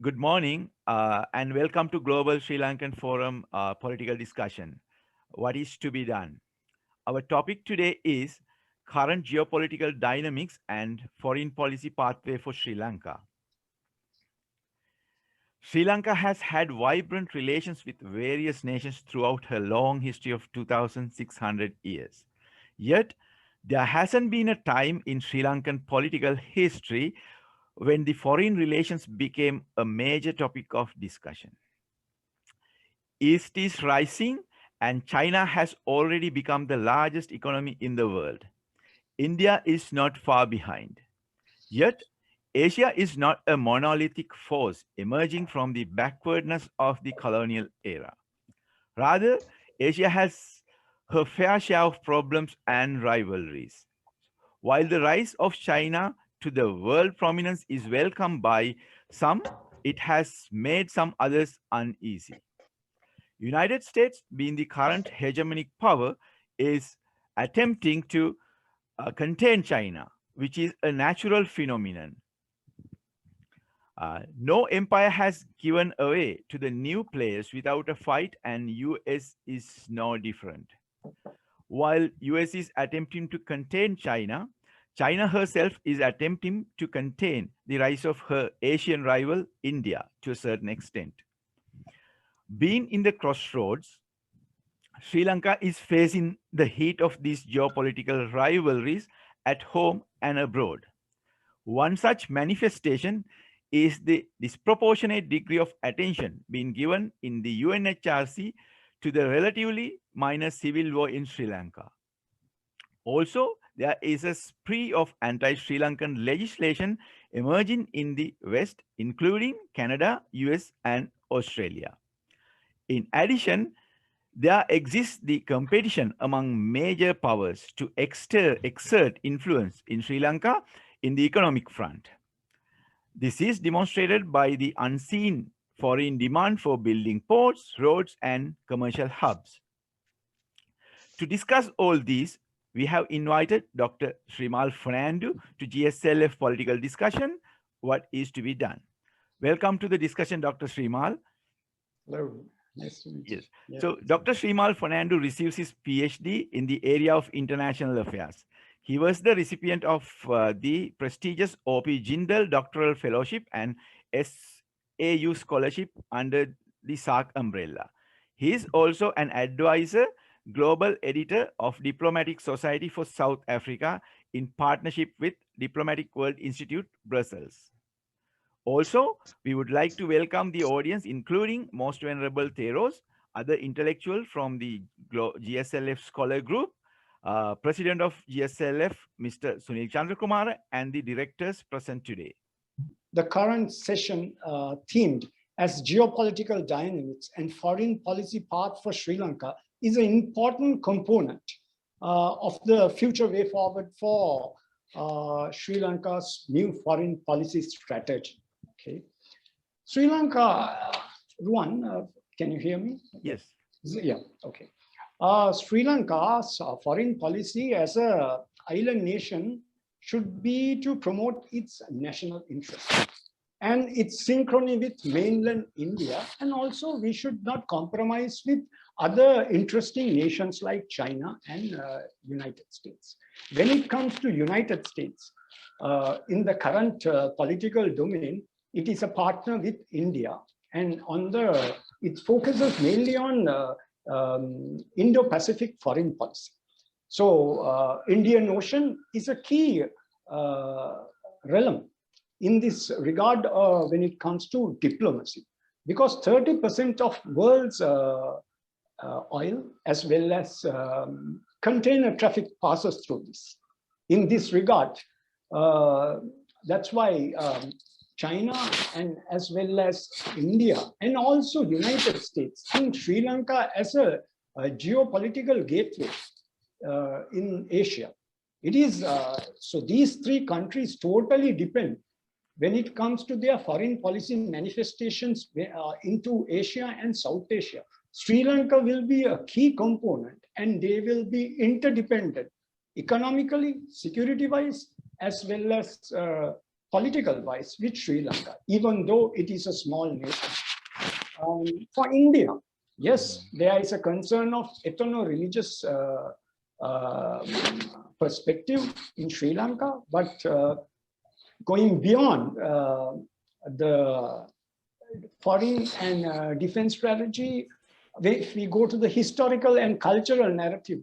Good morning and welcome to Global Sri Lankan Forum Political Discussion. What is to be done? Our topic today is current geopolitical dynamics and foreign policy pathway for Sri Lanka. Sri Lanka has had vibrant relations with various nations throughout her long history of 2,600 years. Yet, there hasn't been a time in Sri Lankan political history when the foreign relations became a major topic of discussion. East is rising, and China has already become the largest economy in the world. India is not far behind. Yet, Asia is not a monolithic force emerging from the backwardness of the colonial era. Rather, Asia has her fair share of problems and rivalries. While the rise of China to the world prominence is welcomed by some, it has made some others uneasy. United States, being the current hegemonic power, is attempting to contain China, which is a natural phenomenon. No empire has given away to the new players without a fight, and US is no different. While US is attempting to contain China, China herself is attempting to contain the rise of her Asian rival, India, to a certain extent. Being in the crossroads, Sri Lanka is facing the heat of these geopolitical rivalries at home and abroad. One such manifestation is the disproportionate degree of attention being given in the UNHRC to the relatively minor civil war in Sri Lanka. Also, there is a spree of anti-Sri Lankan legislation emerging in the West, including Canada, US, and Australia. In addition, there exists the competition among major powers to exert influence in Sri Lanka in the economic front. This is demonstrated by the unseen foreign demand for building ports, roads, and commercial hubs. To discuss all these, we have invited Dr. Srimal Fernando to GSLF Political Discussion, What is to be done. Welcome to the discussion, Dr. Srimal. Hello, nice to meet you. Yes. Yeah. So Dr. Srimal Fernando receives his PhD in the area of international affairs. He was the recipient of the prestigious O.P. Jindal Doctoral Fellowship and SAU Scholarship under the SAARC umbrella. He is also an advisor, global editor of Diplomatic Society for South Africa in partnership with Diplomatic World Institute, Brussels. Also, we would like to welcome the audience, including Most Venerable Theros, other intellectual from the GSLF Scholar Group, President of GSLF, Mr. Sunil Chandrakumara, and the directors present today. The current session themed as geopolitical dynamics and foreign policy path for Sri Lanka is an important component of the future way forward for Sri Lanka's new foreign policy strategy. Okay, Sri Lanka, Ruan, can you hear me? Yes. Yeah, okay. Sri Lanka's foreign policy as an island nation should be to promote its national interest and its synchrony with mainland India. And also we should not compromise with other interesting nations like China and United States. When it comes to United States, in the current political domain, it is a partner with India, and it focuses mainly on Indo-Pacific foreign policy. So Indian Ocean is a key realm in this regard when it comes to diplomacy, because 30% of world's oil as well as container traffic passes through this. In this regard, that's why China and as well as India and also United States think Sri Lanka as a geopolitical gateway in Asia. It is so these three countries totally depend when it comes to their foreign policy manifestations into Asia and South Asia. Sri Lanka will be a key component and they will be interdependent economically, security-wise, as well as political wise with Sri Lanka, even though it is a small nation. For India, yes, there is a concern of ethno-religious perspective in Sri Lanka, but going beyond the foreign and defense strategy, if we go to the historical and cultural narrative,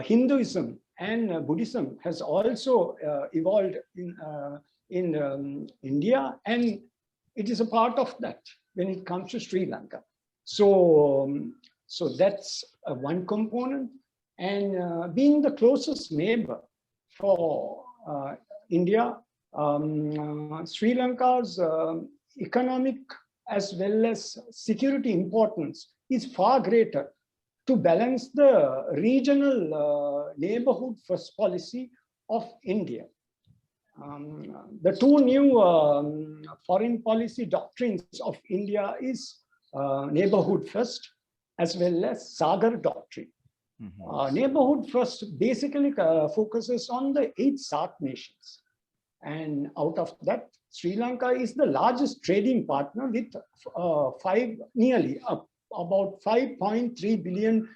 Hinduism and Buddhism has also evolved in India, and it is a part of that when it comes to Sri Lanka. So, so that's one component. And being the closest neighbor for India, Sri Lanka's economic as well as security importance is far greater to balance the regional neighborhood first policy of India. The two new foreign policy doctrines of India is neighborhood first as well as SAARC doctrine. Neighborhood first basically focuses on the 8 SAARC nations. And out of that, Sri Lanka is the largest trading partner with nearly about $5.3 billion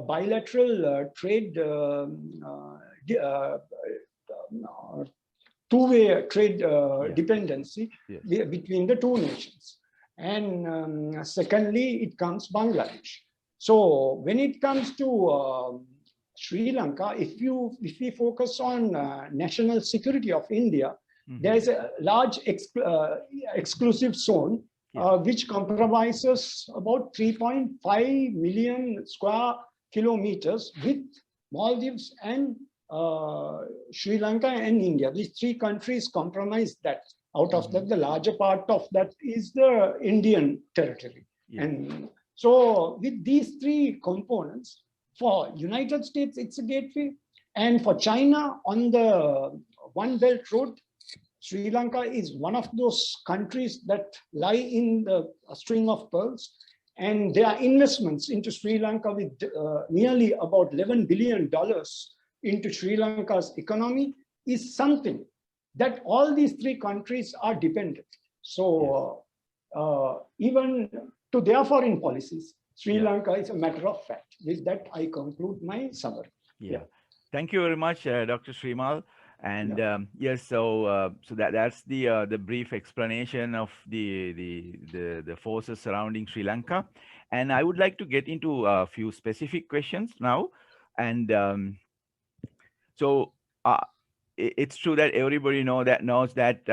bilateral trade, two-way trade dependency between the two nations. And secondly, it comes Bangladesh. So when it comes to Sri Lanka, if we focus on national security of India, there is a large exclusive zone which compromises about 3.5 million square kilometers with Maldives and Sri Lanka and India. These 3 countries comprise that. Out of that, the larger part of that is the Indian territory. And so with these 3 components, for United States, it's a gateway. And for China, on the One Belt Road, Sri Lanka is one of those countries that lie in the string of pearls. And there are investments into Sri Lanka with nearly about $11 billion into Sri Lanka's economy is something that all these 3 countries are dependent. So even to their foreign policies, Sri Lanka is a matter of fact. With that, I conclude my summary. Thank you very much, Dr. Srimal. And yes, so that's the brief explanation of the forces surrounding Sri Lanka. And I would like to get into a few specific questions now. And so it's true that everybody knows that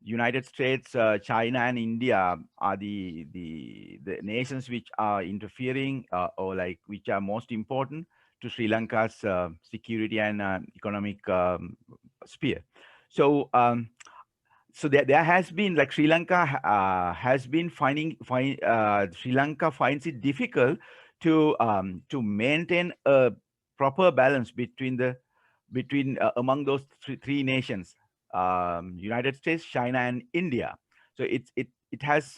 United States, China, and India are the nations which are interfering or like which are most important to Sri Lanka's security and economic sphere. So so there has been, like, Sri Lanka has been Sri Lanka finds it difficult to maintain a proper balance between among those three nations, United States, China, and India. So it has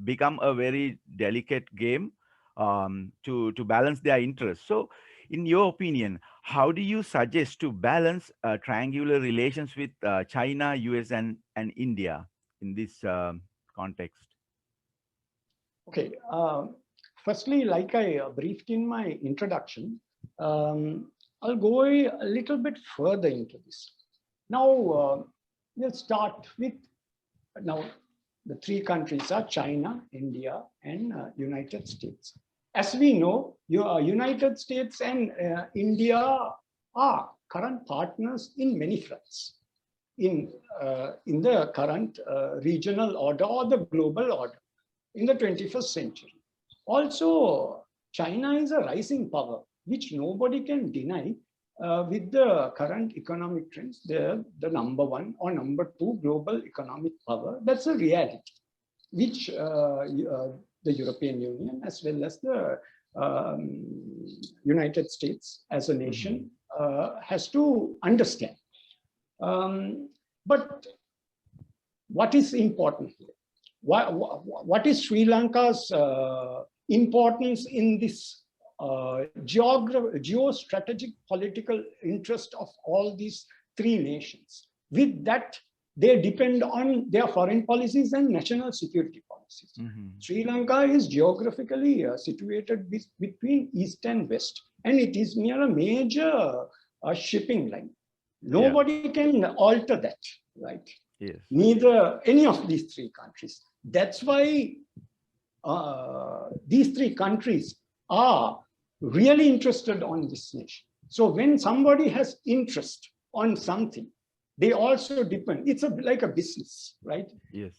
become a very delicate game to balance their interests. So, in your opinion, how do you suggest to balance triangular relations with China, US, and India in this context? Okay. Firstly, like I briefed in my introduction, I'll go a little bit further into this. Now, we'll start with, now the 3 countries are China, India, and United States. As we know, United States and India are current partners in many fronts in the current regional order or the global order in the 21st century. Also, China is a rising power, which nobody can deny. With the current economic trends, they're the #1 or #2 global economic power. That's a reality, which the European Union, as well as the United States as a nation, has to understand. But what is important here? What is Sri Lanka's importance in this geostrategic political interest of all these 3 nations? With that, they depend on their foreign policies and national security policies. Sri Lanka is geographically situated between east and west, and it is near a major shipping line. Nobody can alter that, right? Yes. Neither any of these three countries. That's why these three countries are really interested on this nation. So when somebody has interest on something, they also depend. It's like a business, right? Yes.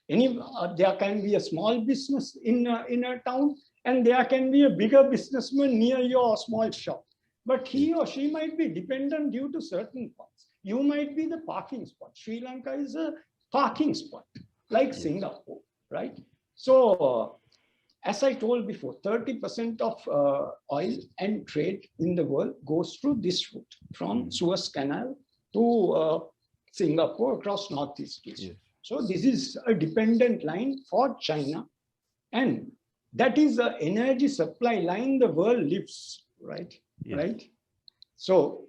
There can be a small business in a town, and there can be a bigger businessman near your small shop. But he or she might be dependent due to certain points. You might be the parking spot. Sri Lanka is a parking spot, like Singapore, right? So, as I told before, 30% of oil and trade in the world goes through this route, from Suez Canal to Singapore across Northeast Asia. Yes. So this is a dependent line for China, and that is the energy supply line the world lives, right? Yes. Right. So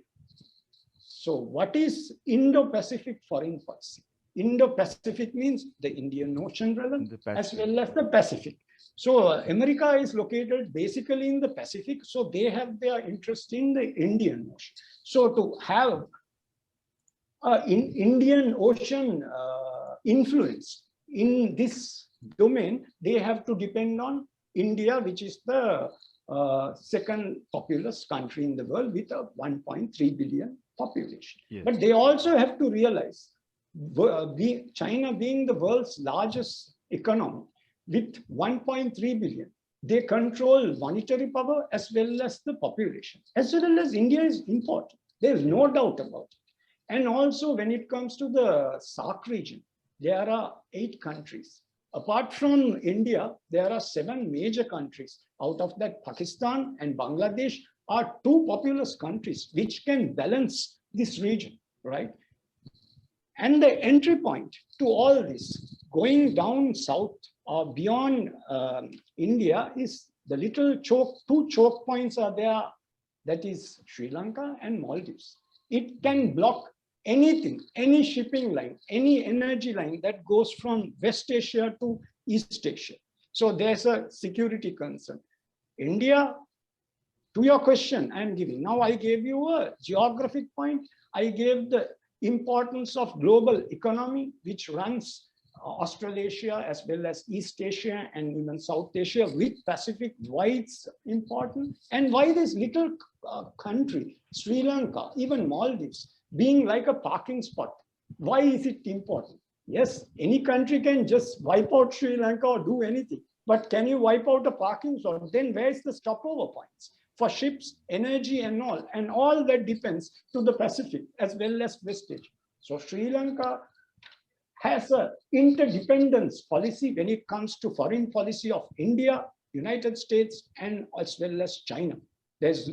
what is Indo-Pacific foreign policy? Indo-Pacific means the Indian Ocean realm as well as the Pacific. So America is located basically in the Pacific, so they have their interest in the Indian Ocean. So to have in Indian Ocean influence in this domain, they have to depend on India, which is the second populous country in the world with a 1.3 billion population. Yes. But they also have to realize, China being the world's largest economy with 1.3 billion, they control monetary power as well as the population, as well as India is important. There is no doubt about it. And also when it comes to the SAARC region, there are 8 countries. Apart from India, there are 7 major countries. Out of that, Pakistan and Bangladesh are 2 populous countries which can balance this region, right? And the entry point to all this, going down south or beyond India, is the little 2 choke points are there. That is Sri Lanka and Maldives. It can block anything, any shipping line, any energy line that goes from West Asia to East Asia. So there's a security concern. India, to your question I'm giving, now I gave you a geographic point. I gave the importance of global economy, which runs Australasia as well as East Asia and even South Asia with Pacific, why it's important, and why this little country, Sri Lanka, even Maldives, being like a parking spot. Why is it important? Yes, any country can just wipe out Sri Lanka or do anything, but can you wipe out a parking spot? Then where's the stopover points for ships, energy and all that depends to the Pacific as well as West Asia. So Sri Lanka has an interdependence policy when it comes to foreign policy of India, United States, and as well as China. There's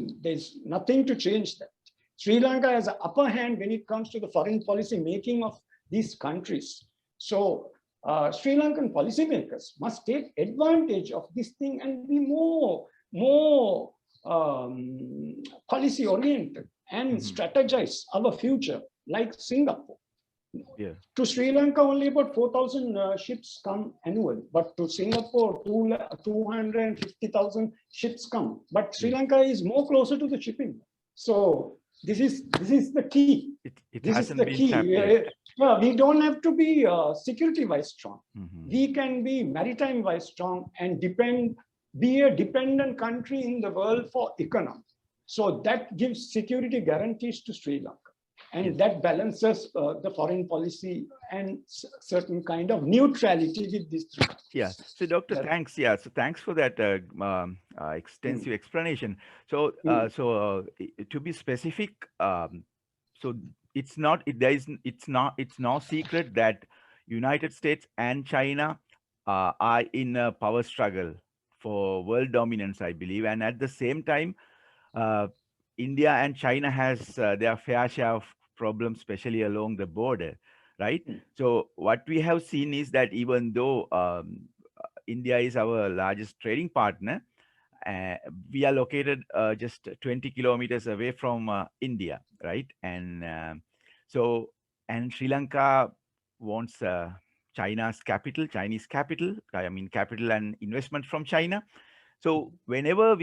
nothing to change that. Sri Lanka has an upper hand when it comes to the foreign policy making of these countries. So Sri Lankan policymakers must take advantage of this thing and be more policy oriented and strategize our future, like Singapore. Yeah. To Sri Lanka, only about 4,000 ships come annually, but to Singapore, 250,000 ships come. But Sri Lanka is more closer to the shipping. So this is the key. This is the key. We don't have to be security-wise strong. We can be maritime-wise strong and be a dependent country in the world for economy. So that gives security guarantees to Sri Lanka. And that balances the foreign policy and certain kind of neutrality with these 3. Yeah. So, Doctor, thanks. Yeah. So, thanks for that extensive explanation. So, to be specific, so it's no secret that United States and China are in a power struggle for world dominance, I believe, and at the same time, India and China has their fair share of problems, especially along the border, right? So what we have seen is that even though India is our largest trading partner, we are located just 20 kilometers away from India, right? And so and Sri Lanka wants Chinese capital, I mean, capital and investment from China. So whenever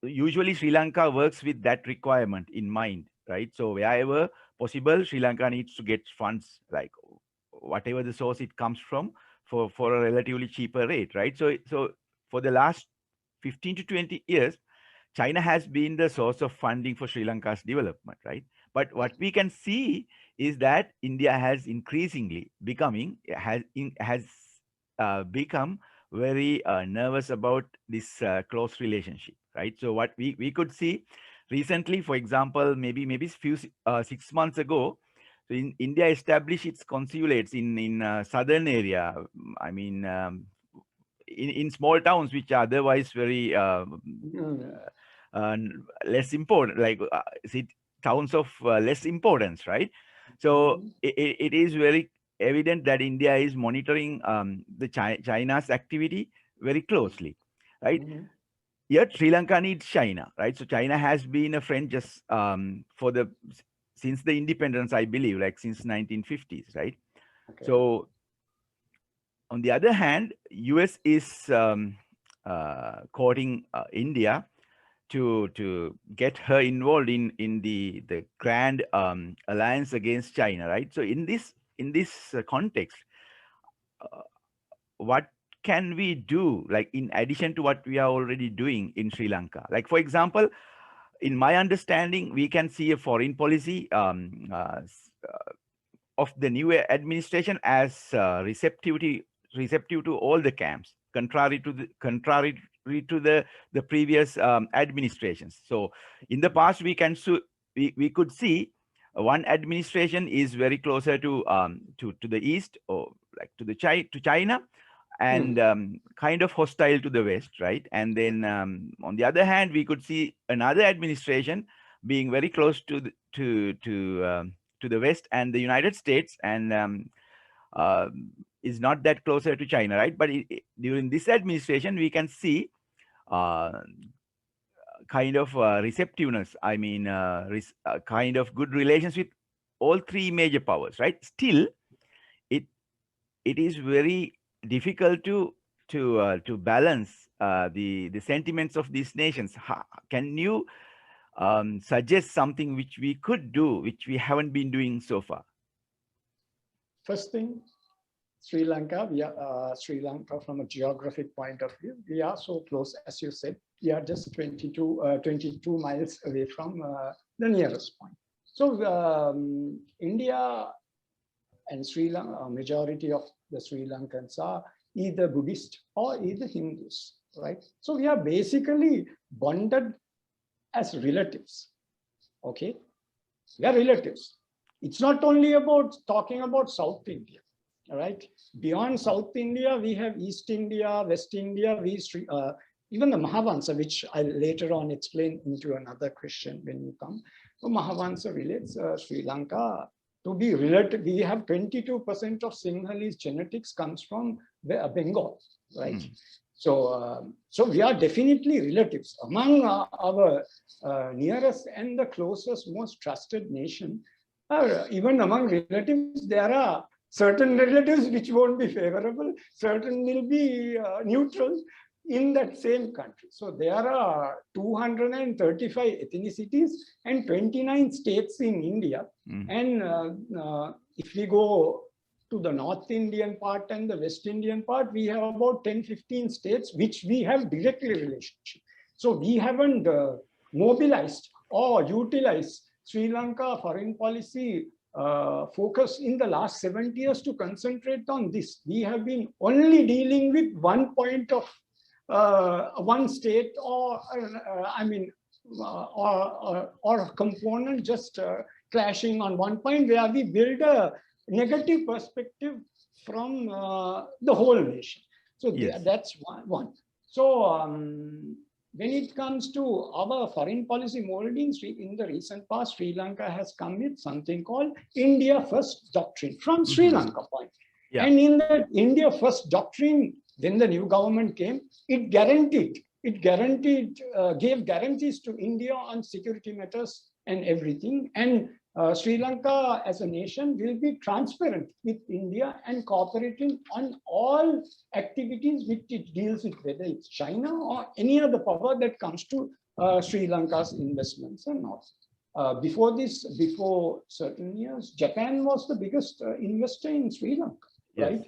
usually Sri Lanka works with that requirement in mind, right? So wherever possible, Sri Lanka needs to get funds, like whatever the source it comes from, for a relatively cheaper rate, right? So for the last 15 to 20 years, China has been the source of funding for Sri Lanka's development, right? But what we can see is that India has increasingly become very nervous about this close relationship, right? So what we could see recently, for example, maybe 6 months ago, so in India established its consulates in southern area. I mean, in small towns which are otherwise very uh, less important, like towns of less importance, right? So it is very evident that India is monitoring the China's activity very closely, right? Yet Sri Lanka needs China, right? So China has been a friend just since the independence, I believe, like since 1950s, right? Okay. So on the other hand, US is courting India to get her involved in the grand alliance against China, right? So in this context, uh, what can we do, like in addition to what we are already doing in Sri Lanka? Like for example, in my understanding, we can see a foreign policy of the new administration as receptive to all the camps, contrary to the previous administrations. So in the past, we could see one administration is very closer to the east, or like to China, and kind of hostile to the West, right? And then on the other hand, we could see another administration being very close to the West and the United States, and uh, is not that closer to China, right? But during this administration, we can see uh, kind of receptiveness. I mean, kind of good relations with all three major powers, right? Still, it it is very difficult to balance the sentiments of these nations. Can you suggest something which we could do, which we haven't been doing so far? First thing, Sri Lanka, Sri Lanka from a geographic point of view, we are so close, as you said, we are just 22 miles away from the nearest point. So India and Sri Lanka, majority of the Sri Lankans are either Buddhist or either Hindus, right? So we are basically bonded as relatives, okay? We are relatives. It's not only about talking about South India, all right? Beyond South India, we have East India, West India, even the Mahavansa, which I'll later on explain into another question when you come. So Mahavansa relates Sri Lanka to be related. We have 22% of Sinhalese genetics comes from Bengal, right? So we are definitely relatives. Among our nearest and the closest, most trusted nation, even among relatives, there are certain relatives which won't be favorable, certain will be neutral in that same country. So there are 235 ethnicities and 29 states in India. And if we go to the North Indian part and the West Indian part, we have about 10-15 states which we have directly relationship. So we haven't mobilized or utilized Sri Lanka foreign policy focus in the last 70 years to concentrate on this. We have been only dealing with one point of one state, or a component just clashing on one point, where we build a negative perspective from the whole nation. So yes, that's one. So when it comes to our foreign policy molding, in the recent past, Sri Lanka has come with something called India First Doctrine from Sri Lanka point. Yeah. And in that India First Doctrine, when the new government came, it gave guarantees to India on security matters and everything. And Sri Lanka as a nation will be transparent with India and cooperating on all activities which it deals with, whether it's China or any other power that comes to Sri Lanka's investments and all. Before certain years, Japan was the biggest investor in Sri Lanka, Yes. right?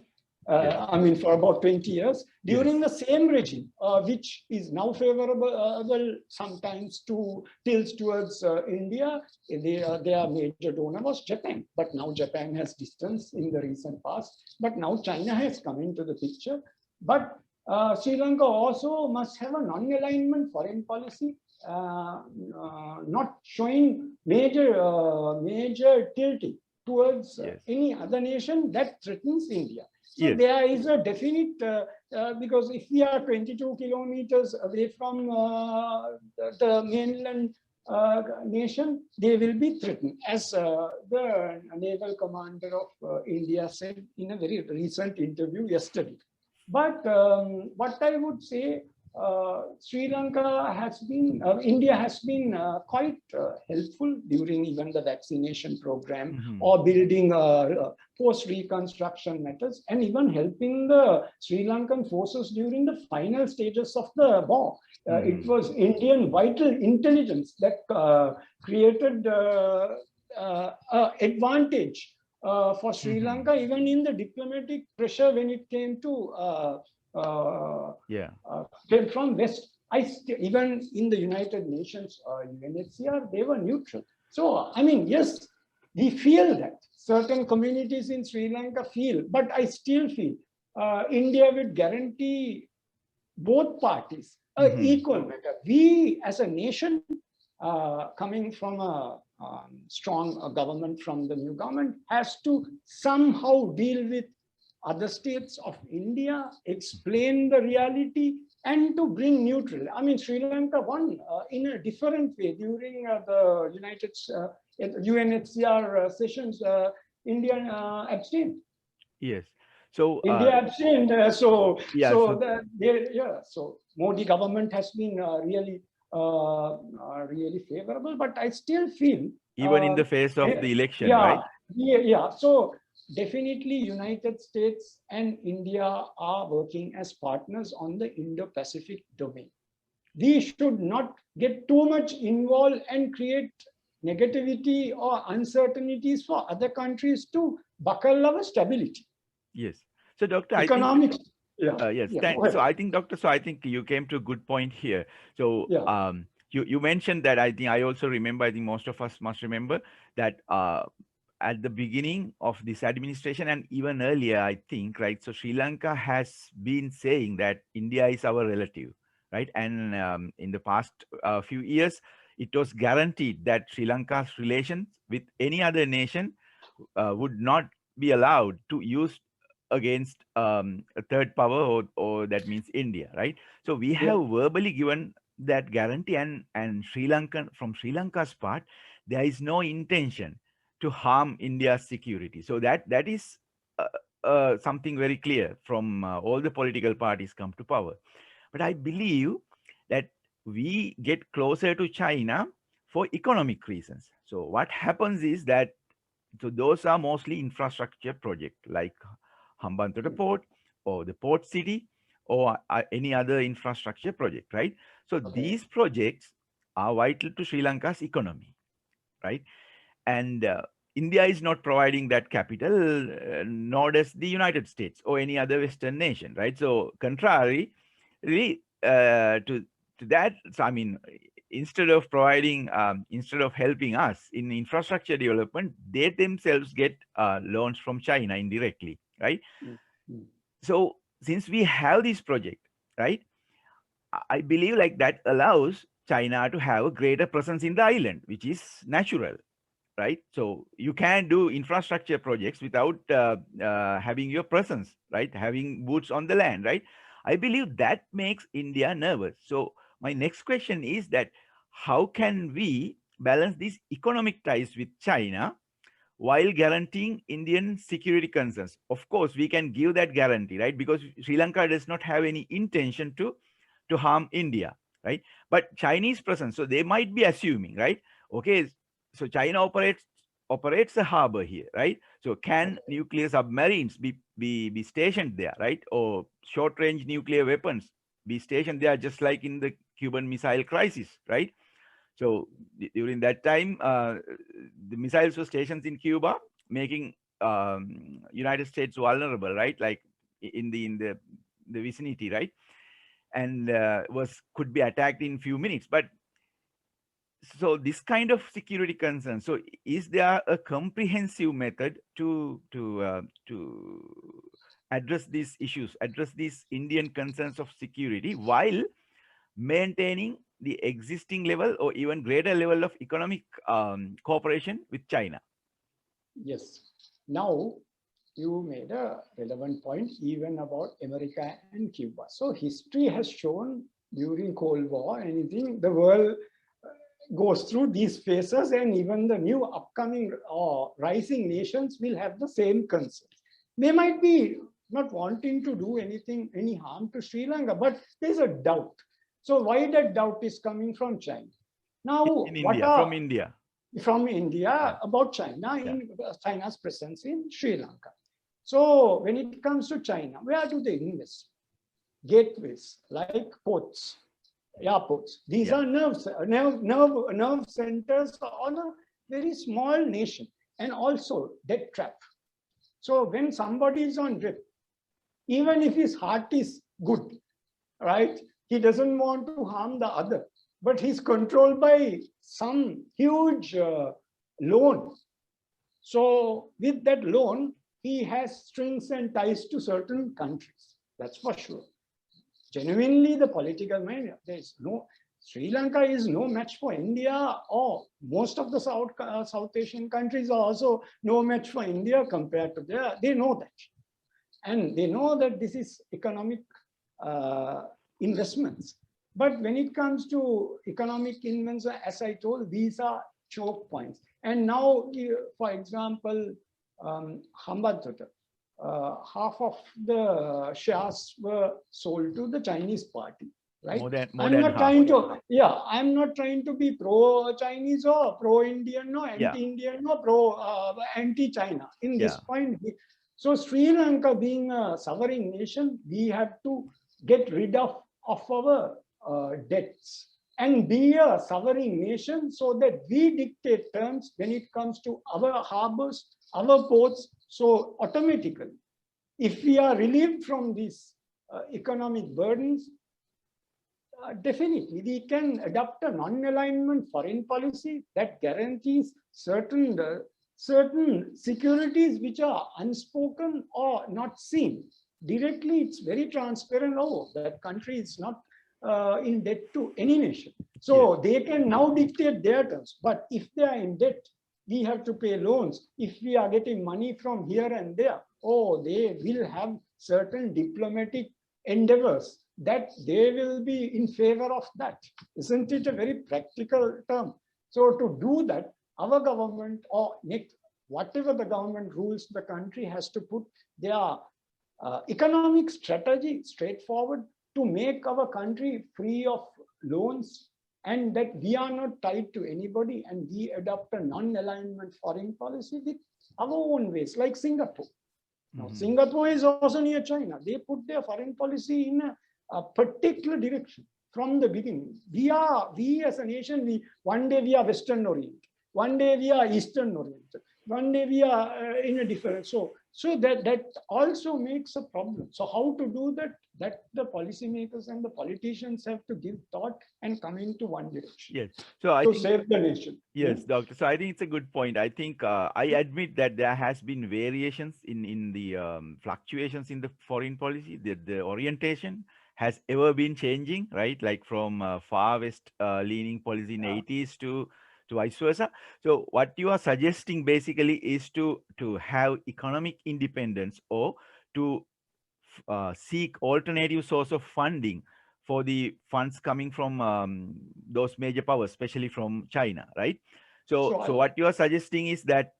Yes. I mean, for about 20 years, during Yes. the same regime, which is now favorable sometimes to tilts towards India, their major donor was Japan. But now Japan has distanced in the recent past. But now China has come into the picture. But Sri Lanka also must have a non-alignment foreign policy, not showing major tilting towards Yes. any other nation that threatens India. So Yes. there is a definite, because if we are 22 kilometers away from the mainland nation, they will be threatened, as the naval commander of India said in a very recent interview yesterday. But what I would say, Sri Lanka has been, India has been quite helpful during even the vaccination program or building post-reconstruction methods, and even helping the Sri Lankan forces during the final stages of the war. It was Indian vital intelligence that created advantage for Sri Lanka, even in the diplomatic pressure when it came to came from West. Even in the United Nations, UNHCR, they were neutral. So, I mean, yes, we feel that certain communities in Sri Lanka feel, but I still feel India would guarantee both parties equal matter. We, as a nation, coming from a strong government, from the new government, has to somehow deal with other states of India, explain the reality, and to bring neutral. I mean, Sri Lanka won in a different way during the UNHCR sessions. India abstained. Yes. So India abstained. So Modi government has been really favorable. But I still feel even in the face of the election, right? Yeah. So definitely, United States and India are working as partners on the Indo-Pacific domain. We should not get too much involved and create negativity or uncertainties for other countries to buckle our stability. Yes. So, Doctor, economics. Yes. So, I think, Doctor, so I think you came to a good point here. So, you mentioned that. I think I also remember. I think most of us must remember that at the beginning of this administration and even earlier, I think, right? So Sri Lanka has been saying that India is our relative, right? And in the past few years, it was guaranteed that Sri Lanka's relations with any other nation would not be allowed to use against a third power, or that means India, right? So we have verbally given that guarantee, and from Sri Lanka's part, there is no intention to harm India's security. So that is something very clear from all the political parties come to power. But I believe that we get closer to China for economic reasons. So what happens is that, so those are mostly infrastructure projects like Hambantota Port or the port city or any other infrastructure project, right? So these projects are vital to Sri Lanka's economy, right? And India is not providing that capital, nor does the United States or any other Western nation, right? So contrary, really, to that, so I mean, instead of helping us in infrastructure development, they themselves get loans from China indirectly, right? So since we have this project, right, I believe like that allows China to have a greater presence in the island, which is natural, right? So you can do infrastructure projects without having your presence, right? Having boots on the land, right? I believe that makes India nervous. So my next question is that how can we balance these economic ties with China while guaranteeing Indian security concerns? Of course, we can give that guarantee, right? Because Sri Lanka does not have any intention to harm India, right? But Chinese presence, so they might be assuming, right? Okay, so China operates operates a harbor here, right? So can nuclear submarines be stationed there, right? Or short range nuclear weapons be stationed there, just like in the Cuban Missile Crisis, right? So during that time, the missiles were stationed in Cuba, making United States vulnerable, right? Like in the vicinity, right? And was could be attacked in few minutes. But so this kind of security concern. So is there a comprehensive method to address these issues, address these Indian concerns of security while maintaining the existing level or even greater level of economic cooperation with China? Yes. Now, you made a relevant point even about America and Cuba. So history has shown during Cold War, anything, the world goes through these phases, and even the new upcoming or rising nations will have the same concern. They might be not wanting to do anything, any harm to Sri Lanka, but there's a doubt. So why that doubt is coming from China? Now, In what India, are from India. from India Yeah. about China Yeah. in China's presence in Sri Lanka? So when it comes to China, where do they invest? Gateways like ports, airports. These Yeah. are nerve centers on a very small nation, and also debt trap. So when somebody is on debt, even if his heart is good, right? He doesn't want to harm the other, but he's controlled by some huge loan. So with that loan, he has strings and ties to certain countries. That's for sure. Genuinely, the political mind, there is no, Sri Lanka is no match for India, or most of the South Asian countries are also no match for India compared to their, they know that. And they know that this is economic investments. But when it comes to economic investments, as I told, these are choke points. And now, for example, Hambantota, half of the shares were sold to the Chinese party, right? More than I'm not half. trying to, yeah, I'm not trying to be pro-Chinese or pro-Indian or Yeah. anti-Indian or pro-anti-China in this Yeah. point. So Sri Lanka being a sovereign nation, we have to get rid of our debts and be a sovereign nation so that we dictate terms when it comes to our harbors, our ports. So automatically, if we are relieved from these economic burdens, definitely we can adopt a non-alignment foreign policy that guarantees certain securities which are unspoken or not seen. Directly, it's very transparent. Oh, that country is not in debt to any nation. So they can now dictate their terms. But if they are in debt, we have to pay loans. If we are getting money from here and there, oh, they will have certain diplomatic endeavors that they will be in favor of that. Isn't it a very practical term? So to do that, our government or next, whatever the government rules the country has to put their economic strategy straightforward to make our country free of loans, and that we are not tied to anybody, and we adopt a non-alignment foreign policy with our own ways, like Singapore. Now, Singapore is also near China. They put their foreign policy in a particular direction from the beginning. We as a nation, one day we are Western oriented, one day we are Eastern oriented, one day we are in a different. So that also makes a problem. So how to do that? That the policymakers and the politicians have to give thought and come into one direction. Yes. So I think save the nation. yes, Doctor. So I think it's a good point. I think I admit that there has been variations in the fluctuations in the foreign policy. The orientation has ever been changing, right? Like from far west leaning policy in 80s to vice versa. So what you are suggesting basically is to have economic independence or to seek alternative source of funding for the funds coming from those major powers, especially from China, right? So what you are suggesting is that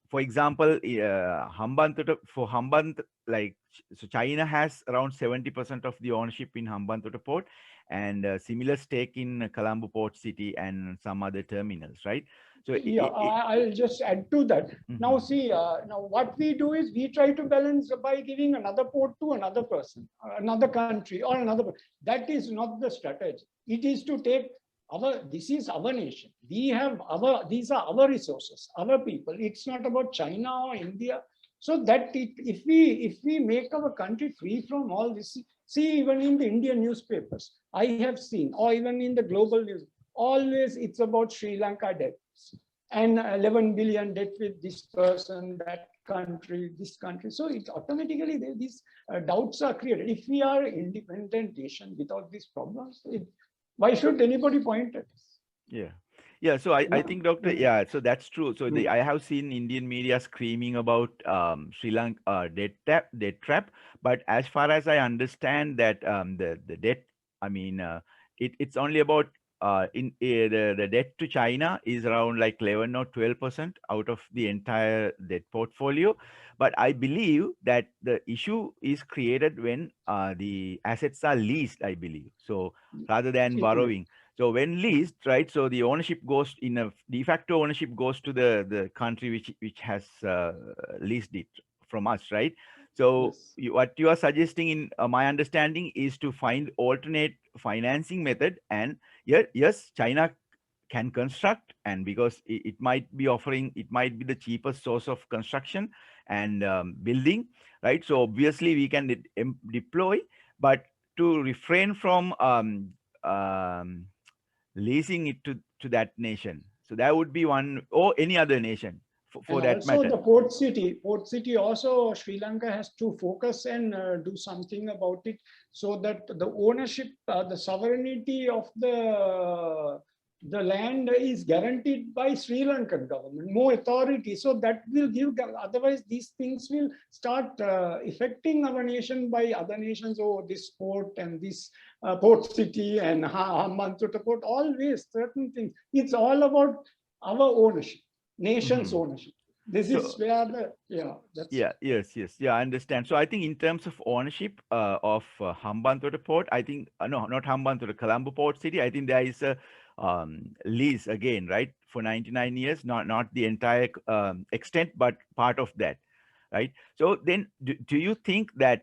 for example, for Hambantota, like so China has around 70% of the ownership in Hambantota port, and similar stake in Colombo Port City and some other terminals, right? So Yeah, I'll just add to that. Now, Mhm. see, now what we do is we try to balance by giving another port to another person, another country, or another. That is not the strategy. It is to take our. This is our nation. We have our. These are our resources, our people. It's not about China or India. So that if we make our country free from all this, see even in the Indian newspapers, I have seen, or even in the global news, always it's about Sri Lanka debt and 11 billion debt with this person, that country, this country. So it automatically these doubts are created. If we are an independent nation without these problems, why should anybody point at us? Yeah. Yeah. So I Yeah. think, Doctor, Mm. yeah, so that's true. So Mm. I have seen Indian media screaming about Sri Lanka debt trap. But as far as I understand that the debt, I mean, it's only about the debt to China is around like 11 or 12% out of the entire debt portfolio. But I believe that the issue is created when the assets are leased, I believe. So rather than Yeah. borrowing. So when leased, right? So the ownership goes in a de facto ownership goes to the country which has leased it from us, right? So Yes. what you are suggesting, in my understanding, is to find alternate financing method. And yeah, yes, China can construct, and because it might be offering, it might be the cheapest source of construction and building, right? So obviously we can deploy, but to refrain from leasing it to that nation. So that would be one, or any other nation And for that also matter. the port city also Sri Lanka has to focus and do something about it, so that the ownership, the sovereignty of the land is guaranteed by Sri Lankan government, more authority. So that will give, otherwise these things will start affecting our nation by other nations. Oh, this port and this port city and Hambantota port, always certain things. It's all about our ownership, nation's Mhm. ownership. This is So where the, yeah, that's yeah, yes, yes, yeah, I understand. So I think in terms of ownership of Hambantota port, I think no, not Hambantota, Colombo port city. I think there is a lease again, right, for 99 years, not the entire extent, but part of that, right? So then, do you think that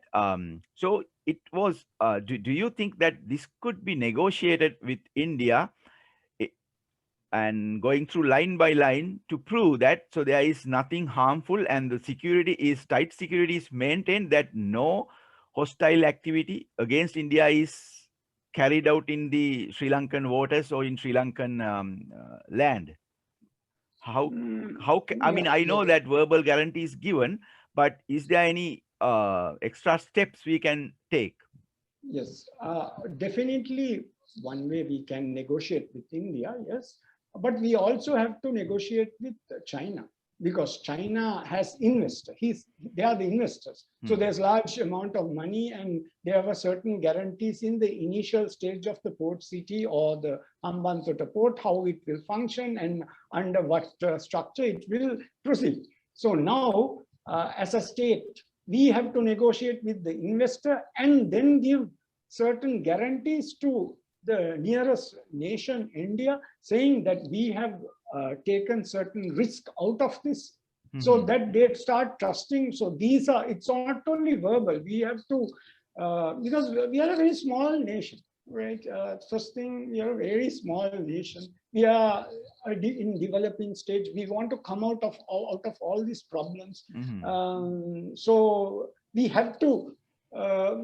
so it was? Do you think that this could be negotiated with India? And going through line by line to prove that so there is nothing harmful and the security is tight, security is maintained, that no hostile activity against India is carried out in the Sri Lankan waters or in Sri Lankan land. how I mean, yeah, I know that, that verbal guarantee is given, but is there any extra steps we can take? yes, definitely one way we can negotiate with India, yes, but we also have to negotiate with China, because China has investors. They are the investors. So Hmm. there's large amount of money, and there are certain guarantees in the initial stage of the port city or the Hambantota port, how it will function and under what structure it will proceed. So now, as a state, we have to negotiate with the investor and then give certain guarantees to the nearest nation, India, saying that we have taken certain risk out of this, so Hmm. that they start trusting. So these are, it's not only verbal, we have to, because we are a very small nation, right? First thing, we are a very small nation. We are in developing stage. We want to come out of all these problems. Hmm. So we have to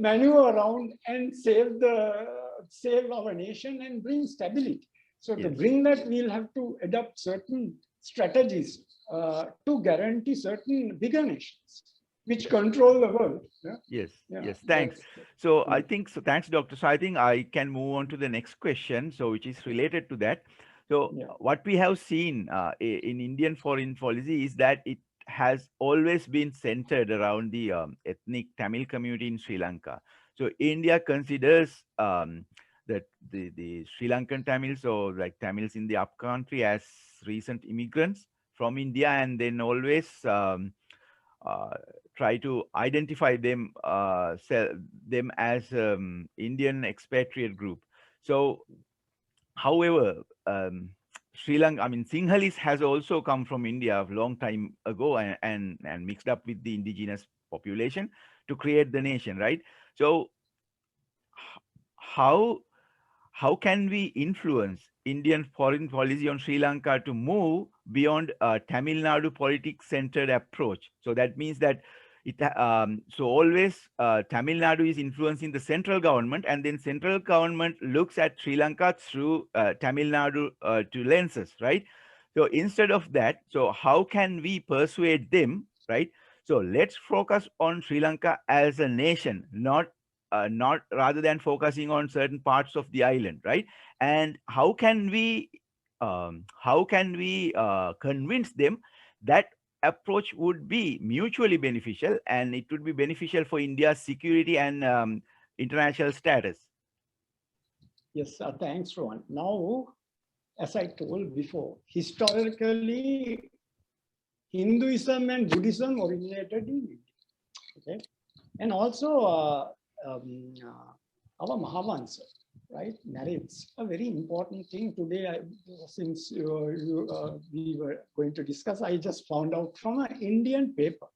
maneuver around and save our nation and bring stability. So to Yes. bring that, we'll have to adopt certain strategies to guarantee certain bigger nations which control the world. Yeah, Yes, yeah, yes, thanks. that's. So I Mm. think so. Thanks, Doctor. So I think I can move on to the next question. So which is related to that. So Yeah. what we have seen in Indian foreign policy is that it has always been centered around the ethnic Tamil community in Sri Lanka. So India considers that the Sri Lankan Tamils, or like Tamils in the upcountry, as recent immigrants from India, and then always uh, try to identify them, them as Indian expatriate group. So, however, Sri Lanka, I mean, Sinhalese has also come from India a long time ago and mixed up with the indigenous population to create the nation, right? So how how can we influence Indian foreign policy on Sri Lanka to move beyond a Tamil Nadu politics centered approach? So that means that so always Tamil Nadu is influencing the central government, and then central government looks at Sri Lanka through Tamil Nadu to lenses, right? So instead of that, so how can we persuade them, right? So let's focus on Sri Lanka as a nation, not rather than focusing on certain parts of the island, right? And how can we convince them that approach would be mutually beneficial, and it would be beneficial for India's security and international status? Yes, thanks, Rohan. Now, as I told before, historically, Hinduism and Buddhism originated in India. Okay, and also our Mahavansa, right, narrates a very important thing today. Since we were going to discuss, I just found out from an Indian paper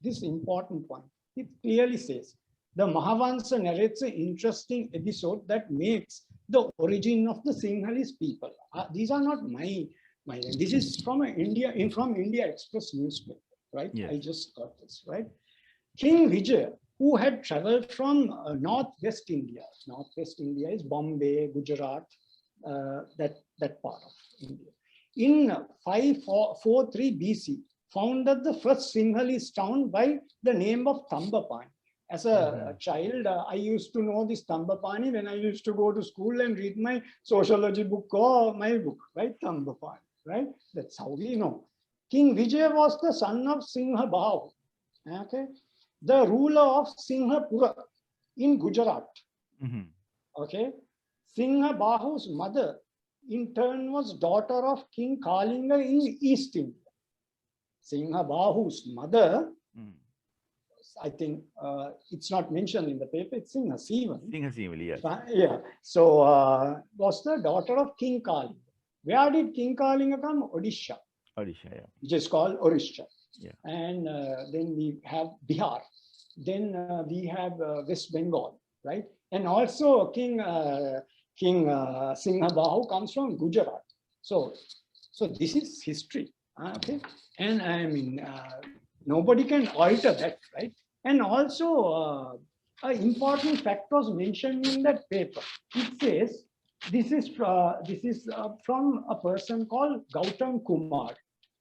this important point. It clearly says the Mahavansa narrates an interesting episode that makes the origin of the Sinhalese people. These are not my this is from India Express newspaper, right? Yes. I just got this, right? King Vijay, who had traveled from northwest India. Northwest India is Bombay, Gujarat, that part of India. In 543 BC, founded the first Sinhalese town by the name of Tambapani. As a child, I used to know this Tambapani when I used to go to school and read my sociology book or my book, right? Tambapani, right? That's how we know. King Vijay was the son of Singha Bahu, okay? The ruler of Singhapura in Gujarat. Okay, Singha Bahu's mother, in turn, was daughter of King Kalinga in East India. Singha Bahu's mother, I think it's not mentioned in the paper, it's Singha Sivali. Singha Sivali, yes. Yeah, so was the daughter of King Kalinga. Where did King Kalinga come? Odisha. Odisha, yeah. Which is called Orissa. Yeah. And then we have Bihar. Then we have West Bengal, right? And also King Singha Bahu comes from Gujarat. So this is history, okay? And I mean, nobody can alter that, right? And also, an important fact was mentioned in that paper. It says this is from a person called Gautam Kumar.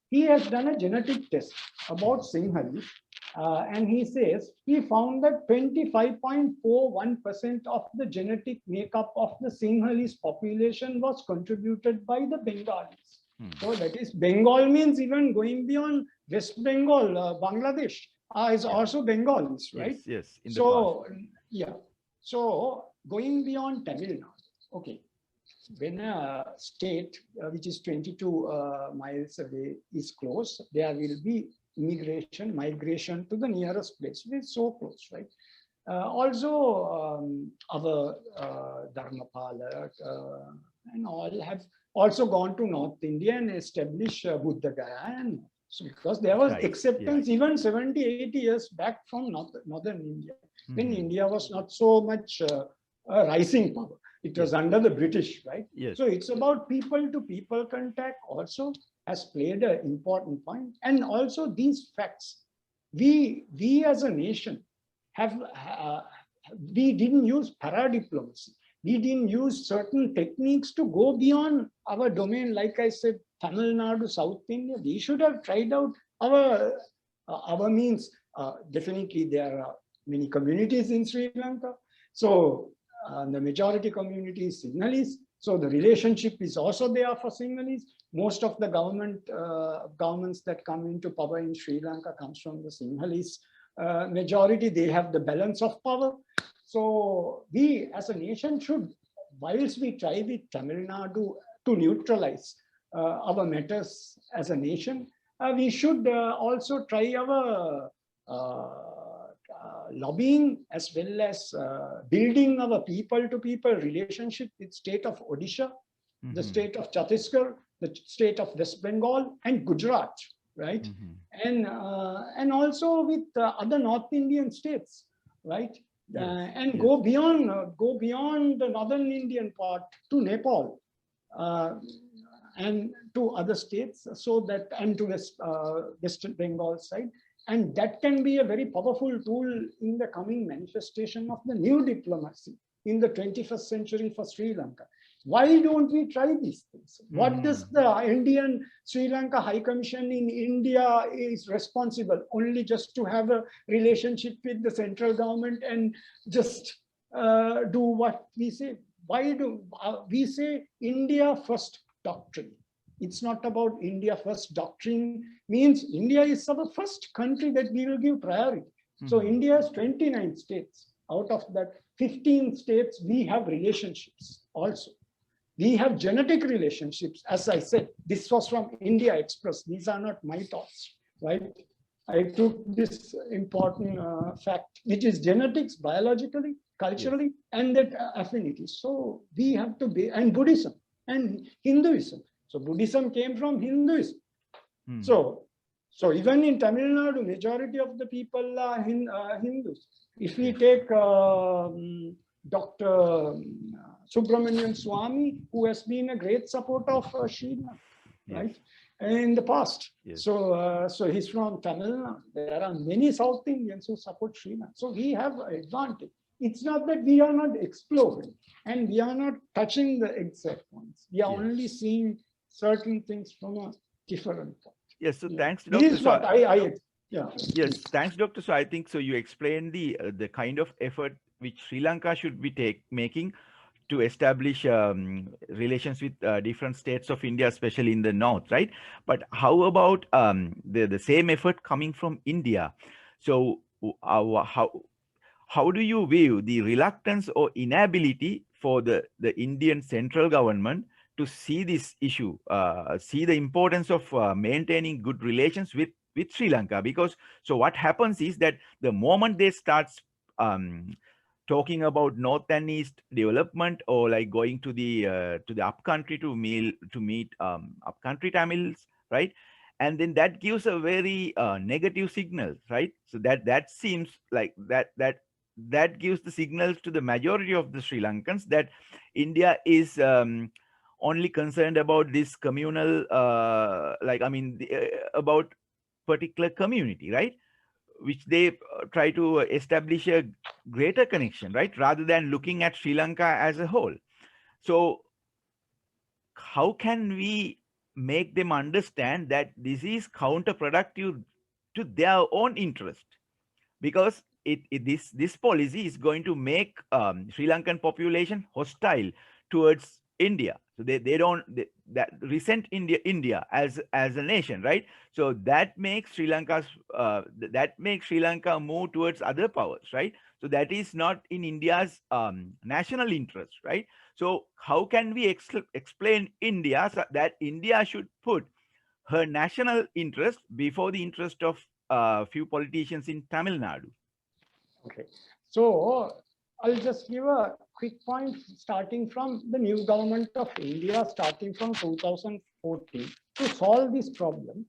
He has done a genetic test about Sinhalese, and he says he found that 25.41% of the genetic makeup of the Sinhalese population was contributed by the Bengalis. So that is, Bengal means even going beyond West Bengal, Bangladesh is also Bengalis, right? Yes, yes. So, yeah. So going beyond Tamil Nadu, okay. When a state which is 22 miles away is close, there will be migration to the nearest place. It's so close, right? Also, our Dharmapala and all have also gone to North India and established Buddha Gaya, and so because there was acceptance even 70, 80 years back from northern India, when India was not so much a rising power. It was under the British, right? Yes. So it's about people-to-people contact also has played an important point. And also these facts, we as a nation have, we didn't use para-diplomacy. We didn't use certain techniques to go beyond our domain. Like I said, Tamil Nadu, South India, we should have tried out our means. Definitely there are many communities in Sri Lanka. So the majority community is Sinhalese. So the relationship is also there for Sinhalese. Most of the governments that come into power in Sri Lanka comes from the Sinhalese majority. They have the balance of power. So we as a nation should, whilst we try with Tamil Nadu to neutralize our matters as a nation, we should also try our lobbying as well as building our people-to-people relationship with state of Odisha, the state of Chhattisgarh, the state of West Bengal and Gujarat, right? And also with other North Indian states, right? And go beyond the northern Indian part to Nepal and to other states, so that, and to West Bengal side. And that can be a very powerful tool in the coming manifestation of the new diplomacy in the 21st century for Sri Lanka. Why don't we try these things? What does the Indian Sri Lanka High Commission in India is responsible? Only just to have a relationship with the central government and just do what we say? Why do we say India first doctrine? It's not about India first doctrine, means India is our first country that we will give priority. So India has 29 states. Out of that 15 states, we have relationships also. We have genetic relationships. As I said, this was from India Express. These are not my thoughts, right? I took this important fact, which is genetics, biologically, culturally, and that affinity. So we have to be, and Buddhism and Hinduism. So Buddhism came from Hinduism. So even in Tamil Nadu, majority of the people are Hindus. If we take Dr. Subramanian Swamy, who has been a great supporter of Sri Lanka, right? In the past. So he's from Tamil Nadu. There are many South Indians who support Sri Lanka. So we have an advantage. It's not that we are not exploring and we are not touching the exact points. We are only seeing certain things from a different point. Yes, so thanks, Dr. This is what Yes, thanks, Doctor. So I think so. You explained the kind of effort which Sri Lanka should be making to establish relations with different states of India, especially in the north, right? But how about the same effort coming from India? So how do you view the reluctance or inability for the Indian central government to see this issue, see the importance of maintaining good relations with Sri Lanka? Because so what happens is that the moment they start talking about north and east development, or like going to the upcountry to meet upcountry Tamils, right? And then that gives a very negative signal, right? So that seems like that gives the signals to the majority of the Sri Lankans that India is only concerned about this communal, about particular community, right? Which they try to establish a greater connection, right? Rather than looking at Sri Lanka as a whole. So how can we make them understand that this is counterproductive to their own interest? Because this policy is going to make Sri Lankan population hostile towards India. So they that resent India as a nation, right? So that makes Sri Lanka move towards other powers, right? So that is not in India's national interest, right? So how can we explain India so that India should put her national interest before the interest of few politicians in Tamil Nadu? Okay, so I'll just give a quick point starting from the new government of India, starting from 2014. To solve this problem,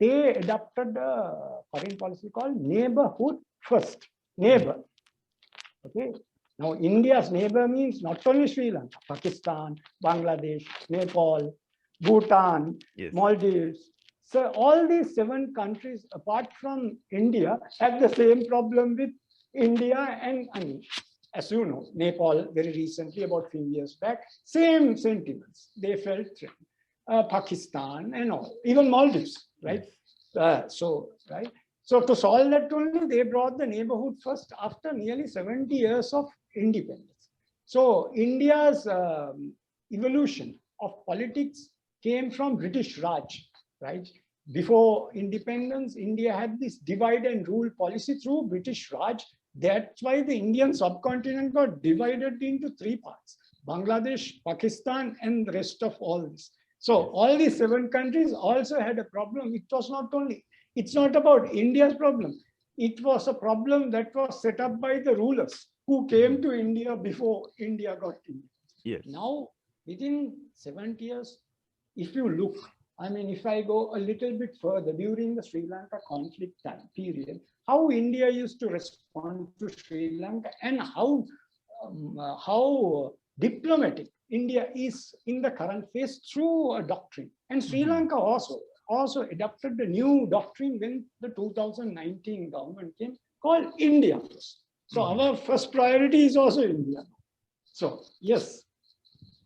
they adopted a foreign policy called neighborhood first. Neighbor. Okay. Now, India's neighbor means not only Sri Lanka, Pakistan, Bangladesh, Nepal, Bhutan, Maldives. So all these 7 countries, apart from India, have the same problem with India, and as you know, Nepal very recently, about a few years back, same sentiments. They felt threatened. Pakistan and all, even Maldives, right? So to solve that only, they brought the neighborhood first after nearly 70 years of independence. So India's evolution of politics came from British Raj, right? Before independence, India had this divide and rule policy through British Raj. That's why the Indian subcontinent got divided into 3 parts: Bangladesh, Pakistan, and the rest of all this. So all these 7 countries also had a problem. It was not only, it's not about India's problem. It was a problem that was set up by the rulers who came to India before India got independence. Now, within 70 years, if you look, I mean, if I go a little bit further, during the Sri Lanka conflict time period, how India used to respond to Sri Lanka and how diplomatic India is in the current phase through a doctrine. And Sri Lanka also adopted the new doctrine when the 2019 government came, called India First. So our first priority is also India. So yes,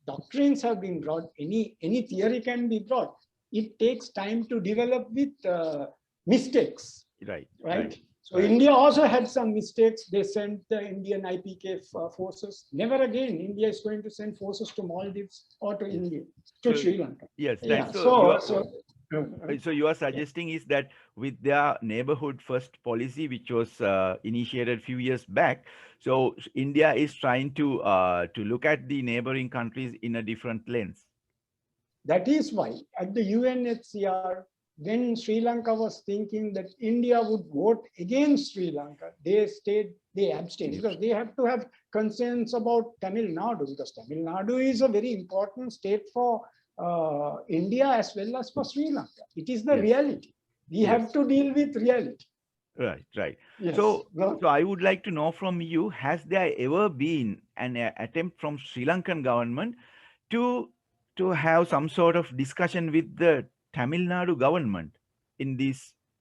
doctrines have been brought, any theory can be brought. It takes time to develop with mistakes. Right. So India also had some mistakes. They sent the Indian IPK forces. Never again India is going to send forces to Maldives or to India, to Sri Lanka. Yes, yeah. So you are suggesting is that with their neighborhood first policy, which was initiated a few years back, so India is trying to look at the neighboring countries in a different lens. That is why at the UNHCR, when Sri Lanka was thinking that India would vote against Sri Lanka, they abstained because they have to have concerns about Tamil Nadu, because Tamil Nadu is a very important state for India as well as for Sri Lanka. It is the reality. We have to deal with reality. Right. Yes. So I would like to know from you, has there ever been an attempt from Sri Lankan government to have some sort of discussion with the Tamil Nadu government in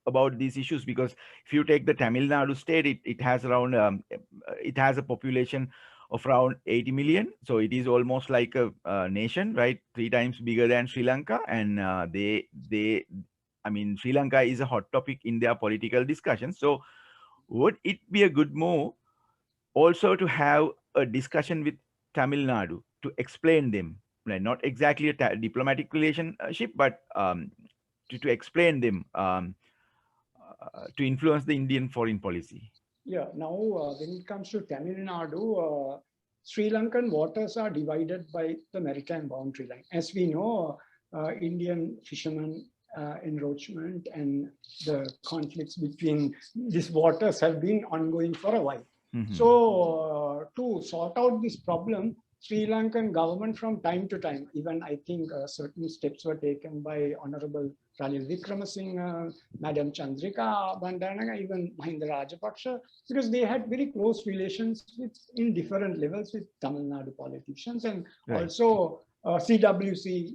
about these issues? Because if you take the Tamil Nadu state, it has around it has a population of around 80 million, so it is almost like a nation, right? 3 times bigger than Sri Lanka, and I mean, Sri Lanka is a hot topic in their political discussions. So would it be a good move also to have a discussion with Tamil Nadu to explain them, right? Not exactly a diplomatic relationship, but to explain them, to influence the Indian foreign policy? Yeah, now when it comes to Tamil Nadu, Sri Lankan waters are divided by the maritime boundary line. As we know, Indian fishermen encroachment and the conflicts between these waters have been ongoing for a while. So to sort out this problem, Sri Lankan government from time to time, even I think certain steps were taken by Honorable Ranil Wickremesinghe, Madam Chandrika Bandanaga, even Mahinda Rajapaksa, because they had very close relations in different levels with Tamil Nadu politicians, and also CWC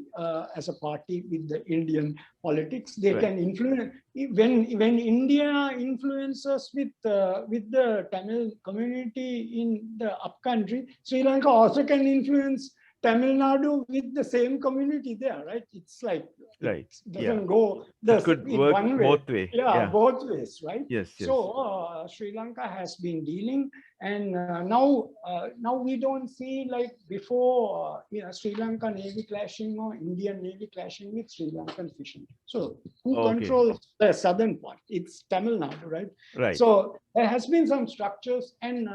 as a party with the Indian politics. They can influence when India influences with the Tamil community in the upcountry. Sri Lanka also can influence Tamil Nadu with the same community there, right? It's like it doesn't go it could work one way. Both way. Both ways, right? Yes. So Sri Lanka has been dealing, and now we don't see like before Sri Lanka Navy clashing or Indian Navy clashing with Sri Lankan fishing. So who controls the southern part? It's Tamil Nadu, right? Right. So there has been some structures, and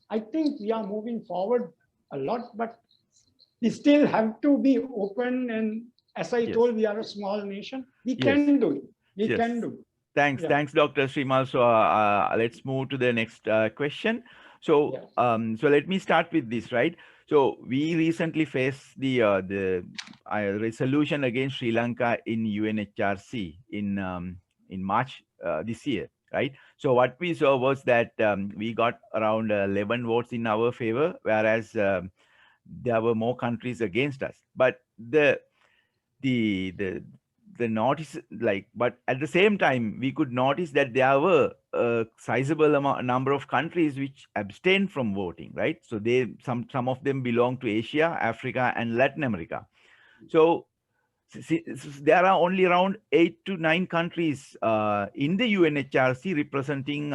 I think we are moving forward a lot, but we still have to be open, and as I told, we are a small nation. We can do it. We can do it. Thanks, Dr. Srimal. So let's move to the next question. So so let me start with this, right? So we recently faced the resolution against Sri Lanka in UNHRC in March this year, right? So what we saw was that we got around 11 votes in our favor, whereas there were more countries against us. But the notice, but at the same time, we could notice that there were a sizable number of countries which abstained from voting, right? So some of them belong to Asia, Africa, and Latin America. So there are only around 8 to 9 countries in the UNHRC representing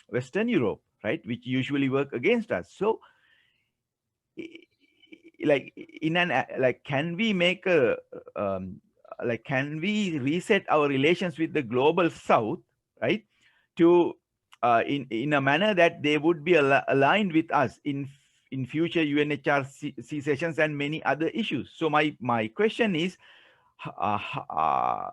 Western Europe, right, which usually work against us. So can we make a can we reset our relations with the global south, right, to in a manner that they would be aligned with us in future UNHRC sessions and many other issues? So my question is how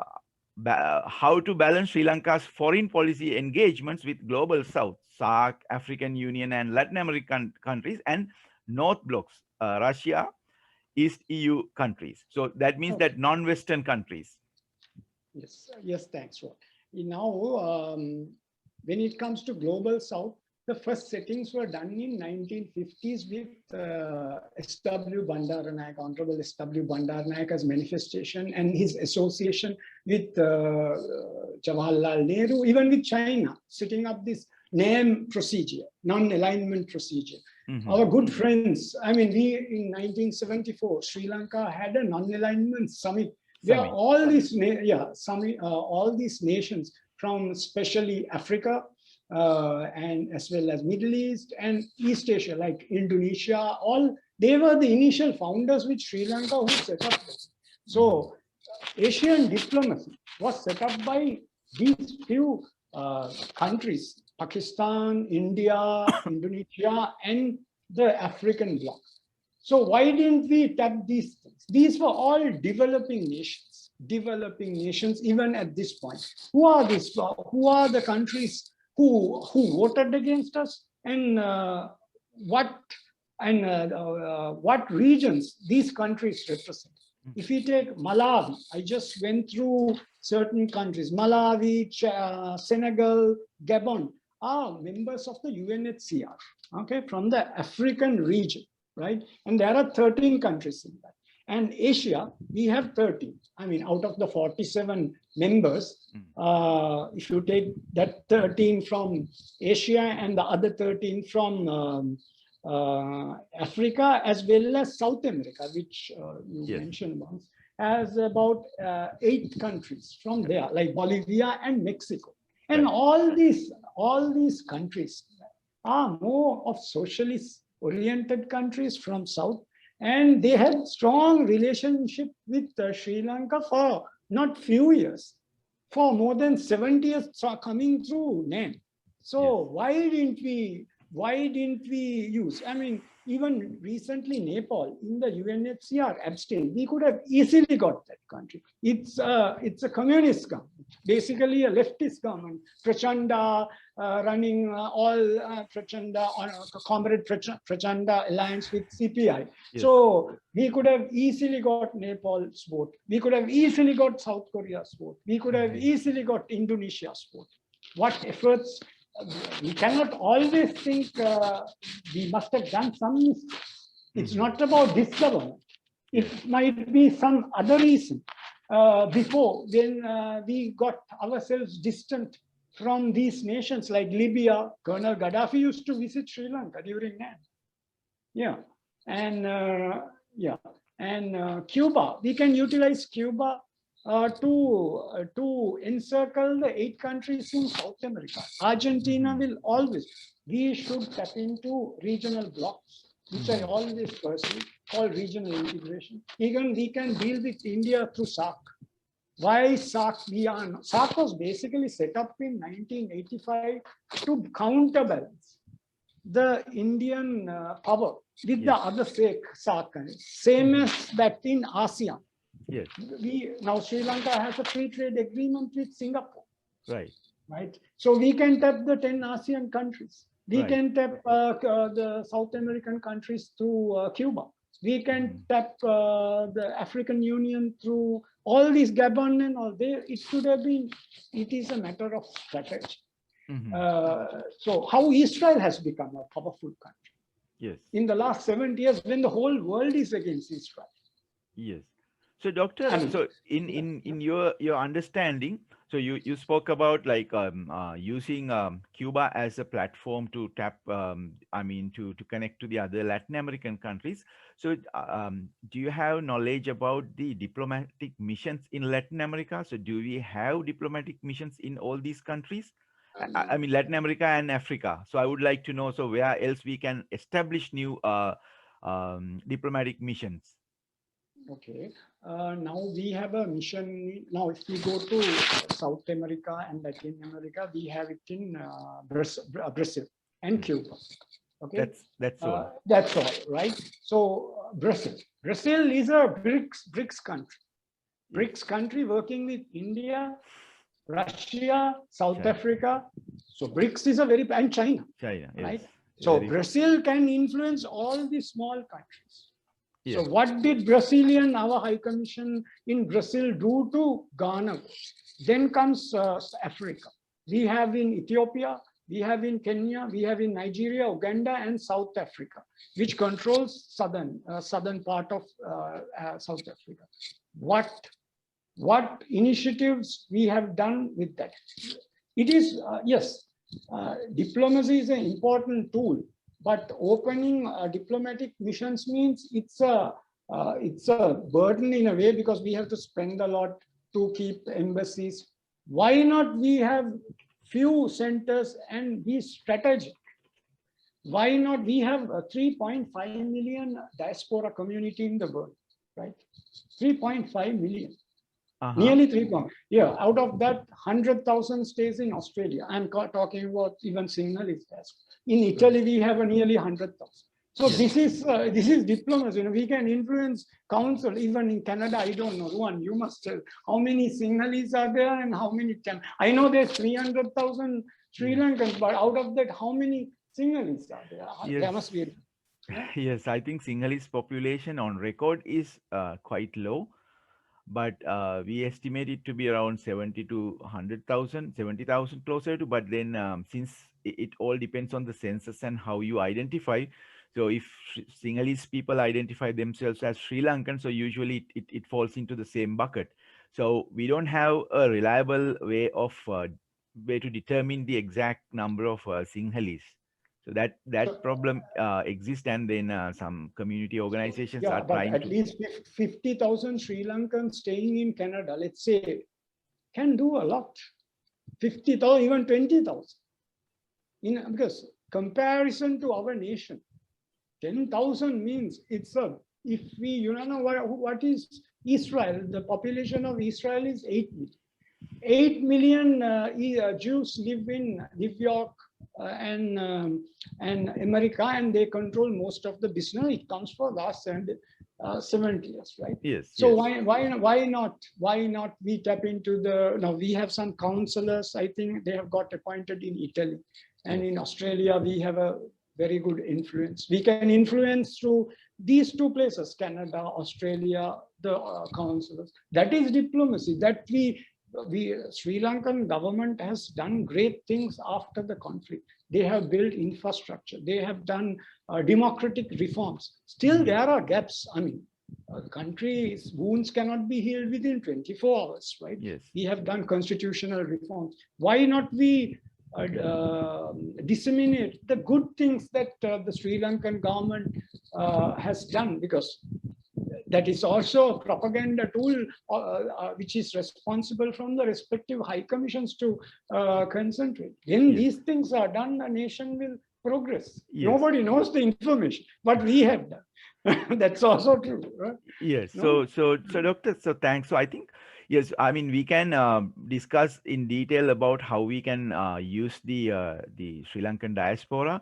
to balance Sri Lanka's foreign policy engagements with global south, SAARC, African Union, and Latin American countries, and North blocs, Russia, East EU countries. So that means that non-Western countries. Yes, yes, thanks, Rod. Now, when it comes to Global South, the first settings were done in 1950s with S.W. Bandaranaike, Honorable S.W. Bandaranaike as manifestation and his association with Jawaharlal Nehru, even with China, setting up this name procedure, non-alignment procedure. Our good friends, I mean, we in 1974, Sri Lanka had a non-alignment summit. There are all these, all these nations from especially Africa and as well as Middle East and East Asia, like Indonesia, all they were the initial founders with Sri Lanka who set up this. So Asian diplomacy was set up by these few countries, Pakistan, India, Indonesia, and the African bloc. So why didn't we tap these things? These were all developing nations even at this point. Who are these? Who are the countries who voted against us, and what regions these countries represent? If we take Malawi, I just went through certain countries. Malawi, Senegal, Gabon are members of the UNHCR, okay, from the African region, right? And there are 13 countries in that. And Asia, we have 13. I mean, out of the 47 members, if you take that 13 from Asia and the other 13 from Africa, as well as South America, which you mentioned once, has about 8 countries from there, like Bolivia and Mexico. And all these countries are more of socialist-oriented countries from South, and they had strong relationship with Sri Lanka for not few years, for more than 70 years coming through NAM. So why didn't we use? I mean, even recently Nepal in the UNHCR abstained. We could have easily got that country. It's a communist government, basically a leftist government. Prachanda running Prachanda on Comrade Prachanda alliance with CPI. So we could have easily got Nepal's vote. We could have easily got South Korea's vote. We could have easily got Indonesia's vote. What efforts? We cannot always think we must have done some. It's not about this government. It might be some other reason before when we got ourselves distant from these nations like Libya. Colonel Gaddafi used to visit Sri Lanka during that. And Cuba. We can utilize Cuba to encircle the 8 countries in South America. Argentina will always. We should tap into regional blocs, which I always pursue, called regional integration. Even we can deal with India through SAARC. Why SAARC? SAARC was basically set up in 1985 to counterbalance the Indian power with the other SAARC countries, same as that in ASEAN. Yes. Now Sri Lanka has a free trade agreement with Singapore. Right. So we can tap the 10 ASEAN countries. We can tap the South American countries through Cuba. We can tap the African Union through all these Gabon and all there. It should have been. It is a matter of strategy. So how Israel has become a powerful country. Yes. In the last 70 years, when the whole world is against Israel. Yes. So, Doctor, so in your understanding, so you spoke about like using Cuba as a platform to tap, to connect to the other Latin American countries. So, do you have knowledge about the diplomatic missions in Latin America? So, do we have diplomatic missions in all these countries? I mean, Latin America and Africa. So, I would like to know, so where else we can establish new diplomatic missions? Okay. Now we have a mission. Now, if we go to South America and Latin America, we have it in Brazil and Cuba. Okay, that's all. That's all, right? So Brazil is a BRICS country. BRICS country working with India, Russia, South Africa. So BRICS is a and China, yes. right? So Brazil can influence all the small countries. So Yes. what did our High Commission in Brazil do to Ghana? Then comes Africa. We have in Ethiopia, we have in Kenya, we have in Nigeria, Uganda, and South Africa, which controls southern part of South Africa. What initiatives we have done with that? It is, yes, diplomacy is an important tool, but opening diplomatic missions means it's a burden in a way, because we have to spend a lot to keep embassies. Why not we have few centers and be strategic? Why not we have a 3.5 million diaspora community in the world, right? 3.5 million. Nearly 3. Yeah, out of that, 100,000 stays in Australia. I'm talking about even Sinhalese. In Italy, we have a nearly 100,000. So this is diplomacy. You know, we can influence council. Even in Canada, I don't know. Ruan, you must tell how many Sinhalese are there and how many can. I know there's 300,000 Sri Lankans, but out of that, how many Sinhalese are there? Yes. There must be. Yes, I think Sinhalese population on record is quite low, but we estimate it to be around 70 to 100,000, 70,000 closer to. But then since it all depends on the census and how you identify. So if Sinhalese people identify themselves as Sri Lankan, so usually it falls into the same bucket. So we don't have a reliable way to determine the exact number of Sinhalese. So that problem exists, and then some community organizations Yeah, are but trying at to. least 50,000 Sri Lankans staying in Canada, let's say, can do a lot. 50,000, even 20,000. Because comparison to our nation, 10,000 means it's a, if we, you know what is Israel? The population of Israel is 8 million. 8 million Jews live in New York and America, and they control most of the business. It comes for last 70 years, right? Yes. So yes. why not we tap into the, now we have some counselors, I think they have got appointed in Italy, and in Australia we have a very good influence. We can influence through these two places, Canada, Australia, the counselors. That is diplomacy. That Sri Lankan government has done great things after the conflict. They have built infrastructure. They have done democratic reforms. Still, there are gaps. I mean, a country's wounds cannot be healed within 24 hours, right? Yes. We have done constitutional reforms. Why not we disseminate the good things that the Sri Lankan government has done? Because that is also a propaganda tool which is responsible from the respective high commissions to concentrate. When these things are done, the nation will progress. Nobody knows the information, but we have done. That's also true, right? Yes. No? So Doctor, so thanks. So I think, yes, I mean, we can discuss in detail about how we can use the Sri Lankan diaspora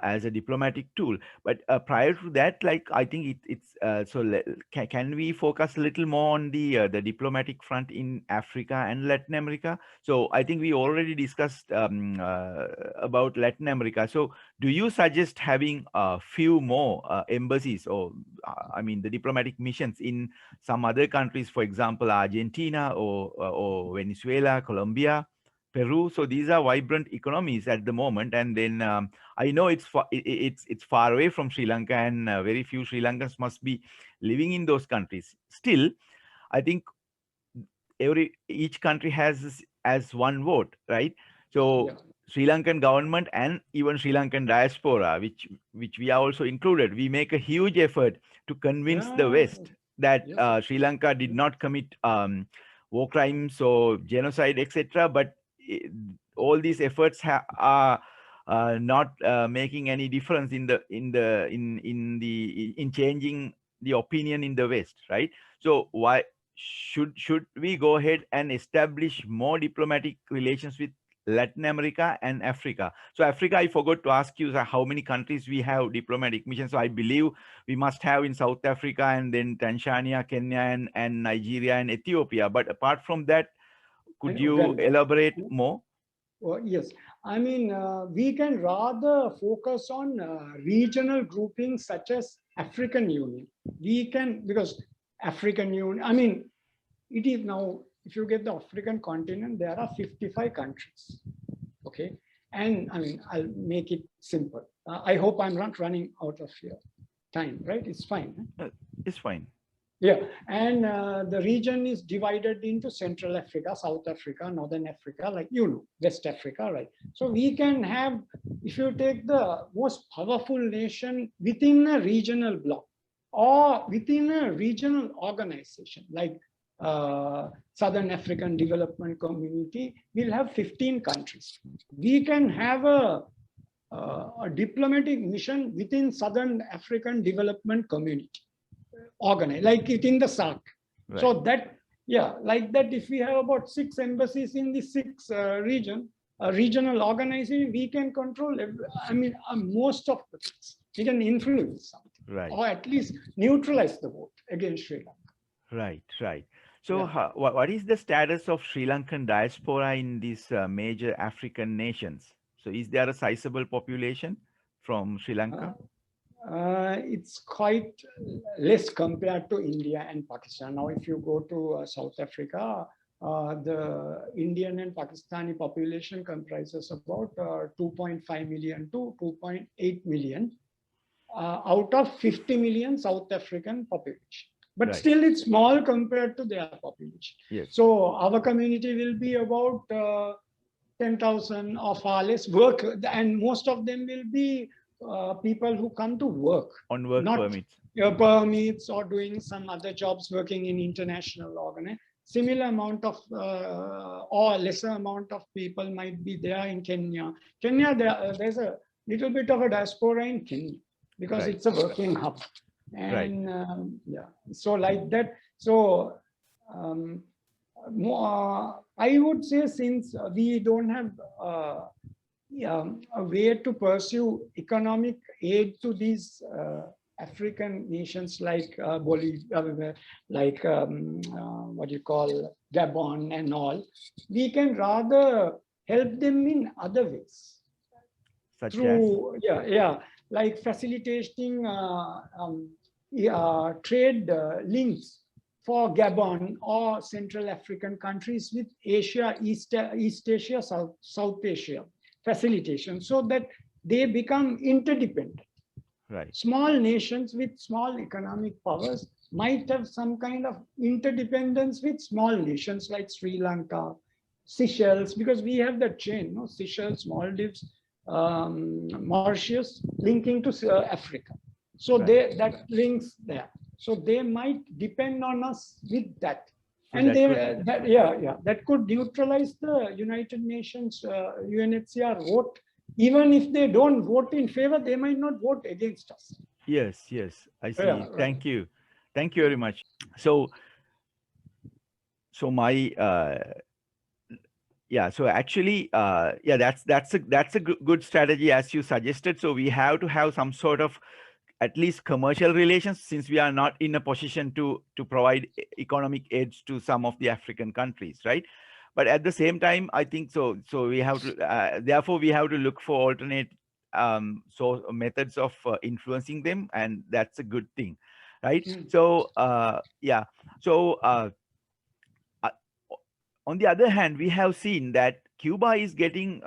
as a diplomatic tool. But prior to that, like, I think can we focus a little more on the diplomatic front in Africa and Latin America? So I think we already discussed about Latin America. So do you suggest having a few more embassies, or I mean the diplomatic missions in some other countries, for example, Argentina or Venezuela, Colombia, Peru? So these are vibrant economies at the moment, and then I know it's far away from Sri Lanka, and very few Sri Lankans must be living in those countries. Still, I think each country has as one vote, right? So Sri Lankan government and even Sri Lankan diaspora, which we are also included, we make a huge effort to convince the West that Sri Lanka did not commit war crimes or genocide, etc. But all these efforts are not making any difference in changing the opinion in the West, right? So why should we go ahead and establish more diplomatic relations with Latin America and Africa? So Africa, I forgot to ask you how many countries we have diplomatic missions. So I believe we must have in South Africa, and then Tanzania, Kenya, and Nigeria and Ethiopia. But apart from that, could you elaborate more? Well, yes, I mean, we can rather focus on regional groupings such as African Union, we can, because African Union, I mean, it is now, if you get the African continent, there are 55 countries. Okay. And I mean, I'll make it simple. I hope I'm not running out of your time, right? It's fine. It's fine. Yeah, and the region is divided into Central Africa, South Africa, Northern Africa, like West Africa, right? So we can have, if you take the most powerful nation within a regional bloc or within a regional organization, like Southern African Development Community, we'll have 15 countries. We can have a diplomatic mission within Southern African Development Community. Organized like it in the SAARC. Right. So that, yeah, like that, if we have about 6 embassies in the 6 regional organization, we can control, most of the things. We can influence something, right, or at least neutralize the vote against Sri Lanka. Right. So what is the status of Sri Lankan diaspora in these major African nations? So is there a sizable population from Sri Lanka? It's quite less compared to India and Pakistan. Now, if you go to South Africa, the Indian and Pakistani population comprises about 2.5 million to 2.8 million out of 50 million South African population. But right, still it's small compared to their population. Yes. So our community will be about 10,000 or far less work, and most of them will be people who come to work on work permits. Permits or doing some other jobs, working in international organizations. Similar amount of or lesser amount of people might be there in Kenya. There's a little bit of a diaspora in Kenya because right, it's a working hub. And right, so like that. So I would say, since we don't have a way to pursue economic aid to these African nations like Bolivia, like what you call Gabon and all, we can rather help them in other ways. Such through as? Like facilitating trade links for Gabon or Central African countries with Asia, East Asia, South Asia, facilitation, so that they become interdependent. Right. Small nations with small economic powers might have some kind of interdependence with small nations like Sri Lanka, Seychelles, because we have that chain, no? Seychelles, Maldives, Mauritius, linking to Africa. So right, that links there. So they might depend on us with that. So and that could neutralize the United Nations UNHCR vote. Even if they don't vote in favor, they might not vote against us. Yes, I see. Yeah, thank you very much. So my so actually that's a good strategy as you suggested. So we have to have some sort of at least commercial relations, since we are not in a position to provide economic aids to some of the African countries, right? But at the same time, I think so we have to therefore we have to look for alternate methods of influencing them, and that's a good thing, right? So on the other hand, we have seen that Cuba is getting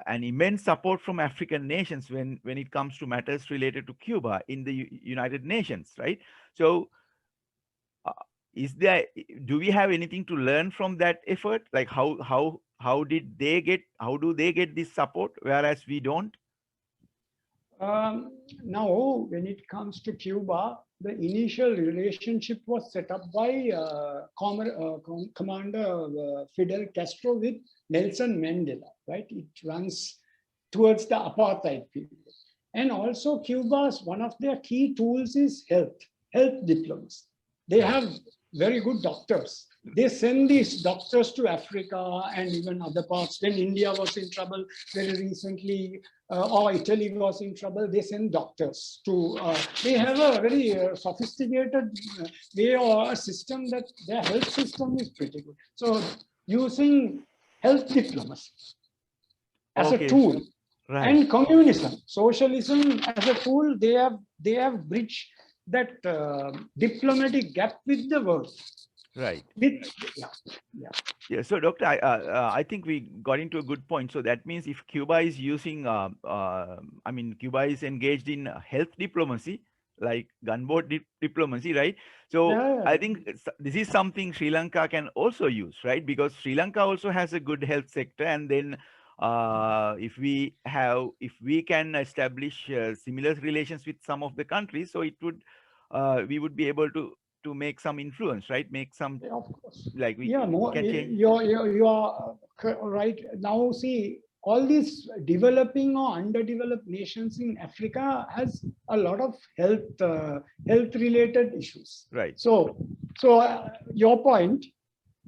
an immense support from African nations when it comes to matters related to Cuba in the United Nations, right? So do we have anything to learn from that effort? Like how do they get this support, whereas we don't? Now, when it comes to Cuba, the initial relationship was set up by Commander Fidel Castro with Nelson Mandela, right? It runs towards the apartheid period. And also Cuba's, one of their key tools is health diplomacy. They have very good doctors. They send these doctors to Africa and even other parts. When India was in trouble very recently, or Italy was in trouble, they send doctors to, they have a very sophisticated way or a system that their health system is pretty good. So using health diplomacy as a tool. Right. And communism, socialism as a tool, they have bridged that diplomatic gap with the world. Right. With, yeah, yeah. Yeah. So, Doctor, I think we got into a good point. So that means if Cuba is using, I mean, Cuba is engaged in health diplomacy, like gunboat diplomacy, right? So Yeah, I think this is something Sri Lanka can also use, right? Because Sri Lanka also has a good health sector, and then if we can establish similar relations with some of the countries, so it would we would be able to make some influence, right? Make some, yeah, of course. like Yeah, we no, can change. you are right. Now, see, all these developing or underdeveloped nations in Africa has a lot of health related issues. Right. So your point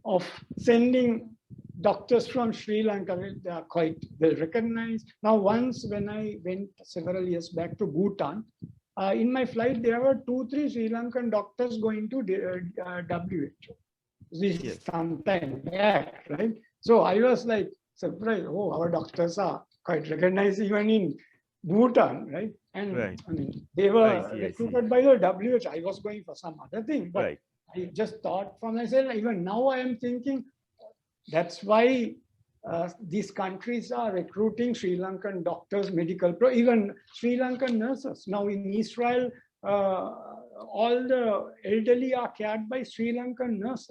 of sending doctors from Sri Lanka, they are quite well recognized. Now, once when I went several years back to Bhutan, in my flight, there were 2, 3 Sri Lankan doctors going to WHO. This Yes. is sometime back, right? So I was like surprised. Oh, our doctors are quite recognized even in Bhutan, right? And Right. I mean, they I were see. I see. recruited by the WHO. I was going for some other thing, but Right. I just thought for myself. Even now, I am thinking that's why these countries are recruiting Sri Lankan doctors, even Sri Lankan nurses. Now in Israel, all the elderly are cared by Sri Lankans.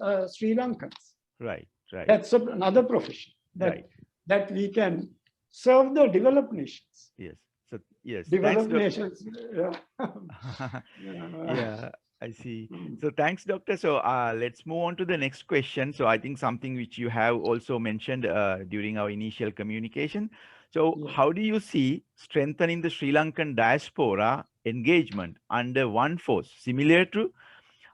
Right. Right. That's another profession Right. that we can serve the developed nations. Yes. So yes. Thanks, Developed Doc. nations. Yeah. I see. So thanks, Doctor. So let's move on to the next question. So I think something which you have also mentioned during our initial communication. So Yeah. how do you see strengthening the Sri Lankan diaspora engagement under one force, similar to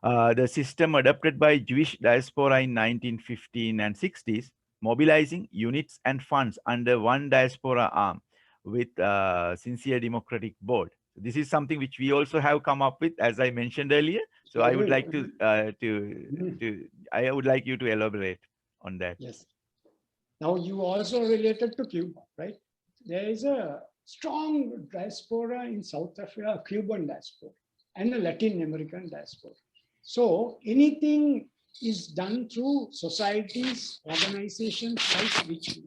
the system adopted by Jewish diaspora in 1915 and 60s, mobilizing units and funds under one diaspora arm with sincere democratic board? This is something which we also have come up with, as I mentioned earlier. So I would like I would like you to elaborate on that. Yes. Now you also related to Cuba, right? There is a strong diaspora in South Africa, Cuban diaspora, and a Latin American diaspora. So anything is done through societies, organizations like which,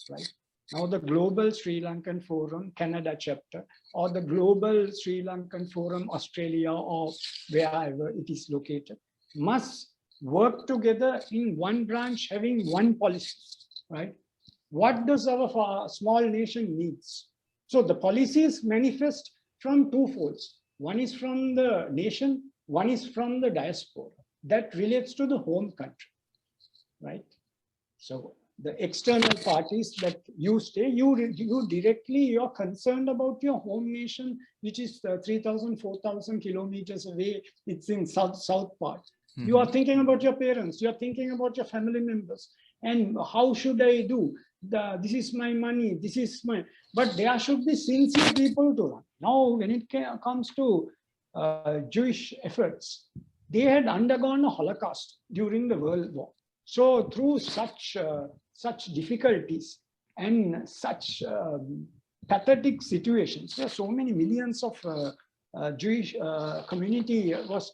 right? Now the Global Sri Lankan Forum, Canada chapter, or the Global Sri Lankan Forum, Australia, or wherever it is located, must work together in one branch, having one policy, right? What does our small nation needs? So the policies manifest from two folds. One is from the nation, one is from the diaspora. That relates to the home country, right? So the external parties that you stay, you directly, you're concerned about your home nation, which is 3,000, 4,000 kilometers away. It's in south part. You are thinking about your parents, you're thinking about your family members. And how should I do? This is my money, this is my, but there should be sincere people to run. Now, when it comes to Jewish efforts, they had undergone a Holocaust during the World War. So through such difficulties and such pathetic situations, there are so many millions of Jewish community was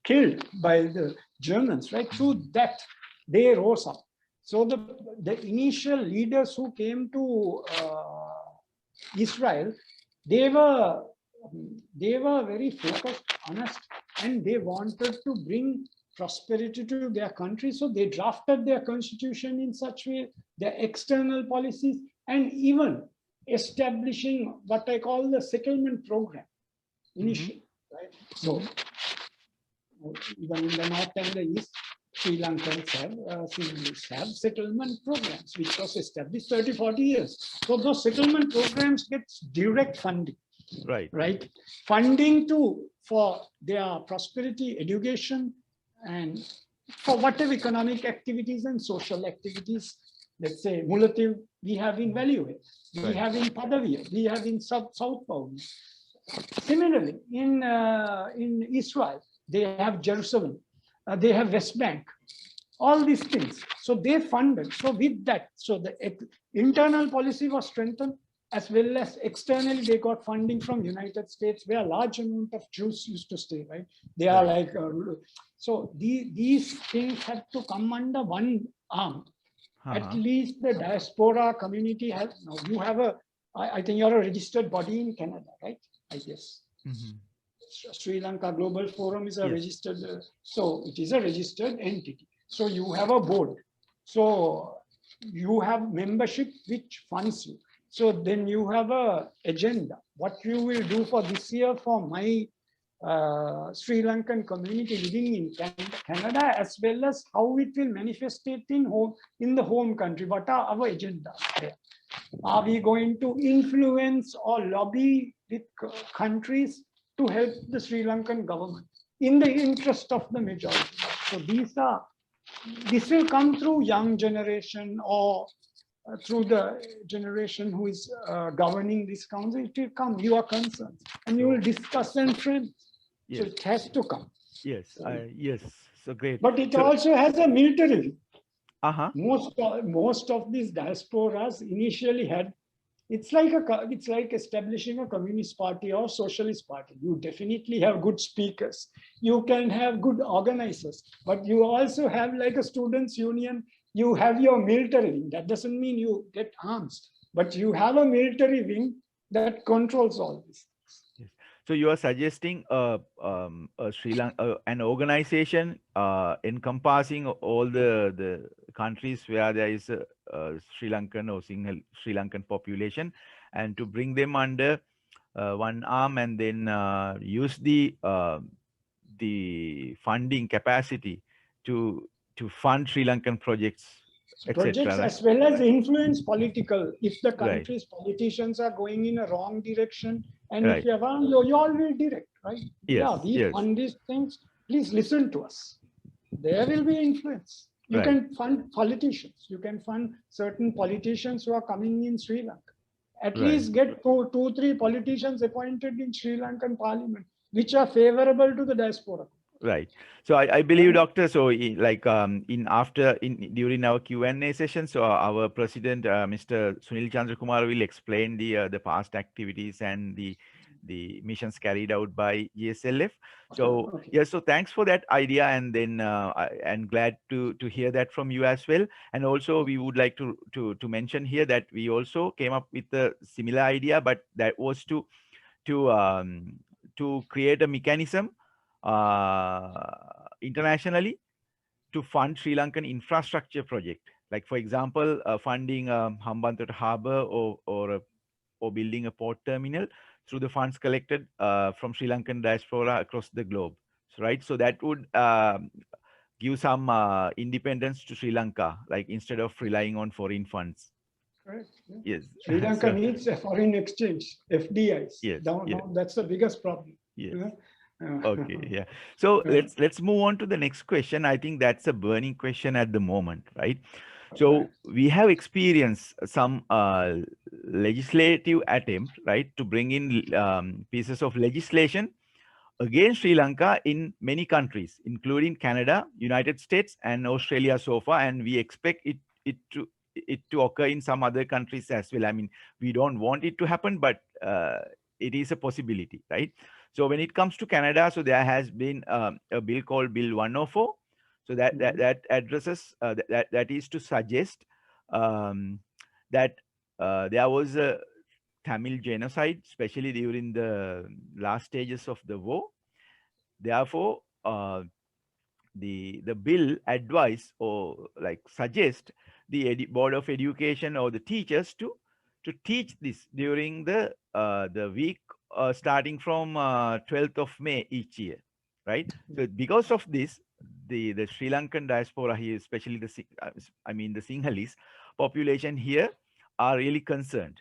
killed by the Germans, right? Through that, they rose up. So the initial leaders who came to Israel, they were very focused, honest, and they wanted to bring prosperity to their country. So they drafted their constitution in such way, their external policies, and even establishing what I call the settlement program initially, right? So even in the north and the east, Sri Lankans have settlement programs, which was established 30, 40 years. So those settlement programs get direct funding. Right? Funding for their prosperity, education, and for whatever economic activities and social activities. Let's say Mulativ, we have in Value, we have in Padaviya, we have in South Powni. Similarly, in Israel, they have Jerusalem, they have West Bank, all these things. So they funded. So with that, so the internal policy was strengthened, as well as externally, they got funding from United States, where a large amount of Jews used to stay, right? They are like, so these things have to come under one arm. At least the diaspora community has, now you have I think you're a registered body in Canada, right? I guess. Sri Lanka Global Forum is a registered, so it is a registered entity. So you have a board. So you have membership which funds you. So then you have a agenda. What you will do for this year for my Sri Lankan community living in Canada, as well as how it will manifest it in the home country. What are our agendas there? Are we going to influence or lobby with countries to help the Sri Lankan government in the interest of the majority? So this will come through young generation or through the generation who is governing this council. It will come, your concerns, and you will discuss and frame. So it has to come. Yes, yes. So great. But it also has a military view. Most of these diasporas initially had, it's like establishing a communist party or socialist party. You definitely have good speakers. You can have good organizers, but you also have like a students' union. You have your military wing. That doesn't mean you get arms, but you have a military wing that controls all this. Yes. So you are suggesting an organization encompassing all the countries where there is a Sri Lankan or single Sri Lankan population, and to bring them under one arm, and then use the funding capacity to fund Sri Lankan projects, Projects, right? as well as influence political. If the country's politicians are going in a wrong direction, and if you have, you all will direct, right? We fund these things. Please listen to us. There will be influence. You can fund politicians. You can fund certain politicians who are coming in Sri Lanka. At least get two, three politicians appointed in Sri Lankan parliament, which are favorable to the diaspora. Right. So I believe, Doctor. So during our Q&A session, so our president, Mr. Sunil Chandrakumar, will explain the past activities and the missions carried out by GSLF. So so thanks for that idea, and then I'm glad to hear that from you as well. And also we would like to mention here that we also came up with a similar idea, but that was to create a mechanism internationally to fund Sri Lankan infrastructure project, like for example, funding Hambantota Harbour or building a port terminal through the funds collected from Sri Lankan diaspora across the globe. So, right, so that would give some independence to Sri Lanka, like instead of relying on foreign funds. Correct. Yes. Sri Lanka needs a foreign exchange, FDIs. Yes. That's the biggest problem. Yes. Okay, so let's move on to the next question. I think that's a burning question at the moment, right? So we have experienced some legislative attempt, right, to bring in pieces of legislation against Sri Lanka in many countries, including Canada, United States, and Australia so far, and we expect it to occur in some other countries as well. I mean, we don't want it to happen, but it is a possibility, right? So when it comes to Canada, so there has been a bill called Bill 104. So that addresses that is to suggest that there was a Tamil genocide, especially during the last stages of the war. Therefore, the bill advise or like suggest the Board of Education or the teachers to teach this during the week starting from 12th of May each year, right? So because of this, the Sri Lankan diaspora here, especially the Sinhalese population here, are really concerned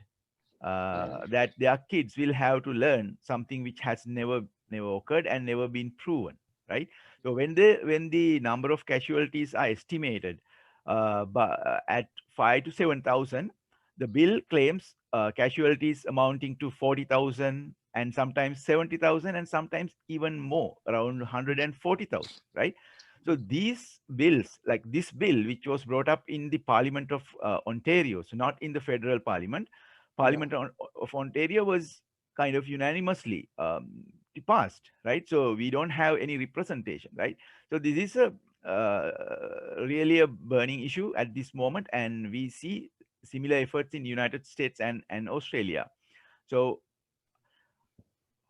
that their kids will have to learn something which has never occurred and never been proven, right? So when the number of casualties are estimated at 5 to 7,000, the bill claims casualties amounting to 40,000 and sometimes 70,000 and sometimes even more, around 140,000, right? So these bills, like this bill, which was brought up in the Parliament of Ontario, so not in the federal parliament, Parliament of Ontario was kind of unanimously passed, right? So we don't have any representation, right? So this is a really a burning issue at this moment, and we see similar efforts in United States and Australia. So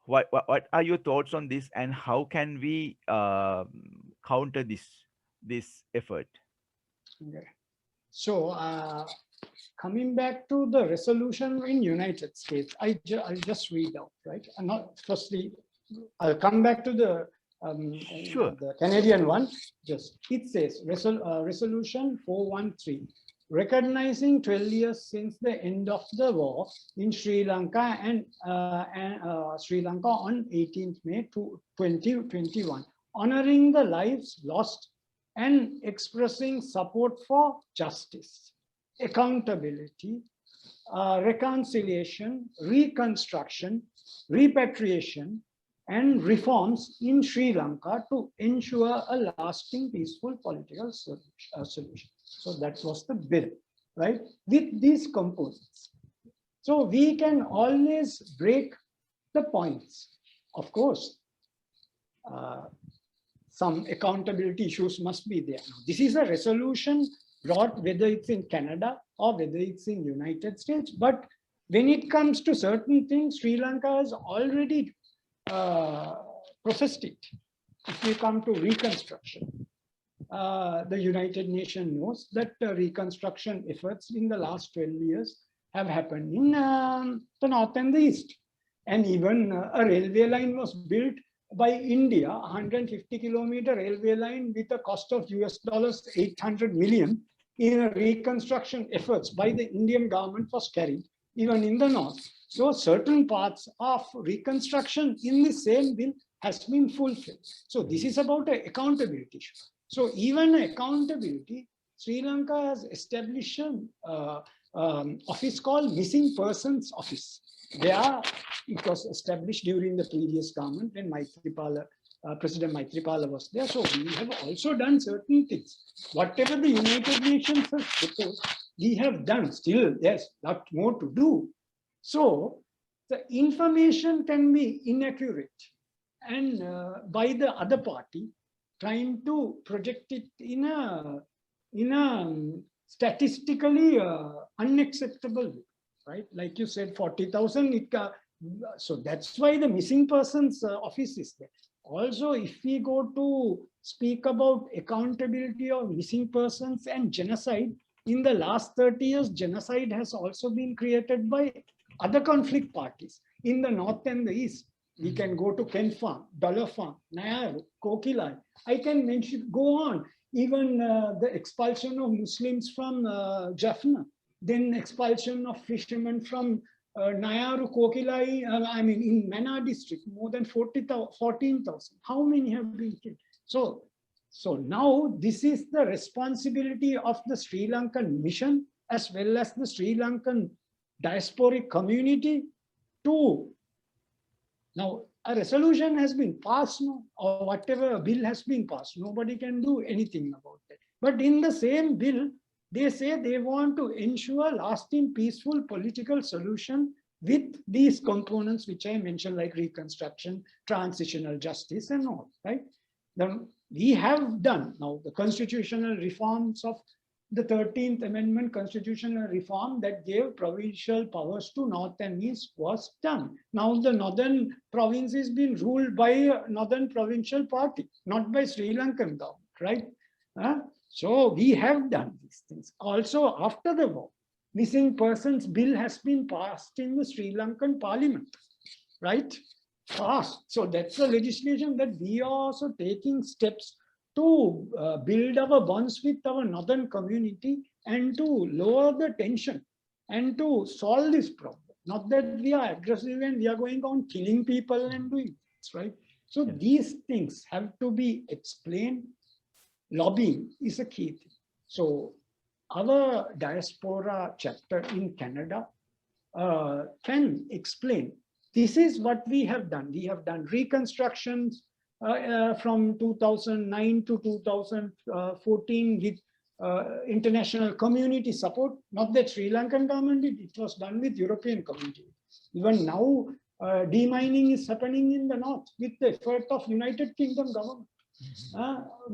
what are your thoughts on this, and how can we counter this effort? Okay. So coming back to the resolution in United States, I'll just read out, right? And not firstly, I'll come back to the Sure. the Canadian one. Just it says resolution 413, recognizing 12 years since the end of the war in Sri Lanka and Sri Lanka on 18th May 2021, honoring the lives lost and expressing support for justice, accountability, reconciliation, reconstruction, repatriation, and reforms in Sri Lanka to ensure a lasting, peaceful political solution. So that was the bill, right? With these components. So we can always break the points. Of course, some accountability issues must be there. This is a resolution brought whether it's in Canada or whether it's in United States. But when it comes to certain things, Sri Lanka has already processed it. If we come to reconstruction, the United Nations knows that reconstruction efforts in the last 12 years have happened in the north and the east. And even a railway line was built by India, 150-kilometer railway line with a cost of US dollars 800 million in a reconstruction efforts by the Indian government was carried even in the north. So certain parts of reconstruction in the same bill has been fulfilled. So this is about an accountability issue. So even accountability, Sri Lanka has established an office called Missing Persons Office. It was established during the previous government when President Maitripala was there. So we have also done certain things. Whatever the United Nations has proposed, we have done. Still, there's a lot more to do. So the information can be inaccurate, and by the other party trying to project it in a statistically unacceptable way, right? Like you said, 40,000. So that's why the Missing Persons Office is there. Also, if we go to speak about accountability of missing persons and genocide, in the last 30 years, genocide has also been created by other conflict parties in the north and the east. We can go to Ken Farm, Dollar Farm, Nayar, Kokilai. I can mention, go on. Even the expulsion of Muslims from Jaffna, then expulsion of fishermen from Nayaru, Kokilai, in Mana district, more than 14,000. How many have been killed? So now this is the responsibility of the Sri Lankan mission as well as the Sri Lankan diasporic community to, now a resolution has been passed now, or whatever bill has been passed. Nobody can do anything about that. But in the same bill, they say they want to ensure lasting, peaceful political solution with these components which I mentioned, like reconstruction, transitional justice, and all, right? Then we have done now the constitutional reforms of the 13th Amendment constitutional reform that gave provincial powers to North and East was done. Now the Northern province is being ruled by a Northern Provincial Party, not by Sri Lankan government, right? So we have done these things. Also, after the war, Missing Persons Bill has been passed in the Sri Lankan Parliament, right? Passed. So that's the legislation that we are also taking steps to build our bonds with our northern community and to lower the tension and to solve this problem. Not that we are aggressive and we are going on killing people and doing this, right? So these things have to be explained. Lobbying is a key thing. So our diaspora chapter in Canada can explain, this is what we have done. We have done reconstructions from 2009 to 2014 with international community support. Not that Sri Lankan government did, it was done with European community. Even now, demining is happening in the north with the effort of United Kingdom government.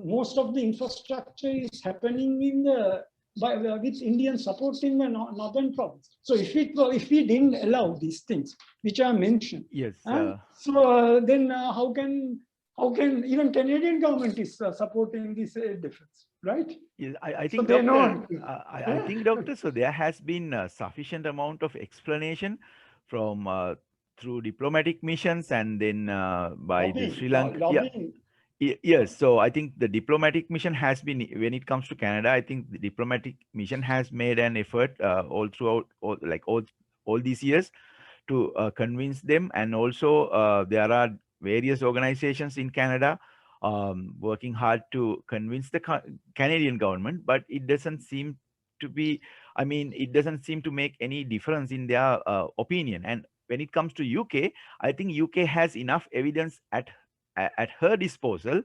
Most of the infrastructure is happening in the with Indian support in the northern province. So if we didn't allow these things which are mentioned, yes, then how can even Canadian government is supporting this defense, right? yes, I So think, they Doctor. know. I think, Doctor. So there has been a sufficient amount of explanation from through diplomatic missions, and then by the Lobbying, Sri Lanka. Yeah. lobbying. Yes, so I think the diplomatic mission has been, when it comes to Canada, I think the diplomatic mission has made an effort all throughout, all these years to convince them, and also there are various organizations in Canada working hard to convince the Canadian government, but it doesn't seem to be, I mean, it doesn't seem to make any difference in their opinion. And when it comes to UK, I think UK has enough evidence at her disposal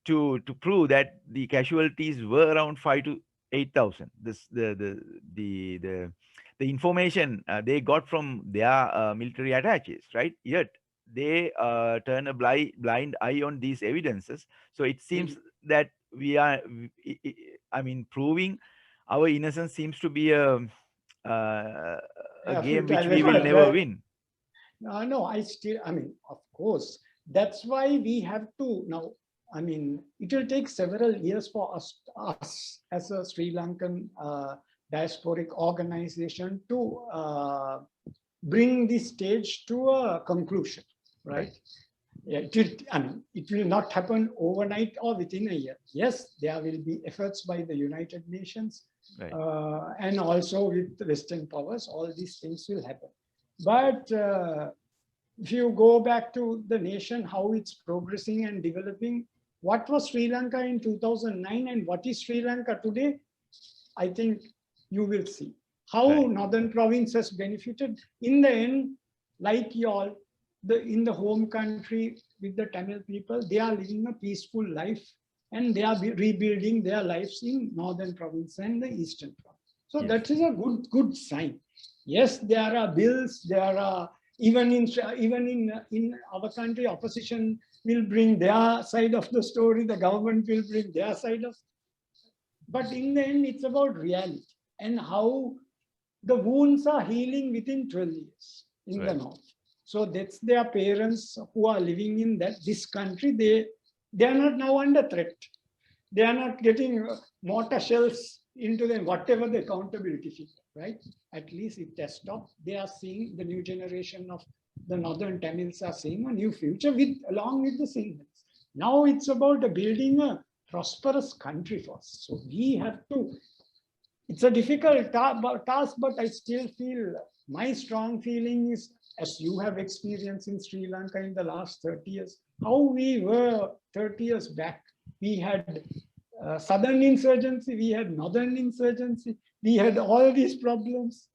to prove that the casualties were around 5 to 8,000. This the information they got from their military attaches, right? Yet they turn a blind eye on these evidences. So it seems that we are, I mean, proving our innocence seems to be a Yeah, game which futile. we will never win. No, I mean, of course, that's why we have to now. I mean, it will take several years for us as a Sri Lankan diasporic organization to bring this stage to a conclusion, right? Yeah, it will not happen overnight or within a year. Yes, there will be efforts by the United Nations, Right. and also with the Western powers. All these things will happen. But if you go back to the nation, how it's progressing and developing, what was Sri Lanka in 2009 and what is Sri Lanka today, I think you will see how Northern Province has benefited. In the end, like you all, in the home country with the Tamil people, they are living a peaceful life and they are rebuilding their lives in Northern Province and the Eastern Province. So that is a good sign. Yes, there are bills, there are even in our country, opposition will bring their side of the story, the government will bring their side of. But in the end, it's about reality and how the wounds are healing within 12 years in the north. So that's their parents who are living in this country. They are not now under threat. They are not getting mortar shells into them, whatever the accountability figure, right? At least it has stopped. They are seeing, the new generation of the northern Tamils are seeing a new future along with the Singhals. Now it's about building a prosperous country for us. So we have to, it's a difficult task, but I still feel, my strong feeling is, as you have experienced in Sri Lanka in the last 30 years, how we were 30 years back. We had southern insurgency, we had northern insurgency, we had all these problems,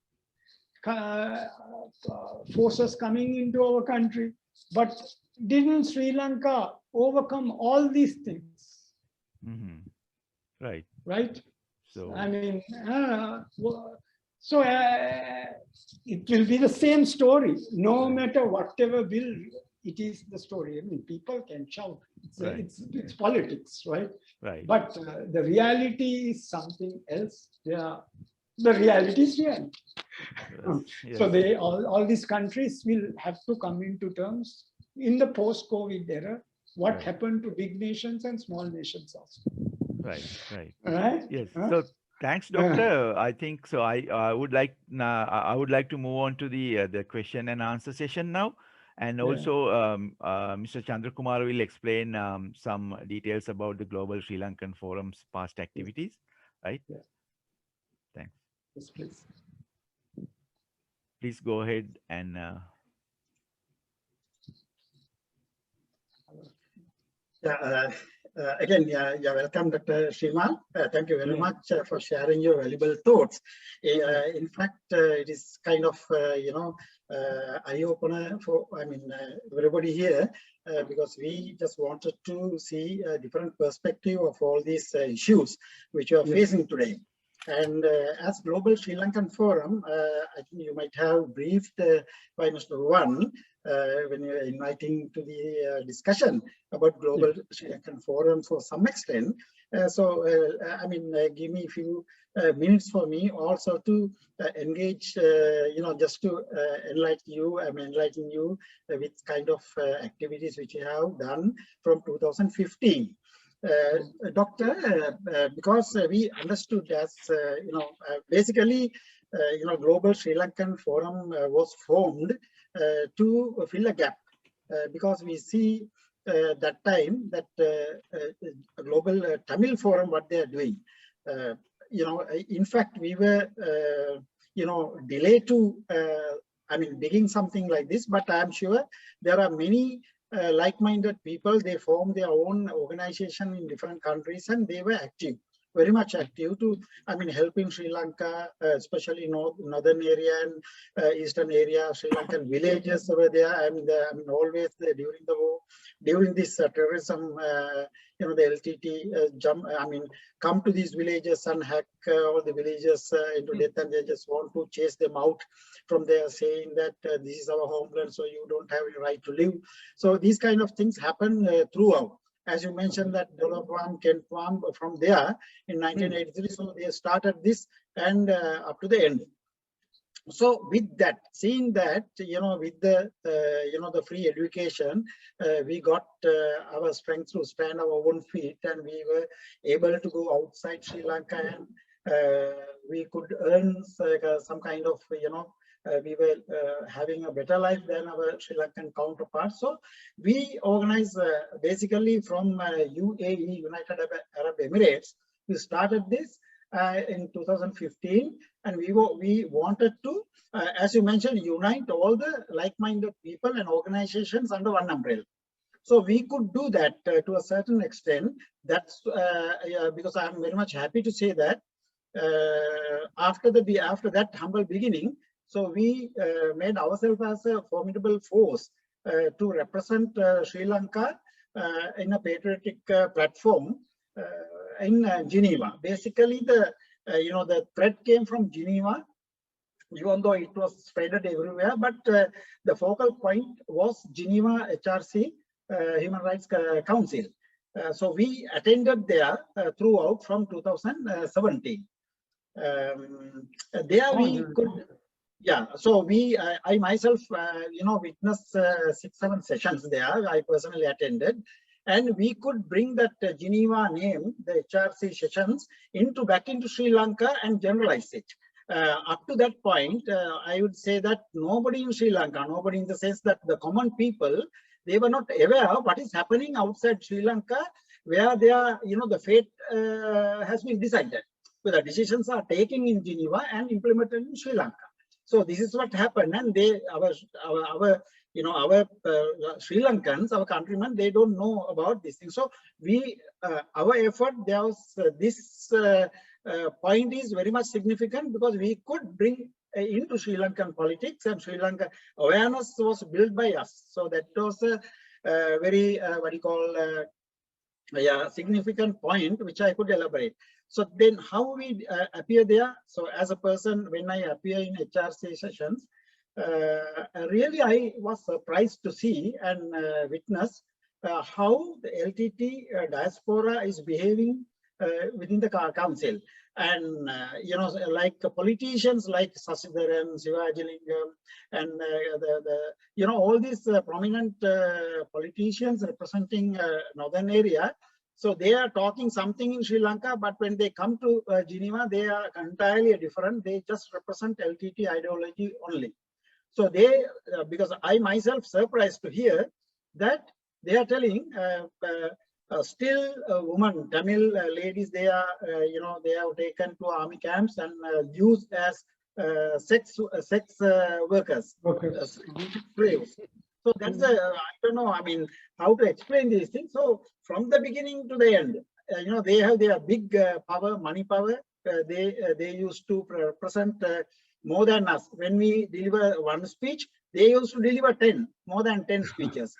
forces coming into our country. But didn't Sri Lanka overcome all these things? Mm-hmm. Right. Right. So I mean, it will be the same story, no matter whatever bill it is. The story. I mean, people can shout. It's politics, right? Right. But the reality is something else. The reality is reality. Yes. So all these countries will have to come into terms in the post-COVID era. What happened to big nations and small nations also? Right. Yes. So thanks, Doctor. I think so. I would like to move on to the question and answer session now, and also Mr. Chandrakumar will explain some details about the Global Sri Lankan Forum's past activities. Right. Yeah. Thanks. Yes, please. Please go ahead and. Again, yeah, welcome, Dr. Srimal. Thank you very much for sharing your valuable thoughts. In fact, it is kind of, eye-opener for, everybody here, because we just wanted to see a different perspective of all these issues which you are facing today. And as Global Sri Lankan Forum, I think you might have briefed by Mr. Ruwan when you are inviting to the discussion about Global Sri Lankan Forum for some extent. Give me a few minutes for me also to engage, just to enlighten you with kind of activities which you have done from 2015. Doctor, because we understood as, basically, Global Sri Lankan Forum was formed to fill a gap because we see that time that Global Tamil Forum, what they are doing. In fact, we were, delayed to, begin something like this, but I'm sure there are many like-minded people. They formed their own organization in different countries and they were active, very much active to, helping Sri Lanka, especially northern area and eastern area. Sri Lankan villages over there, and always during the war, during this terrorism, the LTT come to these villages and hack all the villages into death, and they just want to chase them out from there, saying that this is our homeland, so you don't have a right to live. So these kind of things happen throughout. As you mentioned, that Dolopwan came from there in 1983, so they started this and up to the end. So with that, seeing that, with the, the free education, we got our strength to stand our own feet, and we were able to go outside Sri Lanka, and we could earn some kind of, we were having a better life than our Sri Lankan counterparts. So we organized basically from UAE, United Arab Emirates. We started this in 2015, and we wanted to, as you mentioned, unite all the like-minded people and organizations under one umbrella. So we could do that to a certain extent. That's because I'm very much happy to say that after that humble beginning, so we made ourselves as a formidable force to represent Sri Lanka in a patriotic platform in Geneva. Basically, the threat came from Geneva, even though it was spread everywhere, but the focal point was Geneva HRC, Human Rights Council. So we attended there throughout from 2017. There we could. Yeah, so I myself, witnessed 6-7 sessions there. I personally attended, and we could bring that Geneva name, the HRC sessions, back into Sri Lanka and generalize it. Up to that point, I would say that nobody in Sri Lanka, nobody in the sense that the common people, they were not aware of what is happening outside Sri Lanka, where they are, the fate has been decided. So the decisions are taken in Geneva and implemented in Sri Lanka. So this is what happened, and our Sri Lankans, our countrymen, they don't know about this thing. So our effort, there was this point is very much significant because we could bring into Sri Lankan politics, and Sri Lanka awareness was built by us. So that was a very significant point which I could elaborate. So then how we appear there? So as a person, when I appear in HRC sessions, really I was surprised to see and witness how the LTT diaspora is behaving within the council. And, like politicians like Sasidharan, Sivajalingam, and all these prominent politicians representing northern area. So they are talking something in Sri Lanka, but when they come to Geneva, they are entirely different. They just represent LTT ideology only. So they, because I myself surprised to hear that they are telling still women, Tamil ladies, they are, they have taken to army camps and used as sex workers, slaves. So that's I don't know, how to explain these things. So from the beginning to the end, they have their big power, money power. They used to present more than us. When we deliver one speech, they used to deliver 10, more than 10 speeches.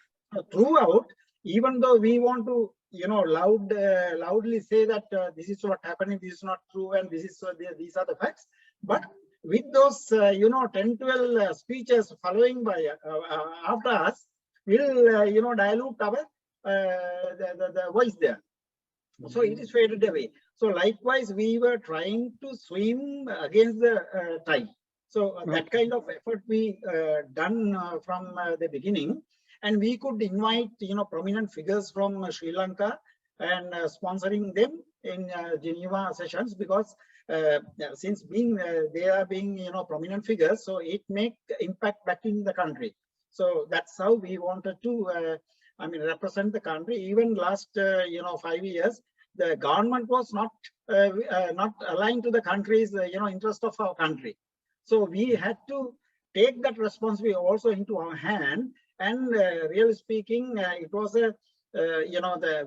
Throughout, even though we want to, loudly say that this is what happening, this is not true, and this is these are the facts, but with those 10, 12 speeches following by after us, will dilute our the voice there. So it is faded away. So likewise, we were trying to swim against the tide. So that kind of effort we done from the beginning, and we could invite prominent figures from Sri Lanka and sponsoring them in Geneva sessions, because since they are being prominent figures, so it make impact back in the country. So that's how we wanted to represent the country. Even last 5 years, the government was not aligned to the country's interest of our country. So we had to take that responsibility also into our hand. And really speaking, it was a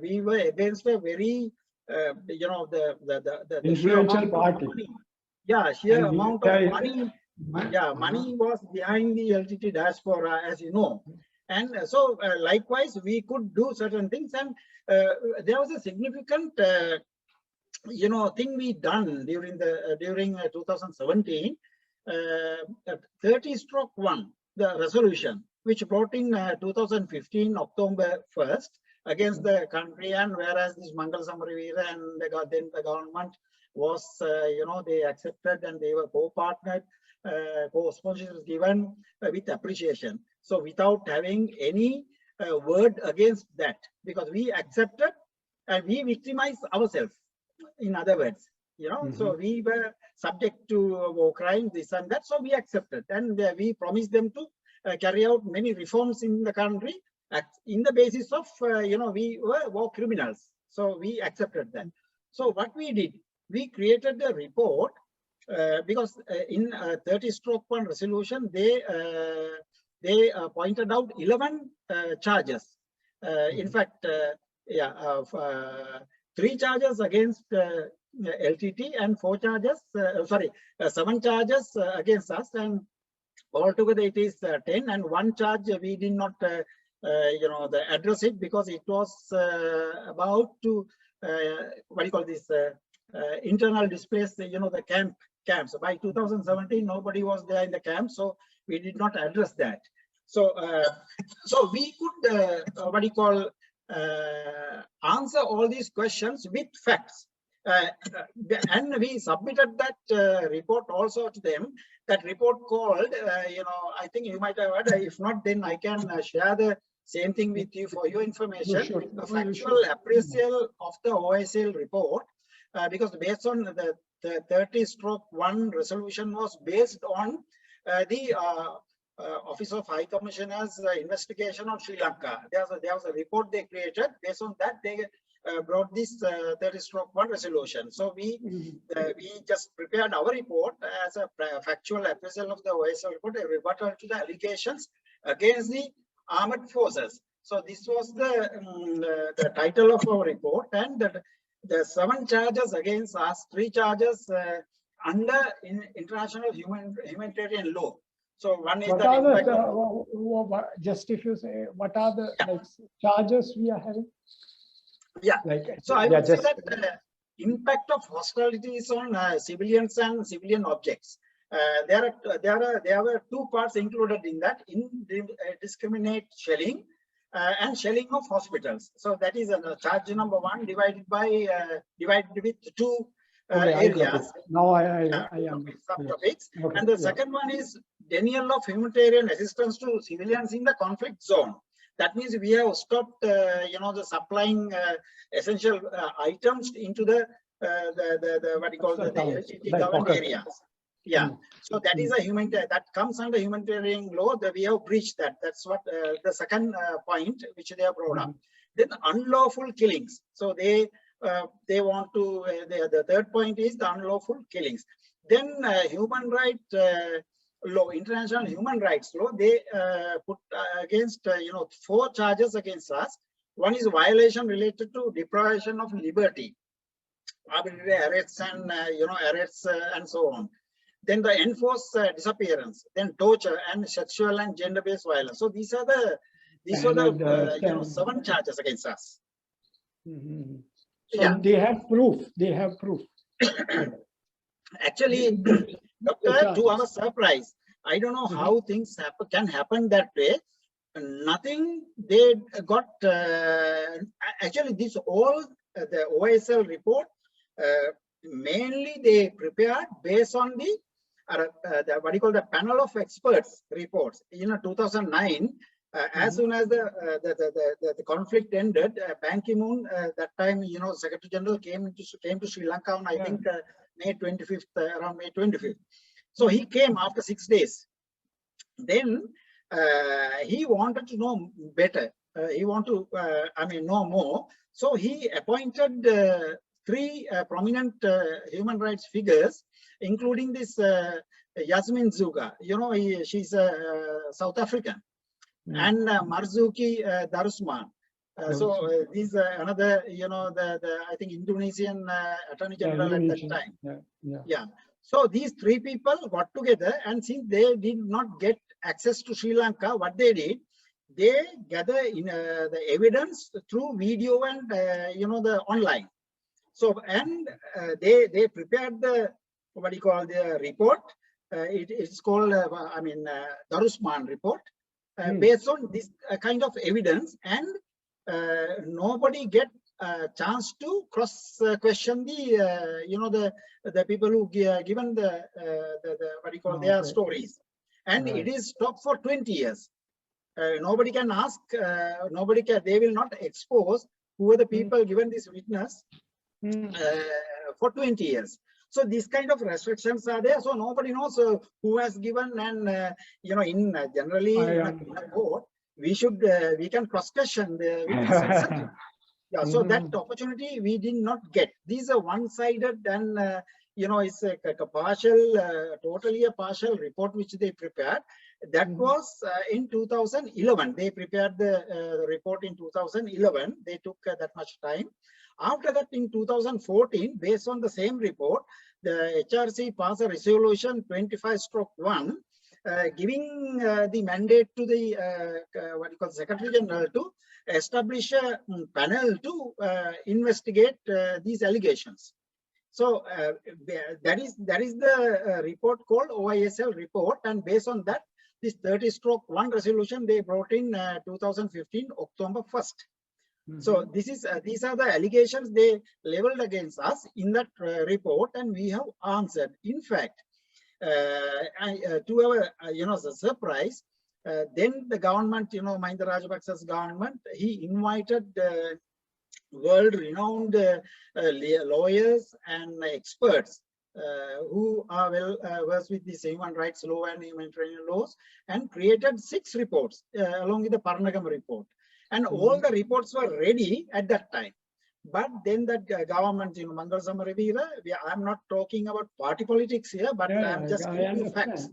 we were against a very the influential party. Yeah, sheer amount of money. Yeah, money was behind the LTT diaspora, as you know. And so likewise, we could do certain things, and there was a significant thing we done during 2017, 30/1, the resolution, which brought in 2015 October 1st against the country, and whereas this Mangal Samaraveera and then the government was they accepted, and they were co-partnered, co-sponsorship given with appreciation. So without having any word against that, because we accepted and we victimized ourselves, in other words, so we were subject to war crimes, this and that, so we accepted, and we promised them to carry out many reforms in the country in the basis of we were war criminals, so we accepted that. So what we did, we created a report, because in 30/1 resolution, they pointed out 11 charges. In fact, 3 charges against LTT and 7 charges against us, and altogether it is 10. And 1 charge we did not address it, because it was about to what do you call this internal displace, the camps. By 2017, nobody was there in the camp, so we did not address that. So so we could answer all these questions with facts, and we submitted that report also to them. That report called I think you might have heard. If not, then I can share the same thing with you for your information. The factual appraisal of the OSL report, because based on the 30/1 resolution was based on the Office of High Commissioner's investigation on Sri Lanka. There was a report they created. Based on that, they brought this 30/1 resolution. So we just prepared our report as a factual appraisal of the OSL report, a rebuttal to the allegations against the armed forces. So this was the title of our report, and the 7 charges against us, 3 charges under international humanitarian law. So one is just if you say, what are the charges we are having? Yeah. So I would say that impact of hostilities on civilians and civilian objects. There were 2 parts included in that: indiscriminate shelling and shelling of hospitals. So that is charge number 1 divided with 2 areas. Now I subtopics. Okay. And the second one is denial of humanitarian assistance to civilians in the conflict zone. That means we have stopped, the supplying essential items into the what you call the government areas. Yeah. So that is a that comes under humanitarian law. That we have breached that. That's what the second point which they have brought up. Then unlawful killings. So they want to. The third point is the unlawful killings. Then human rights law, international human rights law. They put against 4 charges against us. One is violation related to deprivation of liberty, arbitrary arrests and arrests and so on. Then the enforced disappearance, then torture and sexual and gender-based violence. So these are the 7 charges against us. So Yeah, they have proof. They have proof. actually, Doctor, to our surprise, I don't know how things can happen that way. Nothing they got. Actually, this all the OSL report mainly they prepared based on the what you call the panel of experts reports. 2009, as soon as the conflict ended, Ban Ki-moon that time, Secretary General came to Sri Lanka on I think May 25th, around May 25th. So he came after 6 days. Then he wanted to know better. He wanted to, know more. So he appointed 3 prominent human rights figures, including this Yasmin Zuga. She's South African, and Marzuki Darusman. So these another, I think Indonesian Attorney General at that time. Yeah. So these 3 people got together, and since they did not get access to Sri Lanka, what they did, they gather in the evidence through video and the online. So and they prepared the what you call the report. It's called Darusman report based on this kind of evidence, and nobody get a chance to cross question the people who given the what you call their stories, and it is stopped for 20 years. Nobody can ask, they will not expose who are the people given this witness for 20 years. So these kind of restrictions are there. So nobody knows who has given, and generally in a court, we can cross question the witnesses. Yeah, so that opportunity we did not get. These are one-sided, and it's a partial, totally a partial report which they prepared. That was in 2011. They prepared the report in 2011. They took that much time. After that, in 2014, based on the same report, the HRC passed a resolution 25/1, giving the mandate to the Secretary General to establish a panel to investigate these allegations. So that is the report called OISL report, and based on that, this 30/1 resolution they brought in 2015 October 1st. So these are the allegations they leveled against us in that report, and we have answered. In fact, to our surprise, then the government, Mahinda Rajapaksa's government, he invited world-renowned lawyers and experts who are well versed with this human rights law and humanitarian laws, and created 6 reports along with the Parnagam report. And all the reports were ready at that time. But then that government, Mangal Samaravira, I'm not talking about party politics here, but I'm just giving you facts.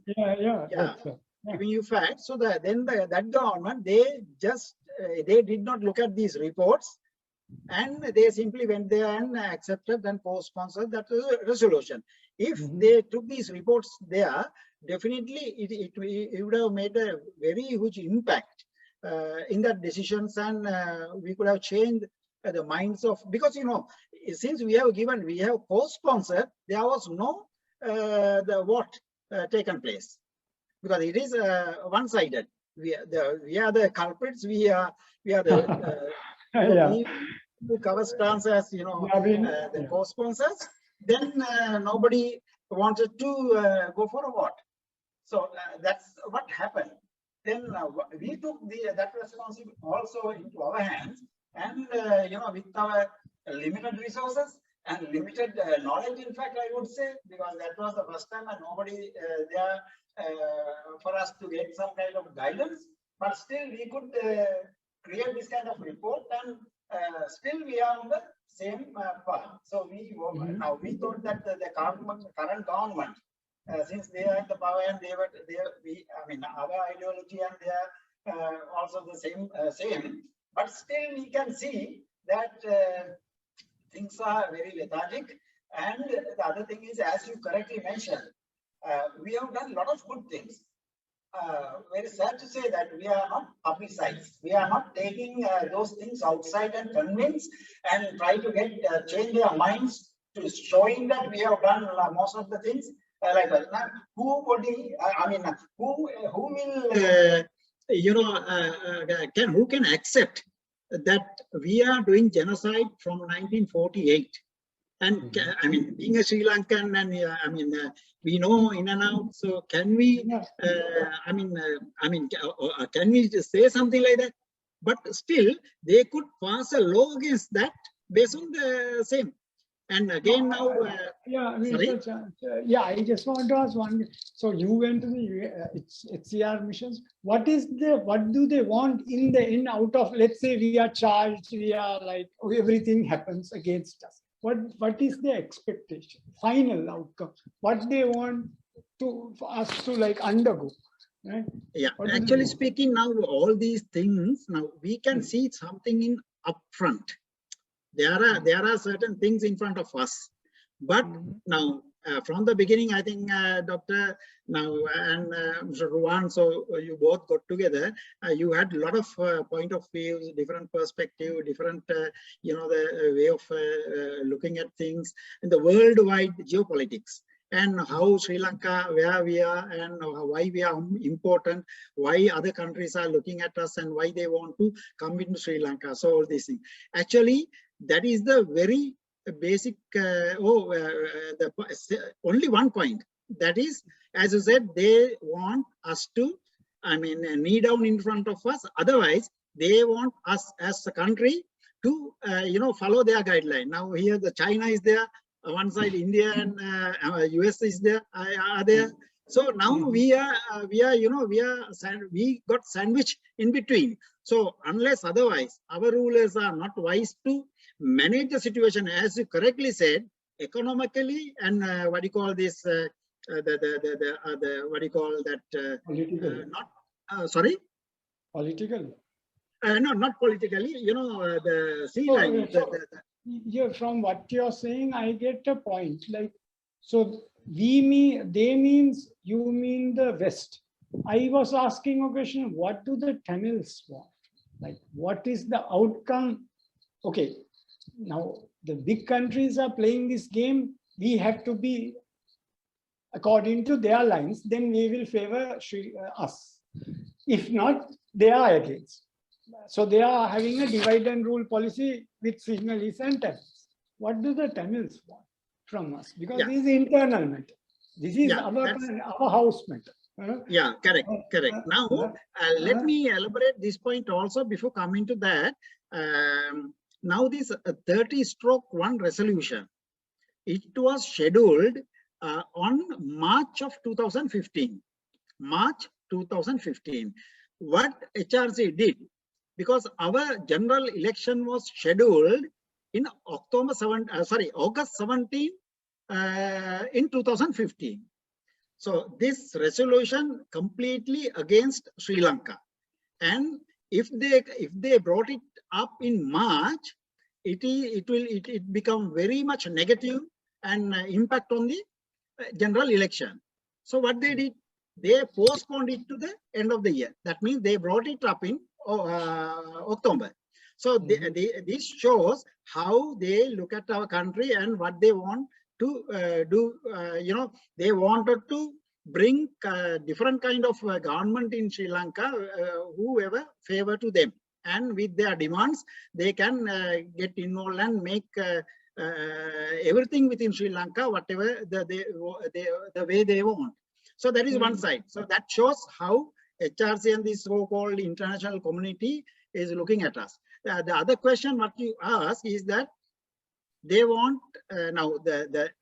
Giving you facts. So that government, they did not look at these reports, and they simply went there and accepted and co-sponsored that resolution. If they took these reports there, definitely it would have made a very huge impact in that decisions, and we could have changed the minds of, because since we have co-sponsored, there was no taken place, because it is one-sided. We are the culprits. We are the who cover stance as the co-sponsors. Then nobody wanted to go for a vote. So that's what happened. Then we took that responsibility also into our hands, and with our limited resources and limited knowledge, in fact, I would say, because that was the first time and nobody there for us to get some kind of guidance, but still we could create this kind of report, and still we are on the same path. So now we thought that the current government, since they are in the power and our ideology and they are also the same, But still we can see that things are very lethargic. And the other thing is, as you correctly mentioned, we have done a lot of good things. Very sad to say that we are not publicized. We are not taking those things outside and convince and try to get change their minds to showing that we have done most of the things like that. Now, who will who can accept that we are doing genocide from 1948? And I mean, being a Sri Lankan, and we know in and out. So can we? Can we just say something like that? But still, they could pass a law against that based on the same. And again, now, I just want to ask one. So you went to the HCR missions. What do they want in the end out of? Let's say we are charged. We are like everything happens against us. What is the expectation, final outcome? What they want for us to like undergo? Right? Yeah, actually speaking, now all these things, now we can see something in upfront. There are certain things in front of us, but now from the beginning, I think Dr. now and Mr. Ruwan, so you both got together. You had a lot of point of views, different perspective, different the way of looking at things in the worldwide geopolitics, and how Sri Lanka, where we are, and why we are important, why other countries are looking at us, and why they want to come into Sri Lanka. So all these things. Actually, that is the very basic, only one point. That is, as you said, they want us to, knee down in front of us. Otherwise, they want us as a country to, follow their guideline. Now here, the China is there. One side, India and US is there, are there. So now we got sandwiched in between. So unless otherwise, our rulers are not wise to manage the situation, as you correctly said, economically, and what do you call this? What do you call that? Political. Sorry. Political. No, not politically. The sea line. Yeah, from what you're saying, I get a point. Like, so they means you mean the West. I was asking a question: what do the Tamils want? Like, what is the outcome? Okay, now the big countries are playing this game. We have to be according to their lines. Then we will favor us. If not, they are against. So they are having a divide and rule policy with Sinhalese and Tamils. What do the Tamils want from us? Because this is internal matter. This is our house matter. Yeah, correct. Now, let me elaborate this point also before coming to that. Now, this 30/1 resolution, it was scheduled on March of 2015. March 2015. What HRC did, because our general election was scheduled in August 17 in 2015. So this resolution completely against Sri Lanka. And if they brought it up in March, it become very much negative and impact on the general election. So what they did, they postponed it to the end of the year. That means they brought it up in October. So this shows how they look at our country and what they want to do. They wanted to bring different kind of government in Sri Lanka, whoever favor to them, and with their demands, they can get involved and make everything within Sri Lanka, whatever the way they want. So that is one side. So that shows how HRC and this so-called international community is looking at us. The other question what you ask is that they want now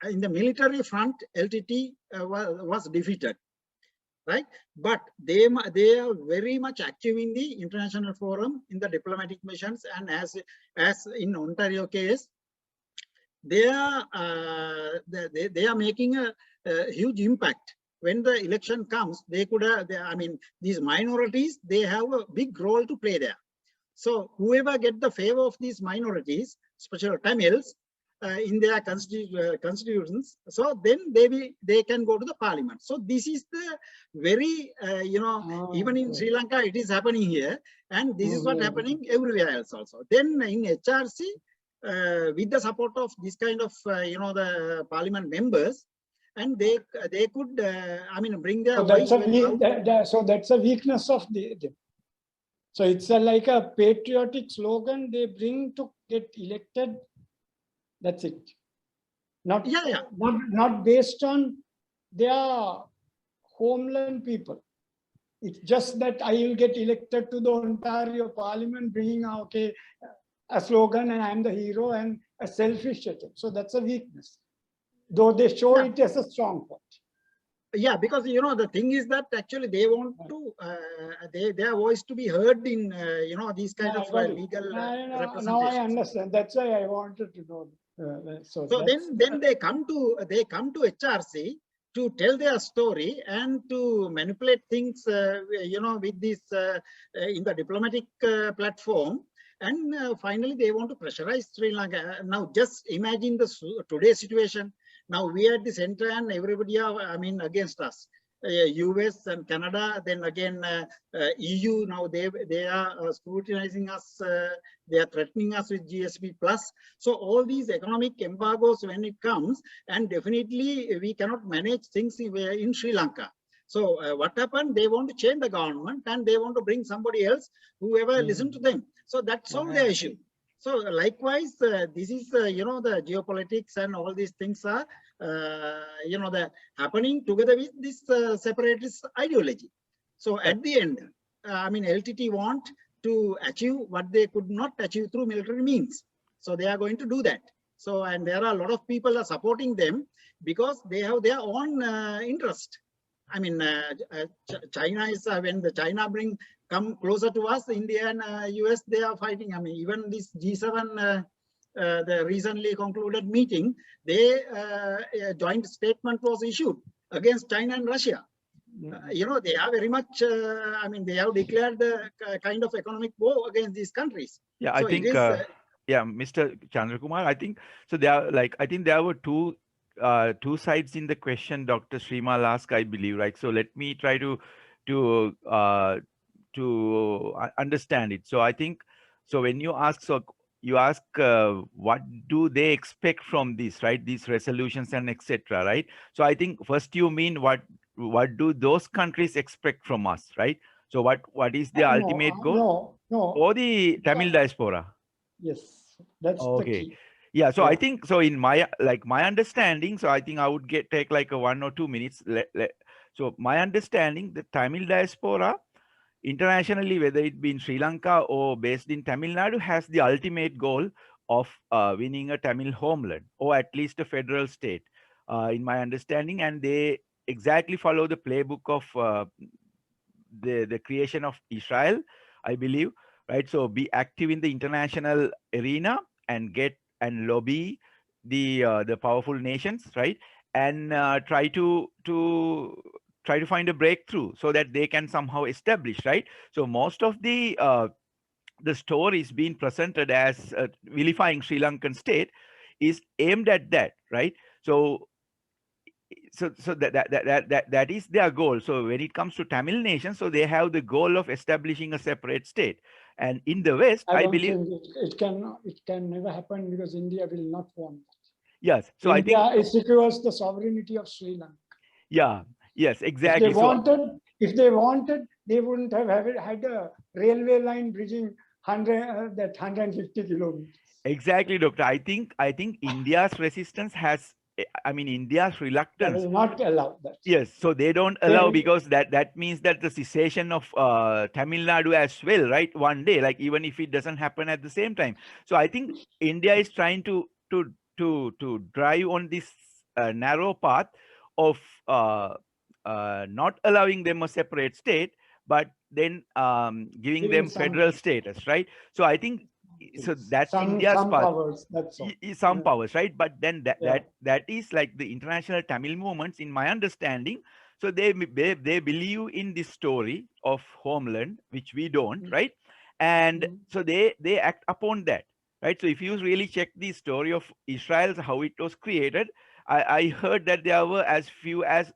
in the military front, LTT was defeated, right? But they are very much active in the international forum, in the diplomatic missions, and as in Ontario case, they are making a huge impact. When the election comes, they could these minorities, they have a big role to play there. So whoever get the favor of these minorities, especially Tamils, in their constitutions, so then they can go to the parliament. So this is the very even in Sri Lanka it is happening here, and this is what happening everywhere else also. Then in HRC, with the support of this kind of the parliament members, and they could bring their voice. So that's a weakness of the. So it's like a patriotic slogan they bring to get elected. That's it. Not based on their homeland people. It's just that I will get elected to the Ontario Parliament, bringing a slogan, and I'm the hero, and a selfish attempt. So that's a weakness, though they show it as a strong point. Yeah, because the thing is that actually they want to their voice to be heard in these kind of legal representation. Now I understand. That's why I wanted to know. So then they come to HRC to tell their story and to manipulate things with this in the diplomatic platform, and finally they want to pressurize Sri Lanka. Now just imagine today's situation. Now we are at the center and everybody are, against us. US and Canada, then again EU. Now they are scrutinizing us. They are threatening us with GSP plus. So all these economic embargoes when it comes, and definitely we cannot manage things in Sri Lanka. So what happened? They want to change the government and they want to bring somebody else, whoever listen to them. So that's all their issue. So likewise, this is the geopolitics and all these things are the happening together with this separatist ideology. So at the end, LTT want to achieve what they could not achieve through military means. So they are going to do that. So, and there are a lot of people are supporting them because they have their own interest. China is when the China come closer to us, India and US, they are fighting. Even this G7, the recently concluded meeting, a joint statement was issued against China and Russia. They are very much, they have declared the kind of economic war against these countries. Yeah, so I think, Mr. Chandrakumar, I think, so there are I think there were two sides in the question Dr. Srimal asked, I believe, right? So let me try to understand it. So I think, so when you ask, what do they expect from this, right? These resolutions and etc., right? So I think first you mean what do those countries expect from us, right? So what is the ultimate goal? No. Or the Tamil diaspora? Yes, that's the key. Yeah, so I think, so in my understanding, so I think I would take like a 1 or 2 minutes. So my understanding, the Tamil diaspora internationally, whether it be in Sri Lanka or based in Tamil Nadu, has the ultimate goal of winning a Tamil homeland, or at least a federal state, in my understanding. And they exactly follow the playbook of the creation of Israel, I believe, right? So be active in the international arena and lobby the powerful nations, right? And try to find a breakthrough so that they can somehow establish, right? So most of the stories being presented as vilifying Sri Lankan state is aimed at that, right? So that is their goal. So when it comes to Tamil nation, so they have the goal of establishing a separate state. And in the West, I believe it can never happen, because India will not want that. Yes. So India, I think it secures the sovereignty of Sri Lanka. Yeah. Yes, exactly. If they wanted, they wouldn't have had a railway line bridging 150 kilometers. Exactly, Doctor. I think India's resistance has, India's reluctance. They will not allow that. Yes, so they don't allow, because that means that the cessation of Tamil Nadu as well, right? One day, like even if it doesn't happen at the same time. So I think India is trying to drive on this narrow path of not allowing them a separate state, but then giving them federal status, right? So I think, so that's India's some part. Powers, that's all. Some powers, right? But then that is like the international Tamil movements, in my understanding. So they believe in this story of homeland, which we don't, right? And so they act upon that, right? So if you really check the story of Israel, how it was created, I heard that there were as few as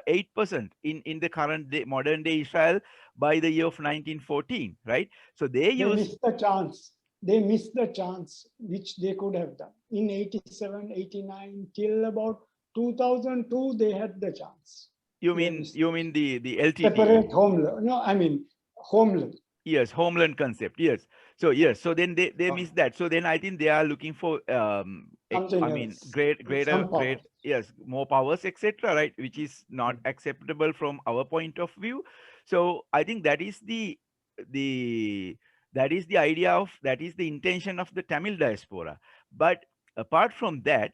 8% in the current day, modern day Israel by the year of 1914, right? So they used. Missed the chance. They missed the chance which they could have done. In 87, 89, till about 2002, they had the chance. You mean the LTTE? Separate homeland. No, I mean homeland. Yes, homeland concept. Yes. So yes, so then they miss that. So then I think they are looking for Something I mean else. great, yes, more powers, etc. Right, which is not acceptable from our point of view. So I think that is the idea of, that is the intention of the Tamil diaspora. But apart from that,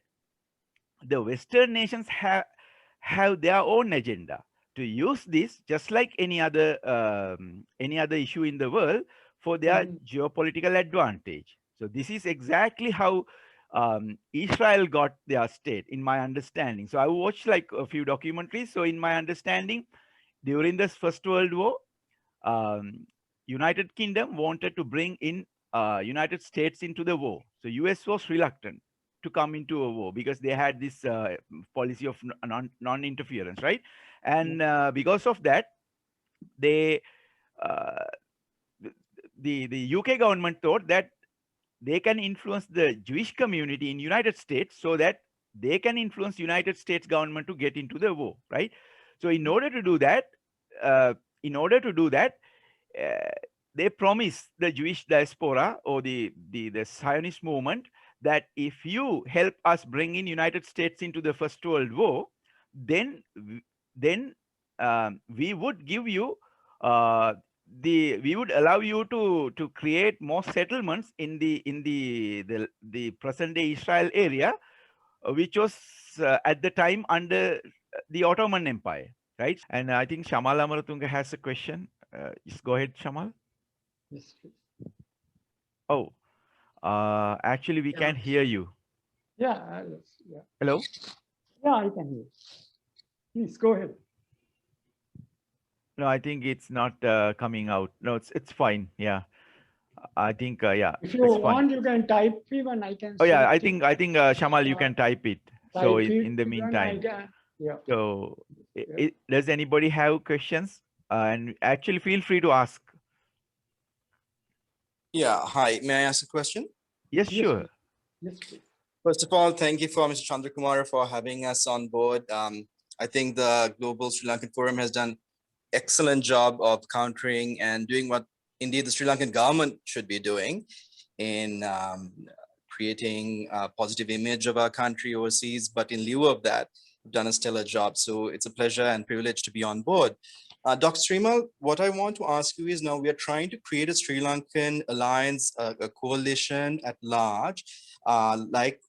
the Western nations have their own agenda to use this, just like any other issue in the world, for their geopolitical advantage. So this is exactly how Israel got their state, in my understanding. So I watched like a few documentaries. So in my understanding, during the First World War, United Kingdom wanted to bring in United States into the war. So US was reluctant to come into a war because they had this policy of non-interference, right? And because of that, they the UK government thought that they can influence the Jewish community in United States so that they can influence United States government to get into the war, right? So in order to do that, they promised the Jewish diaspora or the Zionist movement that if you help us bring in United States into the First World War, then we would give you we would allow you to create more settlements in the present day Israel area, which was at the time under the Ottoman Empire, right? And I think Shamal Amaratunga has a question. Just go ahead, Shamal. Yes, please. Oh, actually, we can't hear you. Yeah, yeah. Hello? Yeah, I can hear. Please go ahead. No, I think it's not coming out. No, it's fine. Yeah, I think yeah. If you want, you can type even. I can. Oh yeah, I think Shamal, you can type it. So in the meantime, yeah. So does anybody have questions? And actually, feel free to ask. Yeah. Hi. May I ask a question? Yes, sure. Yes, please. First of all, thank you for Mr. Chandrakumar for having us on board. I think the Global Sri Lankan Forum has done excellent job of countering and doing what indeed the Sri Lankan government should be doing in creating a positive image of our country overseas. But in lieu of that, we've done a stellar job. So it's a pleasure and privilege to be on board. Dr. Srimal, what I want to ask you is, now we are trying to create a Sri Lankan alliance, a coalition at large, like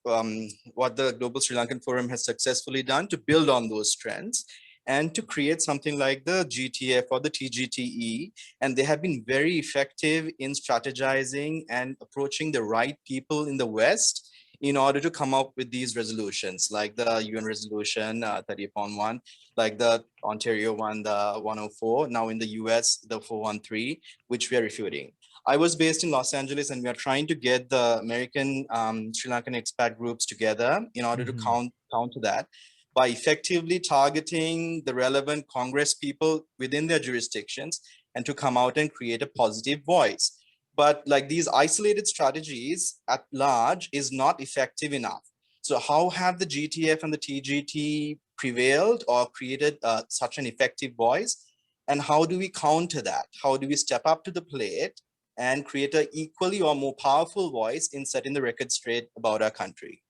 what the Global Sri Lankan Forum has successfully done, to build on those trends and to create something like the GTF or the TGTE. And they have been very effective in strategizing and approaching the right people in the West in order to come up with these resolutions, like the UN resolution 30/1, like the Ontario one, the 104, now in the US, the 413, which we are refuting. I was based in Los Angeles, and we are trying to get the American Sri Lankan expat groups together in order to counter that by effectively targeting the relevant Congress people within their jurisdictions and to come out and create a positive voice. But like these isolated strategies at large is not effective enough. So how have the GTF and the TGT prevailed or created such an effective voice? And how do we counter that? How do we step up to the plate and create an equally or more powerful voice in setting the record straight about our country?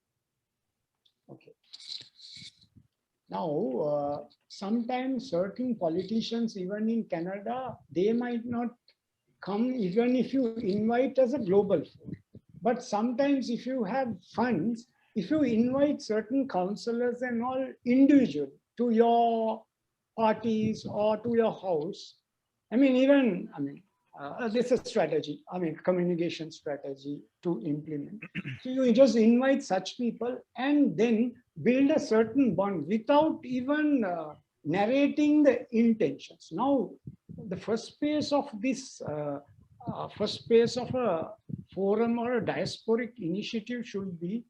Okay. Now, sometimes certain politicians, even in Canada, they might not come even if you invite as a global forum. But sometimes if you have funds, if you invite certain councillors and all individually to your parties or to your house, this is a strategy, communication strategy to implement. So you just invite such people and then build a certain bond without even narrating the intentions. Now, the first phase of this first phase of a forum or a diasporic initiative should be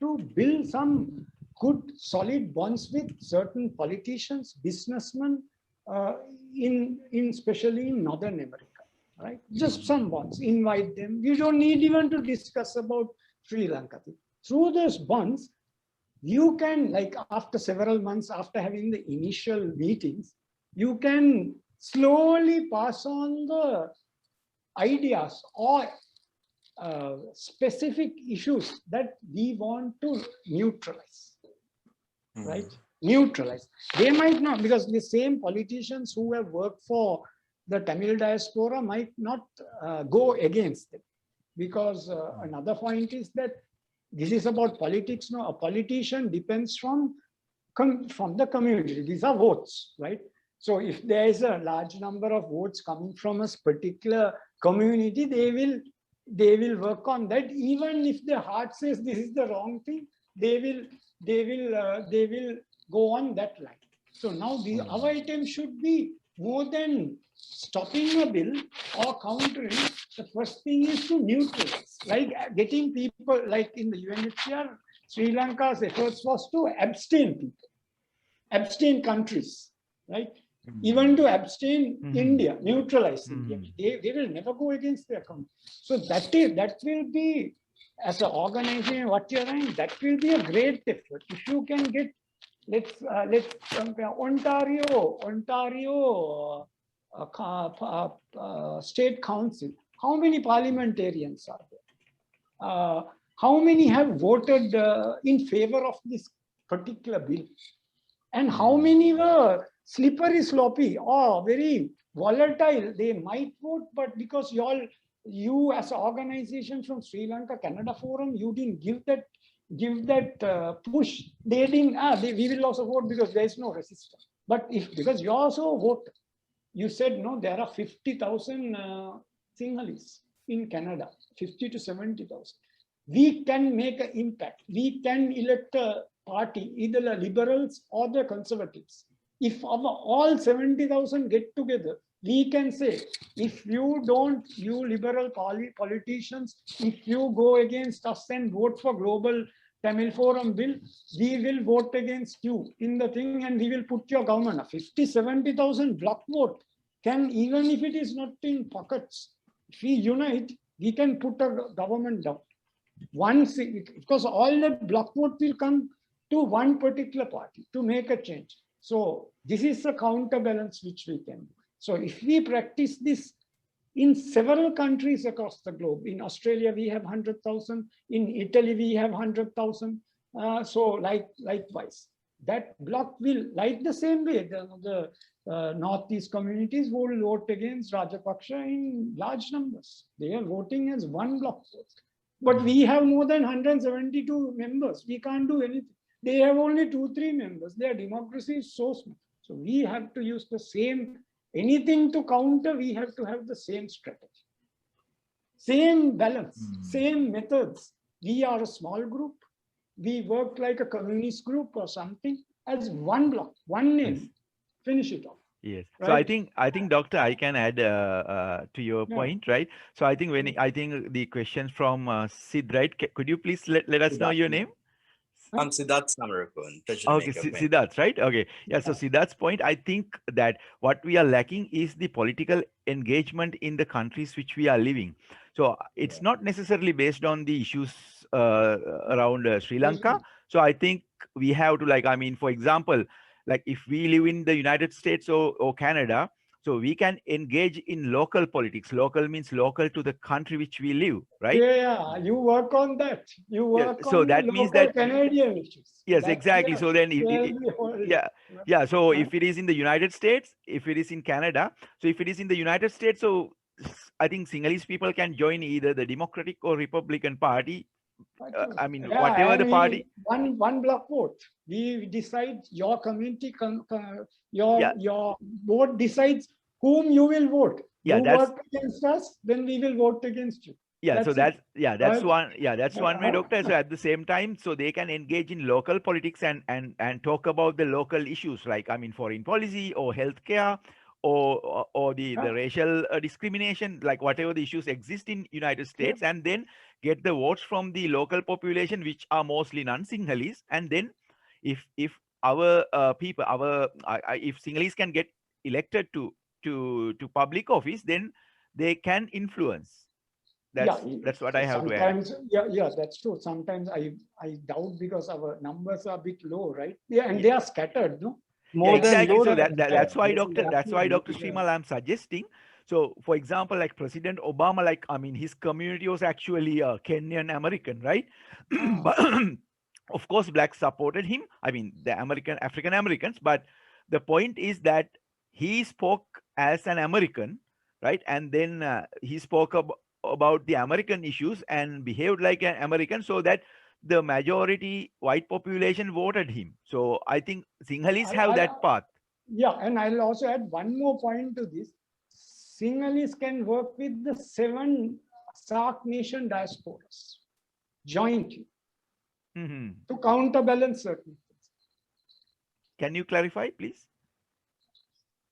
to build some good, solid bonds with certain politicians, businessmen, especially in Northern America, right? Just some bonds, invite them. You don't need even to discuss about Sri Lanka. Through those bonds, you can, like after several months, after having the initial meetings, you can slowly pass on the ideas or specific issues that we want to neutralize, right? Neutralize. They might not, because the same politicians who have worked for the Tamil diaspora might not go against them. Because another point is that this is about politics. No, a politician depends from the community. These are votes, right? So if there is a large number of votes coming from a particular community, they will work on that. Even if their heart says this is the wrong thing, they will go on that line. So now our item should be more than stopping a bill or countering. The first thing is to neutralize, like getting people, like in the UNHRC, Sri Lanka's efforts was to abstain people, abstain countries, right? Even to abstain India, neutralize India. They will never go against their country. So that will be, as an organization, what you're saying, that will be a great effort. If you can get, let's compare Ontario State Council. How many parliamentarians are there? How many have voted in favor of this particular bill? And how many were slippery, sloppy, or very volatile? They might vote, but because you as an organization from Sri Lanka Canada Forum, you didn't give that push. They didn't. We will also vote because there is no resistance. But because you also vote, you said no. There are 50,000 Sinhalese in Canada, 50 to 70,000. We can make an impact. We can elect a party, either the liberals or the conservatives. If all 70,000 get together, we can say, if you liberal politicians, if you go against us and vote for Global Tamil Forum bill, we will vote against you in the thing and we will put your government. A 50, 70,000 block vote can, even if it is not in pockets, if we unite, we can put a government down. Once, because all the block vote will come to one particular party to make a change. So this is a counterbalance which we can do. So if we practice this in several countries across the globe, in Australia we have 100,000, in Italy we have 100,000. So likewise, that block will, like the same way, the Northeast communities will vote against Rajapaksa in large numbers. They are voting as one block vote. But we have more than 172 members. We can't do anything. They have only 2-3 members. Their democracy is so small. So we have to use the same, anything to counter, we have to have the same strategy. Same balance, same methods. We are a small group. We work like a communist group or something as one block, one name, finish it off. Yes. Right? So I think, Doctor, I can add to your point, right? So I think the question from Sid, right? Could you please let us know your name? I'm Siddharth Samarakun. Pleasure to Okay, make your acquaintance. Siddharth, right? Okay. Yeah, so Siddharth's point, I think that what we are lacking is the political engagement in the countries which we are living. So it's not necessarily based on the issues around Sri Lanka. So I think we have to, like, I mean, for example, like if we live in the United States or Canada, so we can engage in local politics. Local means local to the country which we live, right? Yeah, you work on that. You work so on that the means local that Canadian issues. yes, That's exactly. where- So then yeah. So Right. if it is in the United States, if it is in Canada, so if it is in the United States, so I think Sinhalese people can join either the Democratic or Republican Party. I mean, Yeah, whatever and the party. one block vote. We decide your community, Yeah. your vote decides whom you will vote. Yeah, You that's- work against us, then we will vote against you. Yeah, so that's Right. one way, Doctor. So at the same time, so they can engage in local politics and talk about the local issues, like, I mean, foreign policy or healthcare or the racial discrimination, like whatever the issues exist in United States, and then get the votes from the local population, which are mostly non-Sinhalese. And then if our people, if Sinhalese can get elected to public office, then they can influence. That's what I have to add. Sometimes, that's true. Sometimes I doubt because our numbers are a bit low, right? Yeah, and they are scattered, no? More than Exactly. low So than that's why, Doctor, Dr. Srimal, I'm suggesting. So, for example, like President Obama, like, I mean, his community was actually a Kenyan American, right? But of course, blacks supported him. I mean, the African Americans. But the point is that he spoke as an American, right? And then he spoke about the American issues and behaved like an American, so that the majority white population voted him. So I think Sinhalese have that path. Yeah, and I'll also add one more point to this. Sinhalese can work with the 7 SAARC nation diasporas jointly to counterbalance certain things. Can you clarify, please?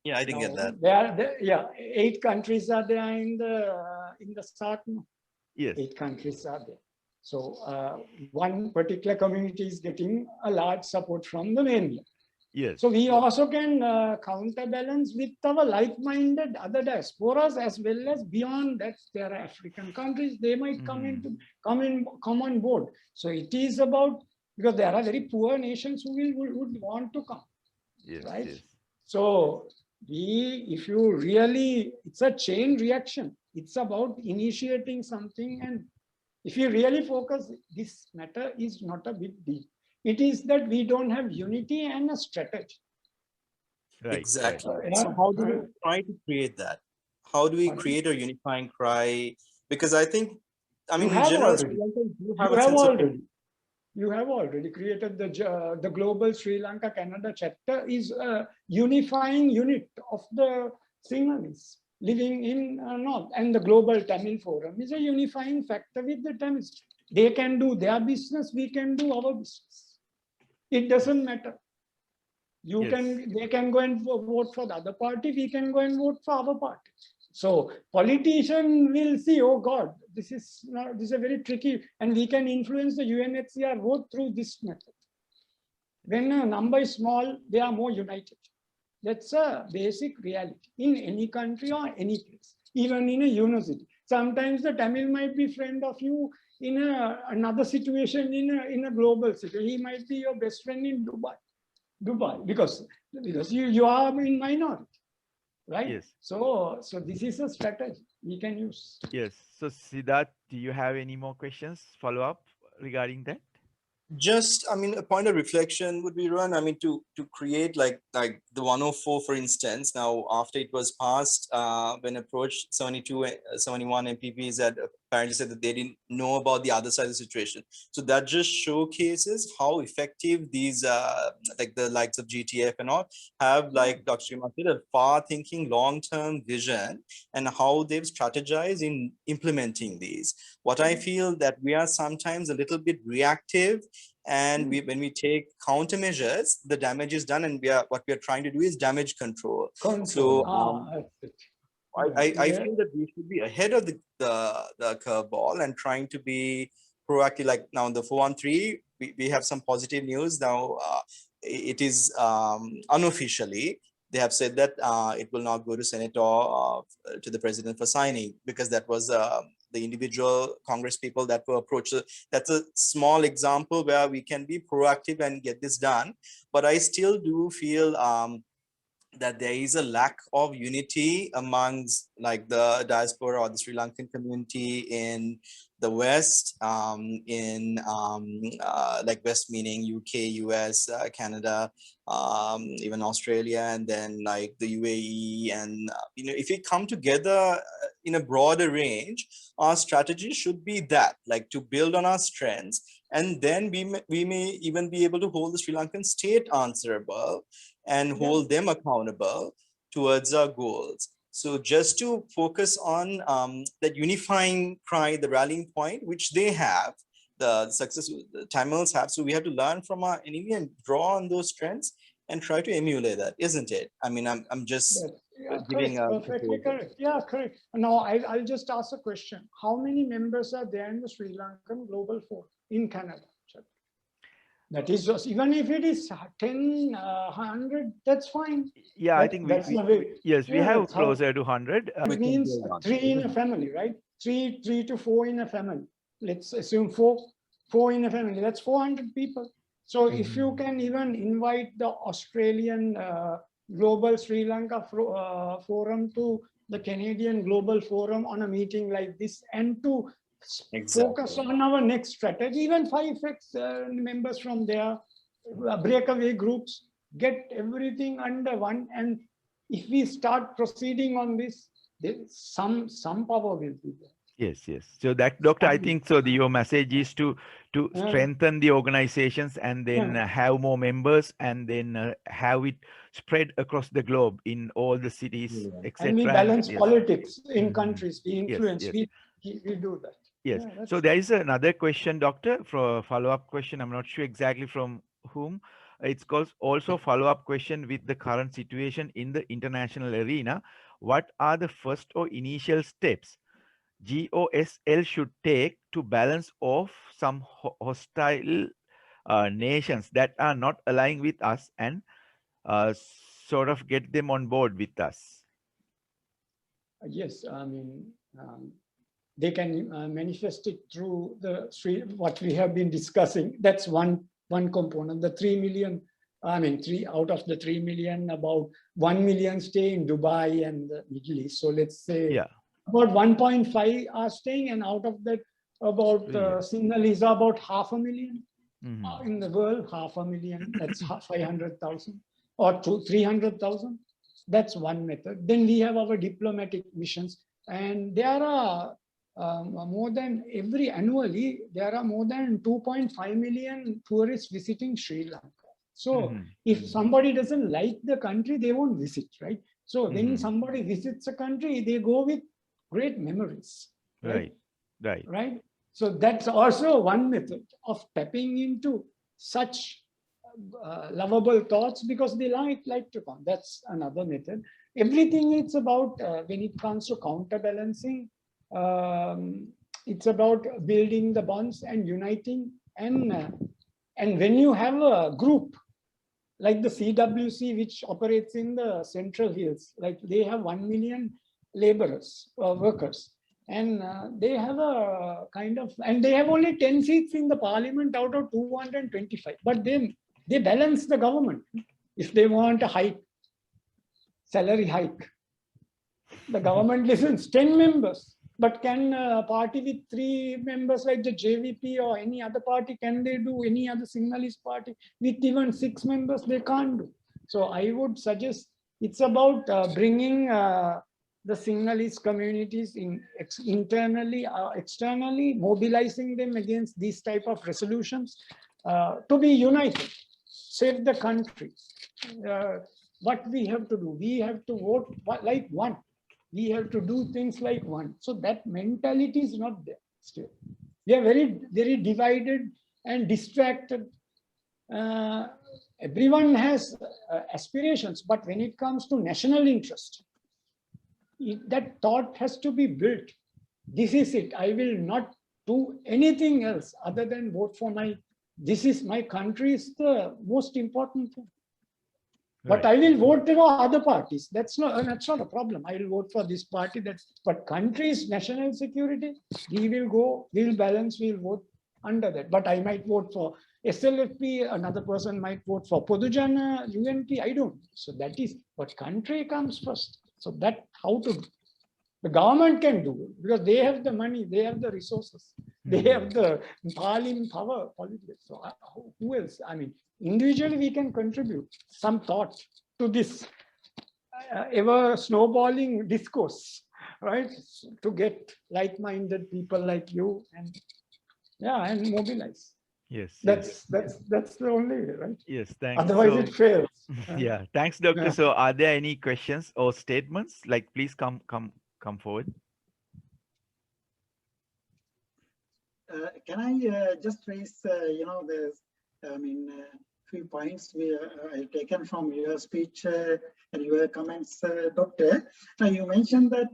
Yeah, I didn't get that. There, 8 countries are there in the SAARC. Yes. 8 countries are there. So one particular community is getting a large support from the mainland. Yes. So we also can counterbalance with our like-minded other diasporas, as well as beyond that. There are African countries, they might come on board. So it is about, because there are very poor nations who would want to come. Yes, right? yes. So if you really, it's a chain reaction. It's about initiating something, and if you really focus, this matter is not a big deal. It is that we don't have unity and a strategy. Right, exactly. Right. So how do we try to create that? How do we create a unifying cry? Because I think, I mean, in general, you have already created the global Sri Lanka Canada chapter is a unifying unit of the Sinhalese living in North, and the global Tamil Forum is a unifying factor with the Tamils. They can do their business, we can do our business. It doesn't matter. They can go and vote for the other party, we can go and vote for our party. So politician will see, oh God, this is a very tricky, and we can influence the UNHCR vote through this method. When a number is small, they are more united. That's a basic reality in any country or any place, even in a university. Sometimes the Tamil might be friend of you in another situation in a global city. He might be your best friend in Dubai, because you are in minority, right? Yes. So this is a strategy we can use. Yes. So Siddharth, do you have any more questions, follow up regarding that? Just, I mean, a point of reflection would be, Ron, I mean, to create like the 104, for instance, now after it was passed, when approached, 71 MPPs had apparently said that they didn't know about the other side of the situation. So that just showcases how effective these, like the likes of GTF and all, have, like Dr. Srimal said, a far-thinking long-term vision and how they've strategized in implementing these. What I feel that we are sometimes a little bit reactive, and when we take countermeasures, the damage is done, and what we are trying to do is damage control. So I feel that we should be ahead of the curveball and trying to be proactive. Like now in the 413, we have some positive news now. It is unofficially, they have said that it will not go to Senate or to the president for signing, because that was the individual Congress people that were approached. So that's a small example where we can be proactive and get this done. But I still do feel that there is a lack of unity amongst like the diaspora or the Sri Lankan community in the West, like West meaning UK, US, Canada, even Australia, and then like the UAE. And, if we come together in a broader range, our strategy should be that, like to build on our strengths. And then we may even be able to hold the Sri Lankan state answerable and hold them accountable towards our goals. So just to focus on that unifying cry, the rallying point, which they have, the success the Tamils have. So we have to learn from our enemy and draw on those strengths and try to emulate that, isn't it? I mean, I'm just giving Perfectly correct. Yeah, correct. Now I'll just ask a question. How many members are there in the Sri Lankan Global Forum in Canada? That is just, even if it is 10, 100, that's fine. Yeah, I think that's the way. yes, we Yeah, have that's how- closer to 100. It means 3 in a family, right? Three to 4 in a family. Let's assume four in a family. That's 400 people. So if you can even invite the Australian Global Sri Lanka Forum to the Canadian Global Forum on a meeting like this, and to focus on our next strategy, even 5 members from there, breakaway groups, get everything under one. And if we start proceeding on this, some power will be there. Yes, yes. So that, Doctor, I think so. Your message is to strengthen the organizations and then have more members, and then have it spread across the globe in all the cities, etc. And we balance politics in countries. We influence. Yes. We do that. Yes. Yeah, So there is another question, Doctor, for a follow-up question. I'm not sure exactly from whom. It's also follow-up question with the current situation in the international arena. What are the first or initial steps GOSL should take to balance off some hostile nations that are not aligning with us, and sort of get them on board with us? Yes, I mean, they can manifest it through what we have been discussing. That's one component. The 3 million, I mean, 3 out of the 3 million, about 1 million stay in Dubai and the Middle East. So let's say about 1.5 are staying, and out of that, about Sinhalese are about 500,000 in the world. 500,000, that's 500,000 or 300,000. That's one method. Then we have our diplomatic missions, and there are annually, there are more than 2.5 million tourists visiting Sri Lanka. So if somebody doesn't like the country, they won't visit, right? So when somebody visits a country, they go with great memories. Right. So that's also one method of tapping into such lovable thoughts, because they like to come. That's another method. Everything it's about, when it comes to counterbalancing, it's about building the bonds and uniting. And when you have a group like the CWC, which operates in the Central Hills, like they have 1 million laborers, workers, and they have a kind of, and they have only 10 seats in the parliament out of 225. But then they balance the government. If they want a salary hike, the government listens. 10 members. But can a party with 3 members like the JVP or any other party, can they do? Any other Sinhalese party with even 6 members, they can't do. So I would suggest it's about bringing the Sinhalese communities internally, externally, mobilizing them against these type of resolutions, to be united, save the country. What we have to do, we have to vote like one. We have to do things like one. So that mentality is not there still. We are very, very divided and distracted. Everyone has aspirations, but when it comes to national interest, that thought has to be built. This is it. I will not do anything else other than vote for this is my country is the most important thing. But I will vote for other parties. That's not a problem. I will vote for this party. But country's national security, we'll balance, we'll vote under that. But I might vote for SLFP, another person might vote for Podujana, UNP, I don't. So that is, but country comes first. So that how to do. The government can do it because they have the money, they have the resources, they have the parliament power, politics. So who else? I mean, individually we can contribute some thought to this ever snowballing discourse, right? To get like-minded people like you and mobilize. Yes. That's the only way, right? Yes, thanks. Otherwise it fails. Yeah, thanks, Doctor. So are there any questions or statements? Like, please come forward. Can I just raise, few points I've taken from your speech and your comments, Doctor. Now, you mentioned that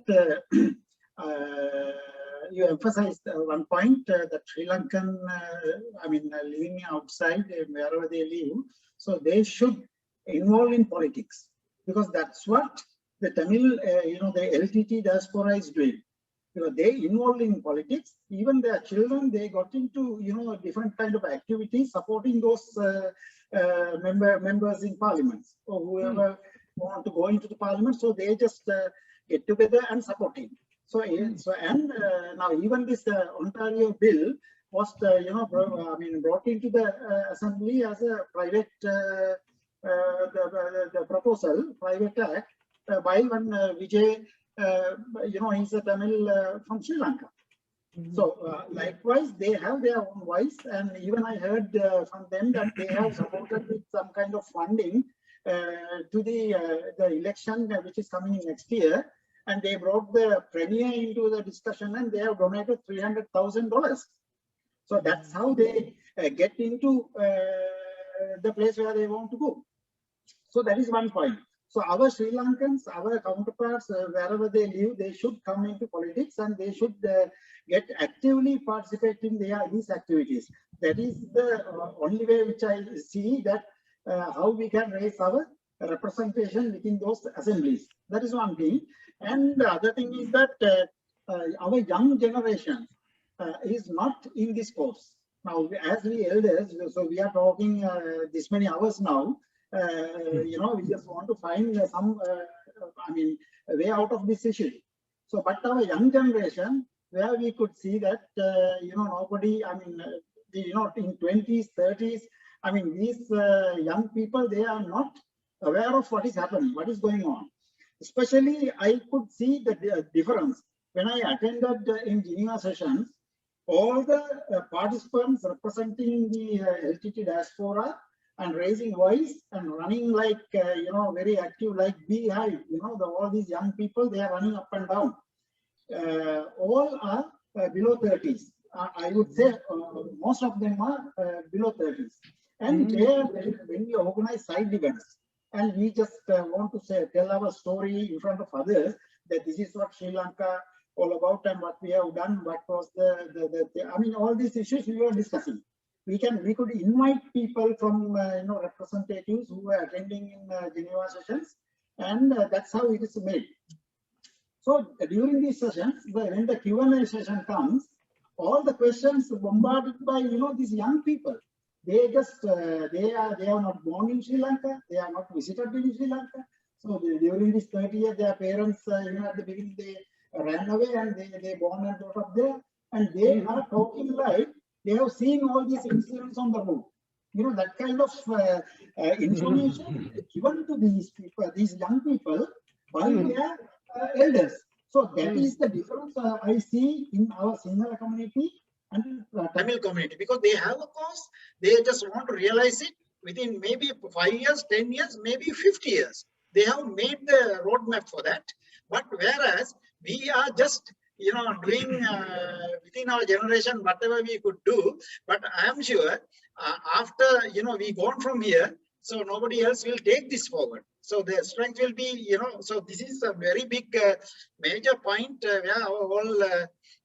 you emphasized one point that Sri Lankan, living outside wherever they live, so they should involve in politics, because that's what the Tamil, the LTT diaspora is doing. They involved in politics. Even their children, they got into different kind of activities supporting those members in parliament or whoever want to go into the parliament. So they just get together and support him. So now even this Ontario bill was brought into the assembly as a private the proposal, private act by one Vijay. He's a Tamil from Sri Lanka. So likewise, they have their own voice, and even I heard from them that they have supported with some kind of funding to the election which is coming next year, and they brought the premier into the discussion, and they have donated $300,000. So that's how they get into the place where they want to go. So that is one point. So our Sri Lankans, our counterparts, wherever they live, they should come into politics, and they should get actively participate in these activities. That is the only way which I see that how we can raise our representation within those assemblies. That is one thing. And the other thing is that our young generation is not in this course. Now, as we elders, so we are talking this many hours now. We just want to find some, a way out of this issue. So, but our young generation, where we could see that, nobody, in 20s, 30s, these young people, they are not aware of what is happening, what is going on. Especially, I could see the difference when I attended in Geneva sessions. All the participants representing the LTT diaspora and raising voice and running like, very active, like beehive, all these young people, they are running up and down. All are below 30s. I would say most of them are below 30s. And there, when we organize side events, and we just want to tell our story in front of others, that this is what Sri Lanka all about and what we have done, what was all these issues we were discussing. We could invite people from representatives who were attending in Geneva sessions, and that's how it is made. So during these sessions, when the Q&A session comes, all the questions bombarded by these young people. They just they are not born in Sri Lanka. They are not visited in Sri Lanka. So during this 30 years, their parents at the beginning they ran away and they born and brought up there, and they are talking like they have seen all these incidents on the road. That kind of information given to these people, these young people, by their elders. So that is the difference I see in our Sinhala community and Tamil community, because they have a cause, they just want to realize it within maybe 5 years, 10 years, maybe 50 years. They have made the roadmap for that. But whereas we are just doing within our generation whatever we could do, but I am sure after we gone from here, so nobody else will take this forward. So the strength will be so this is a very big major point where our whole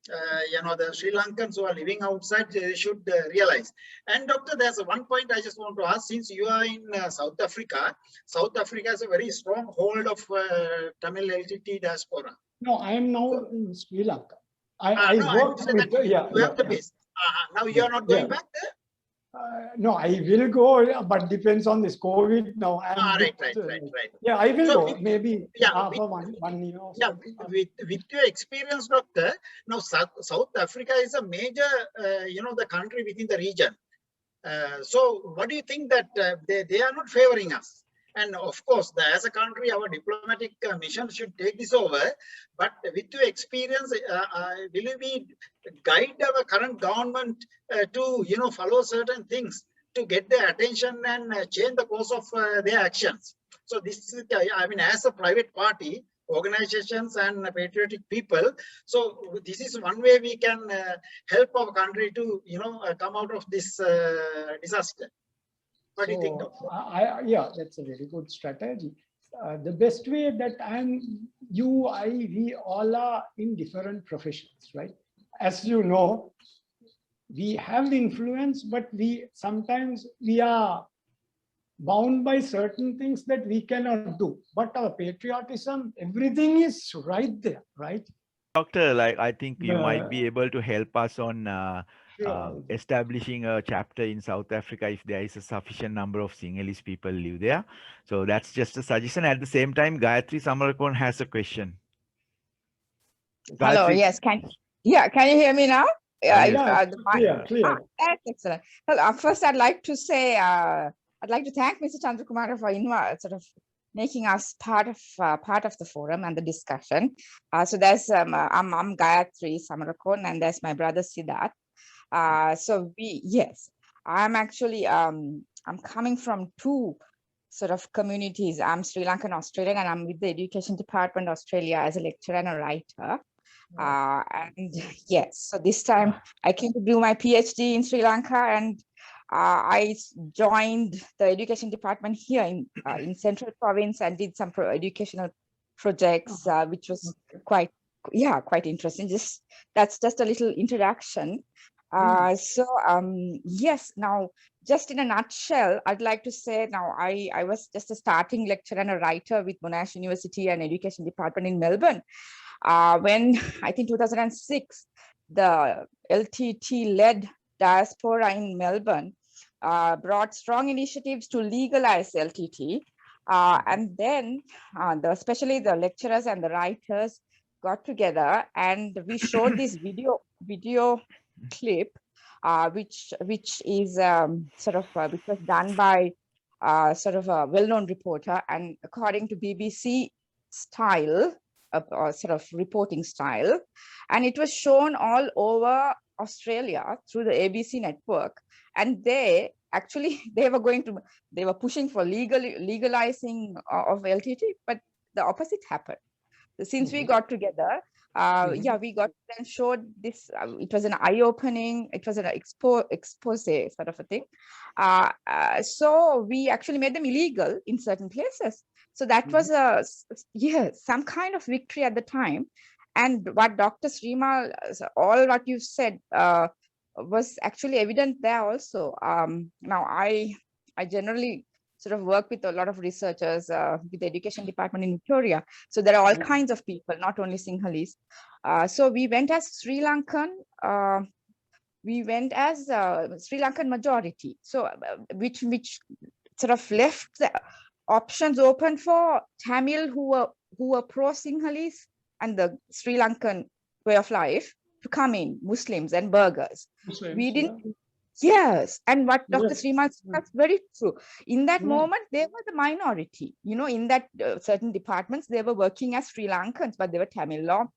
the Sri Lankans who are living outside should realize. And Doctor, there's one point I just want to ask, since you are in South Africa has a very strong hold of Tamil LTT diaspora. No, I am now in Sri Lanka. I work with you have the base. Now you are not going back there? No, I will go, but depends on this COVID now. Right. Yeah, I will go, maybe after one year. Yeah, with your experience, Doctor, now South Africa is a major, the country within the region. So what do you think that they are not favoring us? And of course, as a country, our diplomatic mission should take this over. But with your experience, will you guide our current government to follow certain things to get their attention and change the course of their actions? So this is, as a private party, organizations and patriotic people, so this is one way we can help our country to come out of this disaster. What do you think, So Doctor? yeah, that's a very good strategy. The best way that we all are in different professions, right? As you know, we have the influence, but sometimes we are bound by certain things that we cannot do. But our patriotism, everything is right there, right? Doctor, like I think you might Uh, be able to help us on sure. establishing a chapter in South Africa if there is a sufficient number of Sinhalese people live there. So that's just a suggestion. At the same time, Gayatri Samarakon has a question. Hello, Gayatri, yes, can you hear me now? Yeah, yes. Yeah, the clear, clear. that's excellent. Well, first, I'd like to say, I'd like to thank Mr. Chandrakumar for sort of making us part of the forum and the discussion. So there's I'm Gayatri Samarakon, and there's my brother Siddharth. So I'm actually I'm coming from two sort of communities. I'm Sri Lankan Australian, and I'm with the Education Department Australia as a lecturer and a writer. And yes, so this time I came to do my PhD in Sri Lanka, and I joined the education department here in Central Province and did some educational projects, which was quite interesting. That's just a little introduction. Yes, now just in a nutshell, I'd like to say now I was just a starting lecturer and a writer with Monash University and Education Department in Melbourne. When I think 2006, the LTT-led diaspora in Melbourne brought strong initiatives to legalize LTT. And then especially the lecturers and the writers got together, and we showed this video clip, which is which was done by sort of a well-known reporter, and according to BBC style, sort of reporting style, and it was shown all over Australia through the ABC network. And they were pushing for legalizing of LTT, but the opposite happened. Since we got together, we got and showed this. It was an eye-opening. It was an expose sort of a thing. So we actually made them illegal in certain places. So that was some kind of victory at the time. And what Dr. Srimal, all what you said was actually evident there also. Now I generally sort of work with a lot of researchers with the education department in Victoria. So there are all kinds of people, not only Sinhalese. So we went as Sri Lankan. We went as Sri Lankan majority. So which sort of left the options open for Tamil who were pro-Sinhalese and the Sri Lankan way of life to come in, Muslims and Burghers. We didn't. Yes, and what Dr. Srimal said, that's very true. In that moment, they were the minority. You know, in that certain departments, they were working as Sri Lankans, but they were Tamil or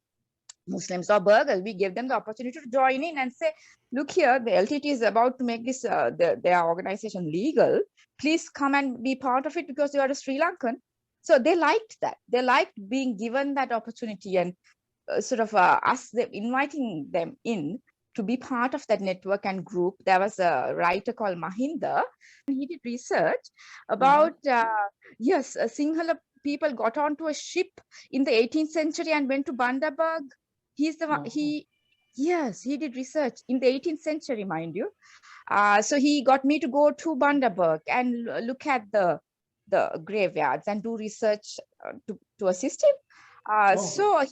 Muslims or Burghers. We gave them the opportunity to join in and say, look here, the LTT is about to make this their organization legal. Please come and be part of it because you are a Sri Lankan. So they liked that. They liked being given that opportunity, and sort of inviting them in to be part of that network and group. There was a writer called Mahinda, and he did research about, Sinhala people got onto a ship in the 18th century and went to Bundaberg. He's the one, he did research in the 18th century, mind you. So he got me to go to Bundaberg and look at the graveyards and do research to assist him. So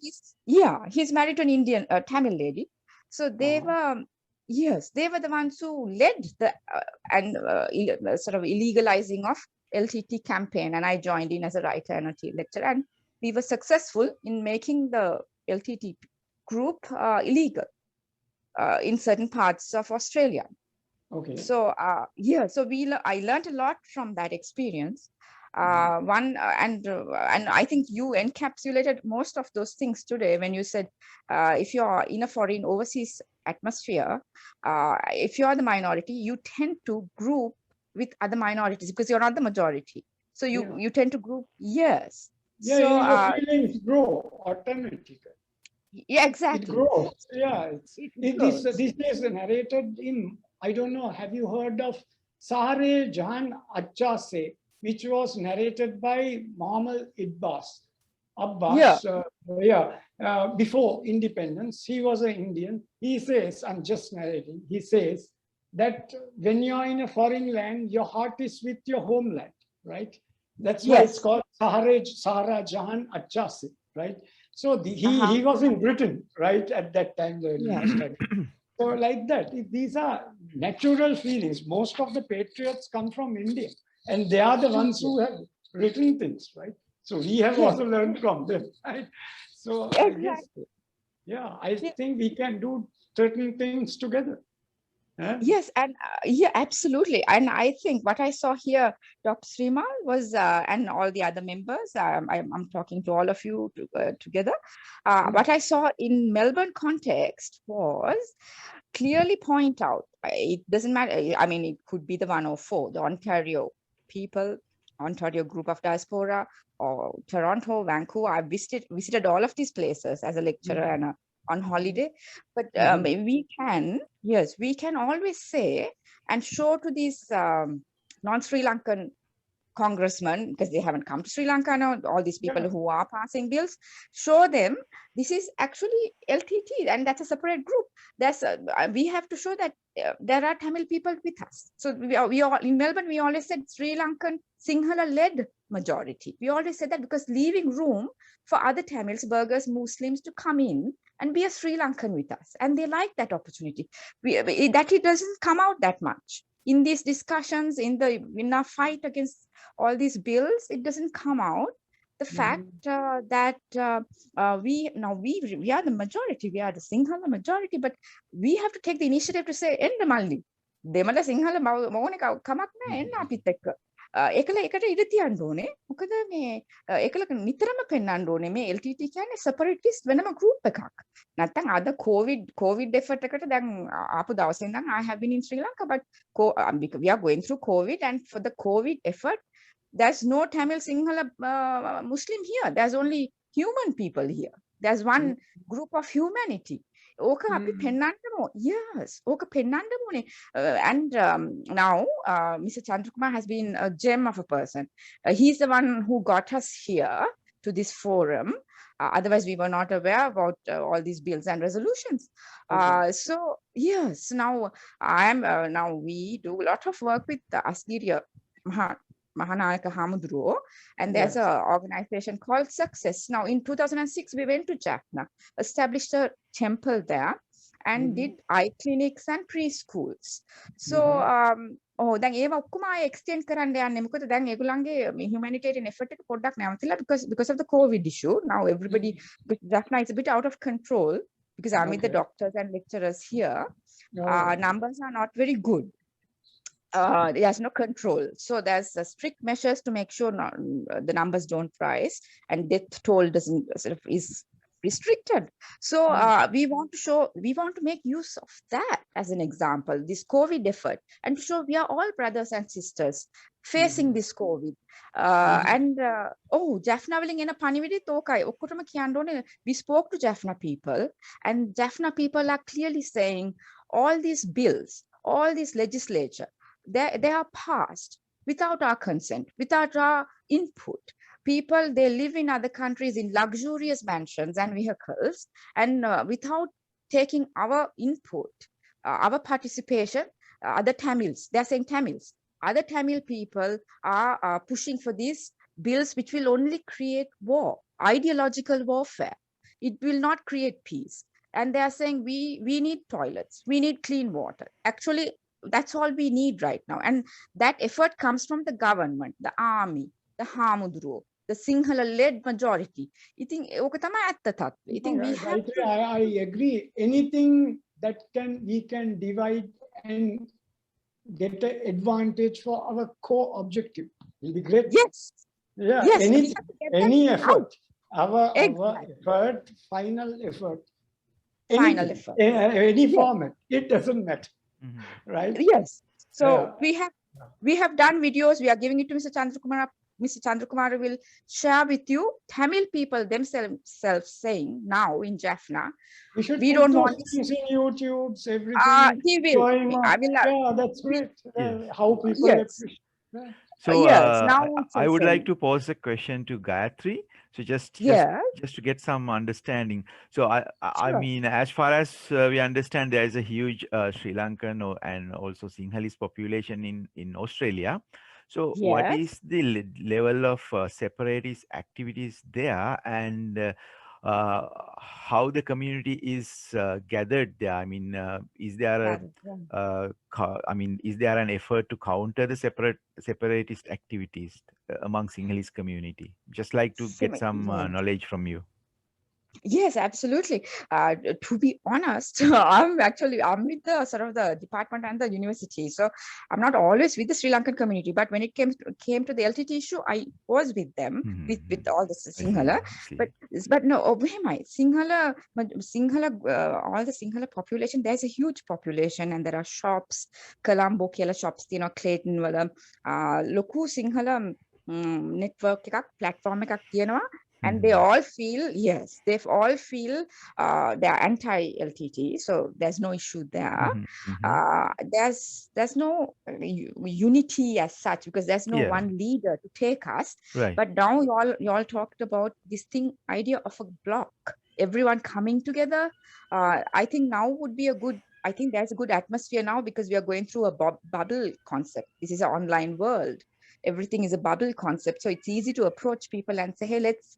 he's married to an Indian Tamil lady. So they were the ones who led the sort of illegalizing of LTT campaign, and I joined in as a writer and a lecturer, and we were successful in making the LTT group illegal in certain parts of Australia. Okay. So I learned a lot from that experience. And I think you encapsulated most of those things today when you said if you are in a foreign overseas atmosphere, if you are the minority, you tend to group with other minorities because you're not the majority. So you tend to group. Yes. Yeah, so your feelings grow automatically. Yeah, exactly. It grows. Yeah, it grows. this is narrated in, I don't know, have you heard of Sahare Jahan Acha Se, which was narrated by Muhammad Abbas, before independence. He was an Indian. He says, I'm just narrating, he says that when you're in a foreign land, your heart is with your homeland, right? That's why it's called Sahara Jahan Acha Se, right? So he was in Britain, right, at that time. So like that, these are natural feelings. Most of the patriots come from India, and they are the ones who have written things, right? So we have also learned from them, right? So I guess, I think we can do certain things together. Yes, and absolutely. And I think what I saw here, Dr. Srimal, was, and all the other members, I'm talking to all of you together. What I saw in Melbourne context was clearly point out, it doesn't matter, I mean, it could be the 104, the Ontario people, Ontario group of diaspora, or Toronto, Vancouver. I've visited all of these places as a lecturer and on holiday, but we can always say and show to these non-Sri Lankan congressmen, because they haven't come to Sri Lanka now, all these people who are passing bills, show them this is actually LTT, and that's a separate group. That's we have to show that there are Tamil people with us. So we all in Melbourne, we always said Sri Lankan Sinhala-led majority. We always said that because leaving room for other Tamils, Burghers, Muslims to come in and be a Sri Lankan with us. And they like that opportunity. That it doesn't come out that much. In these discussions, in our fight against all these bills, it doesn't come out. The fact that we are the majority, we are the Sinhala majority, but we have to take the initiative to say, "Enna malli, demala Sinhala maune kamak na enna apit ekka." එකල එකට ඉඩ තියන්න ඕනේ. මොකද මේ එකල නිතරම පෙන්වන්න ඕනේ මේ LTT කියන්නේ separatist වෙනම group එකක්. නැත්තම් අද COVID effort එකට දැන් ආපු දවසේ ඉඳන් I have been in Sri Lanka, but we are going through COVID, and for the COVID effort there's no Tamil Sinhala Muslim here. There's only human people here. There's one group of humanity. ඕක අපි පෙන්වන්න ඕනේ. Yes, ඕක පෙන්වන්න ඕනේ. And now Mr. Chandrakumar has been a gem of a person. He's the one who got us here to this forum. Otherwise, we were not aware about all these bills and resolutions. So yes, now now we do a lot of work with the Asgiriya Mahanayaka Hamudro, and there's an organization called Success. Now, in 2006, we went to Jaffna, established a temple there, and did eye clinics and preschools. So, දැන් ඒව ඔක්කොම ආයෙ extend කරන්න යන්නේ. මොකද දැන් ඒගොල්ලන්ගේ humanitarian effort එක පොඩ්ඩක් නැවතිලා because of the COVID issue. Now everybody, Jaffna is a bit out of control because I'm with the doctors and lecturers here. Numbers are not very good. There's no control. So there's strict measures to make sure the numbers don't rise and death toll is restricted. So we want to make use of that as an example, this COVID effort, and to show we are all brothers and sisters facing this COVID. And Jaffna වලින් එන පණිවිඩෙත් ඕකයි. ඔක්කොටම කියන්න ඕනේ, we spoke to Jaffna people, and Jaffna people are clearly saying all these bills, all this legislature, they are passed without our consent, without our input. People, they live in other countries in luxurious mansions and vehicles, and without taking our input, our participation, other Tamils, they're saying Tamils, other Tamil people are pushing for these bills which will only create war, ideological warfare. It will not create peace. And they are saying we need toilets, we need clean water. Actually, that's all we need right now. And that effort comes from the government, the army, the Hamudro, the Sinhala-led majority. I think I agree. Anything that we can divide and get an advantage for our core objective will be great. Yes. Yeah. Yes. Any effort, our effort, final effort. Any format, it doesn't matter. Right? Yes. So we have done videos. We are giving it to Mr. Chandrakumar Mr. Chandrakumar will share with you Tamil people themselves saying now in Jaffna, We should we put don't those want things in YouTube's everything. he will. Showing I up. will. Yeah, that's great. Yes. How people Yes. appreciate. Yeah. So Yes. Now I would like saying, to pose a question to Gayatri. So yeah, just to get some understanding. So I sure. mean, as far as we understand, there is a huge Sri Lankan and also Sinhalese population in Australia. So what Yes. is the level of separatist activities there, and how the community is gathered there? I mean, is there a I mean, is there an effort to counter the separatist activities among Sinhalese community? Just like to get some Yeah. knowledge from you. Yes, absolutely. To be honest, I'm with the sort of the department and the university. So I'm not always with the Sri Lankan community, but when it came to the LTT issue, I was with them, with all the Sinhala. But no, oh, where am I? Sinhala, all the Sinhala population, there's a huge population and there are shops, Colombo, Kela shops, Clayton, Loku Sinhala network, platform, and they all feel, yes, they all feel they're anti-LTT, so there's no issue there. There's no unity as such because there's no one leader to take us. Right. But now you all talked about this idea of a block, everyone coming together. I think now would be I think there's a good atmosphere now because we are going through a bubble concept. This is an online world. Everything is a bubble concept. So it's easy to approach people and say, hey, let's,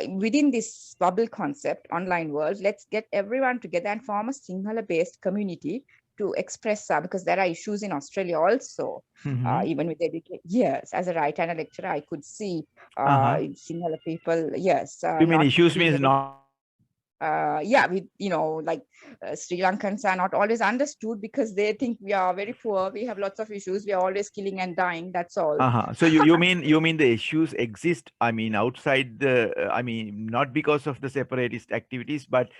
within this bubble concept, online world, let's get everyone together and form a Sinhala-based community to express, because there are issues in Australia also, even with education. Yes, as a writer and a lecturer, I could see Sinhala people, yes. You mean issues means not? Yeah, Sri Lankans are not always understood because they think we are very poor. We have lots of issues. We are always killing and dying. That's all. So you mean the issues exist? I mean, outside the, I mean, not because of the separatist activities, but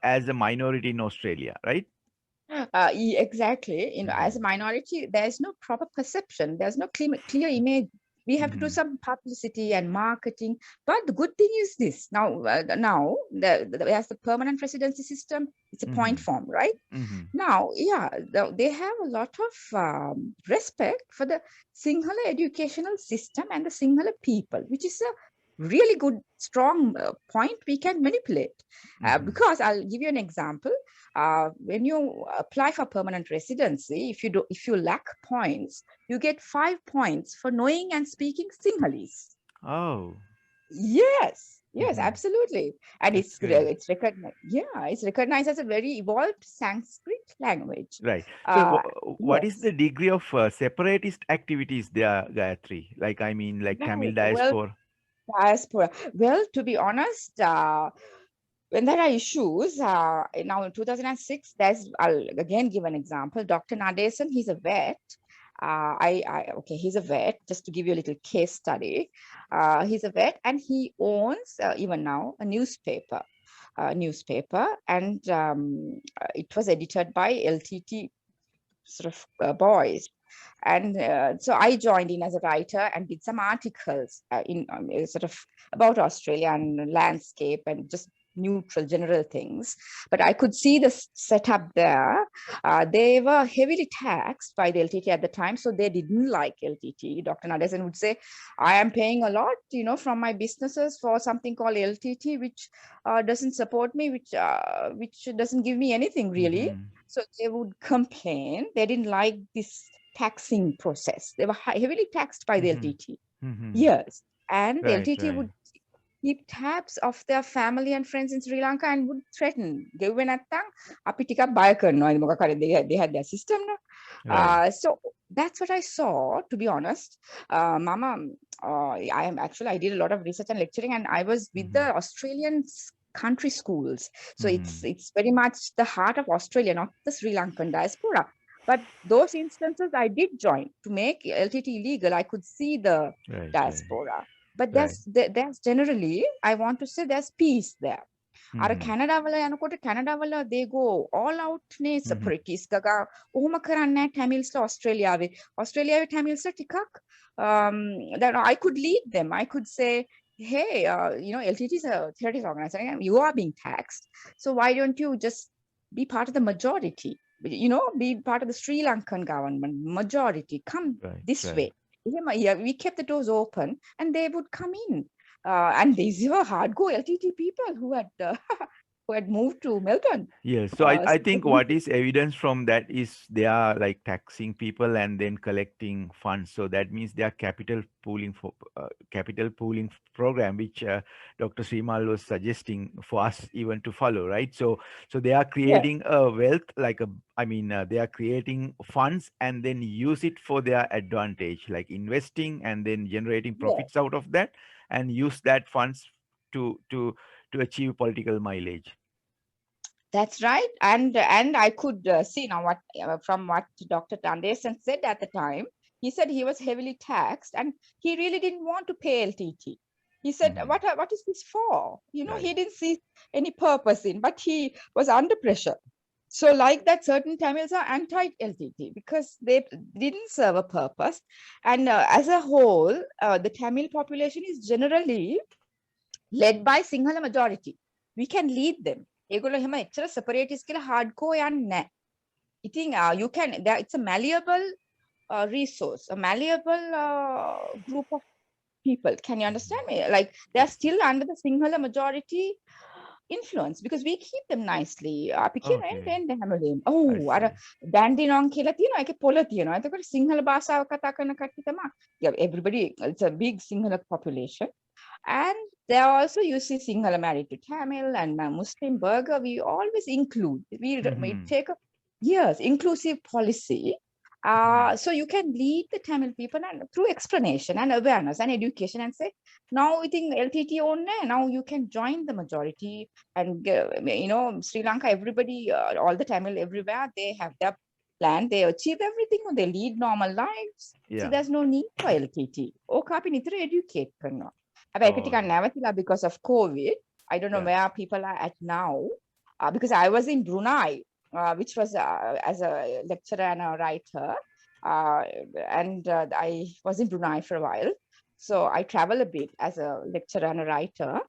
as a minority in Australia, right? Exactly. As a minority, there's no proper perception. There's no clear image. We have to do some publicity and marketing. But the good thing is this: now there's the permanent residency system. It's a point form, right? Now, yeah, they have a lot of respect for the Sinhala educational system and the Sinhala people, which is a really good, strong point we can manipulate. Because I'll give you an example. When you apply for permanent residency, if you lack points, you get 5 points for knowing and speaking Sinhalese. Oh. Yes, absolutely. And it's recognized. Yeah, it's recognized as a very evolved Sanskrit language. Right. So what is the degree of separatist activities there, Gayatri? Like, I mean, like Tamil diaspora? Well, to be honest, when there are issues, now in 2006, I'll again give an example. Dr. Nadesan, he's a vet. He's a vet, just to give you a little case study. He's a vet and he owns, even now, a newspaper. And it was edited by LTT sort of boys. And so I joined in as a writer and did some articles in sort of about Australia and landscape and just neutral general things. But I could see the setup there. They were heavily taxed by the LTT at the time, so they didn't like LTT. Dr. Nadesan would say, I am paying a lot, from my businesses for something called LTT, which doesn't support me, which doesn't give me anything really. So they would complain. They didn't like this taxing process. They were heavily taxed by the LTT. Yes. And the LTT would keep tabs of their family and friends in Sri Lanka and would threaten. They had their system. So that's what I saw, to be honest. Mama, I did a lot of research and lecturing, and I was with the Australian country schools. So it's very much the heart of Australia, not the Sri Lankan diaspora. But those instances I did join to make LTT illegal. I could see the diaspora. But there's generally, I want to say there's peace there. අර කැනඩාවල යනකොට කැනඩාවල they go all out නේ separatists ගගා ඔහොම කරන්නේ නැහැ ටැමිල්ස්ලා ඔස්ට්‍රේලියාවේ ටැමිල්ස්ලා ටිකක් that I could lead them. I could say, hey, you know, LTT is a terrorist organization. You are being taxed. So why don't you just be part of the majority? You know, be part of the Sri Lankan government majority. Come this way. Yeah, we kept the doors open, and they would come in. And these were hardcore LTT people who had moved to Melbourne. Yes. So I think what is evidence from that is they are like taxing people and then collecting funds. So that means they are capital pooling program, which Dr. Srimal was suggesting for us even to follow, right? So they are creating a wealth, like they are creating funds and then use it for their advantage, like investing and then generating profits out of that, and use that funds to achieve political mileage. That's right, and I could see now what from what Dr. Tandesan said at the time. He said he was heavily taxed, and he really didn't want to pay LTT. He said, "What is this for?" You know, he didn't see any purpose in, but he was under pressure. So, like that, certain Tamils are anti-LTT because they didn't serve a purpose, and as a whole, the Tamil population is generally led by Sinhala majority. We can lead them. ඒගොල්ලෝ එහෙම එච්චර separatists කියලා hardcore යන්නේ නැහැ. ඉතින් you can it's a malleable resource, a malleable group of people. Can you understand me? Like they are still under the Sinhala majority influence because we keep them nicely. අපි කියන එන්න හැමදේම. අර ඩැන්ඩිනොන් කියලා තියෙනවා. ඒකේ පොළ තියෙනවා. එතකොට සිංහල භාෂාව කතා කරන කට්ටිය තමයි. Everybody, it's a big Sinhala population. And there are also, you see, Sinhala married to Tamil and Muslim burger. We always include. We take a inclusive policy. So you can lead the Tamil people and through explanation and awareness and education and say, now we think LTT on now you can join the majority and you know, Sri Lanka, everybody, all the Tamil everywhere, they have their plan, they achieve everything, they lead normal lives. So there's no need for LTT. Okapi nitara educate karna. Because of COVID, I don't know where people are at now, because I was in Brunei, which was as a lecturer and a writer, and I was in Brunei for a while. So I travel a bit as a lecturer and a writer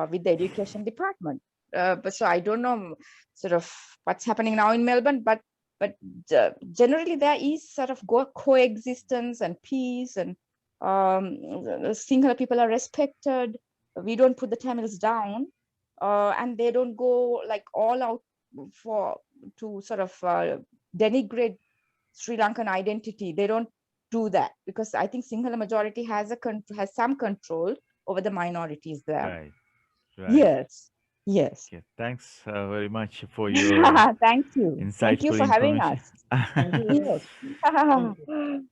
with the education department. But so I don't know sort of what's happening now in Melbourne, but generally there is sort of coexistence and peace, and Sinhala people are respected. We don't put the Tamils down, and they don't go like all out to sort of denigrate Sri Lankan identity. They don't do that because I think Sinhala majority has some control over the minorities there. Right. Yes. Okay. Thanks very much for your thank you. Thank you for having us. Yes.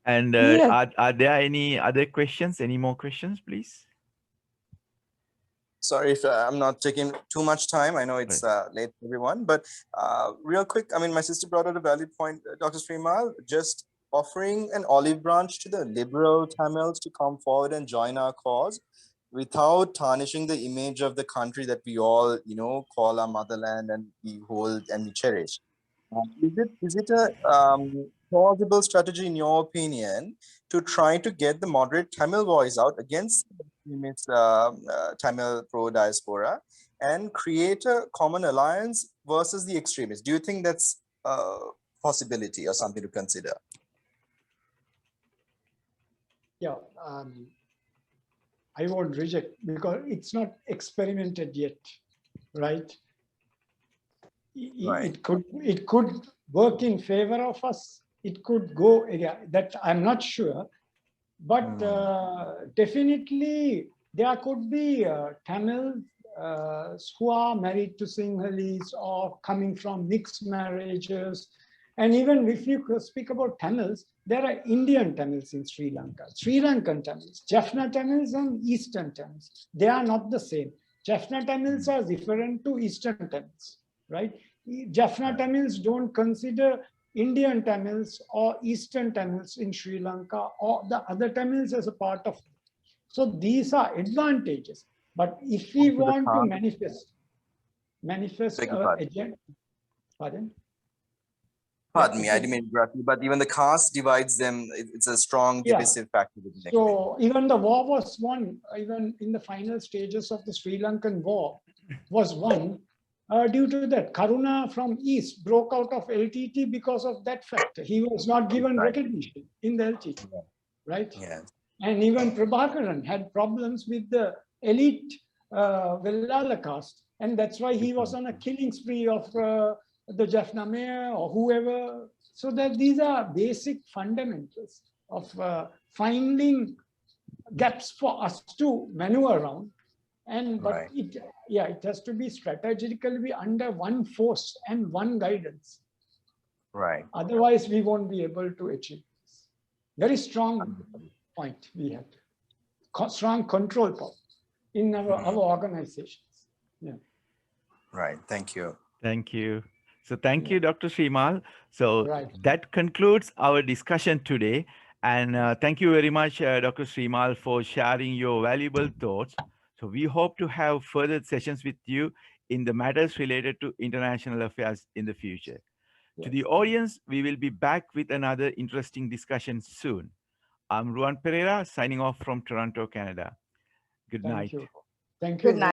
And are there any other questions? Any more questions, please? Sorry if I'm not taking too much time. I know it's late for everyone, but real quick, I mean, my sister brought out a valid point, Dr. Srimal, just offering an olive branch to the liberal Tamils to come forward and join our cause without tarnishing the image of the country that we all, you know, call our motherland and we hold and we cherish. Is it a plausible strategy, in your opinion, to try to get the moderate Tamil voice out against Tamil pro-diaspora and create a common alliance versus the extremists? Do you think that's a possibility or something to consider? Yeah, I won't reject because it's not experimented yet, right? It could work in favor of us. It could go again. That I'm not sure, but definitely there could be Tamils who are married to Sinhalese or coming from mixed marriages. And even if you speak about Tamils, there are Indian Tamils in Sri Lanka, Sri Lankan Tamils, Jaffna Tamils and Eastern Tamils. They are not the same. Jaffna Tamils are different to Eastern Tamils, right? Jaffna Tamils don't consider Indian Tamils or Eastern Tamils in Sri Lanka or the other Tamils as a part of it. So these are advantages. But if we want to manifest, manifest Beg your pardon. agenda. Pardon? Pardon me, I didn't mean to interrupt you, but even the caste divides them. It's a strong Yeah. divisive factor within the So even the war was won, even in the final stages of the Sri Lankan war was won due to that. Karuna from East broke out of LTT because of that factor. He was not given recognition in the LTT, right? Yes. And even Prabhakaran had problems with the elite Vellala caste. And that's why he was on a killing spree of the Jaffna mayor or whoever. So that these are basic fundamentals of finding gaps for us to maneuver around. And but it has to be strategically under one force and one guidance. Right. Otherwise, we won't be able to achieve this. Very strong point we have. Strong control power in our organizations. Yeah. Right. Thank you. Thank you. So thank you, Dr. Srimal. So Right. that concludes our discussion today. And thank you very much, Dr. Srimal, for sharing your valuable thoughts. So we hope to have further sessions with you in the matters related to international affairs in the future. To the audience, we will be back with another interesting discussion soon. I'm Ruan Pereira, signing off from Toronto, Canada. Good night. Thank you. Thank you. Good night.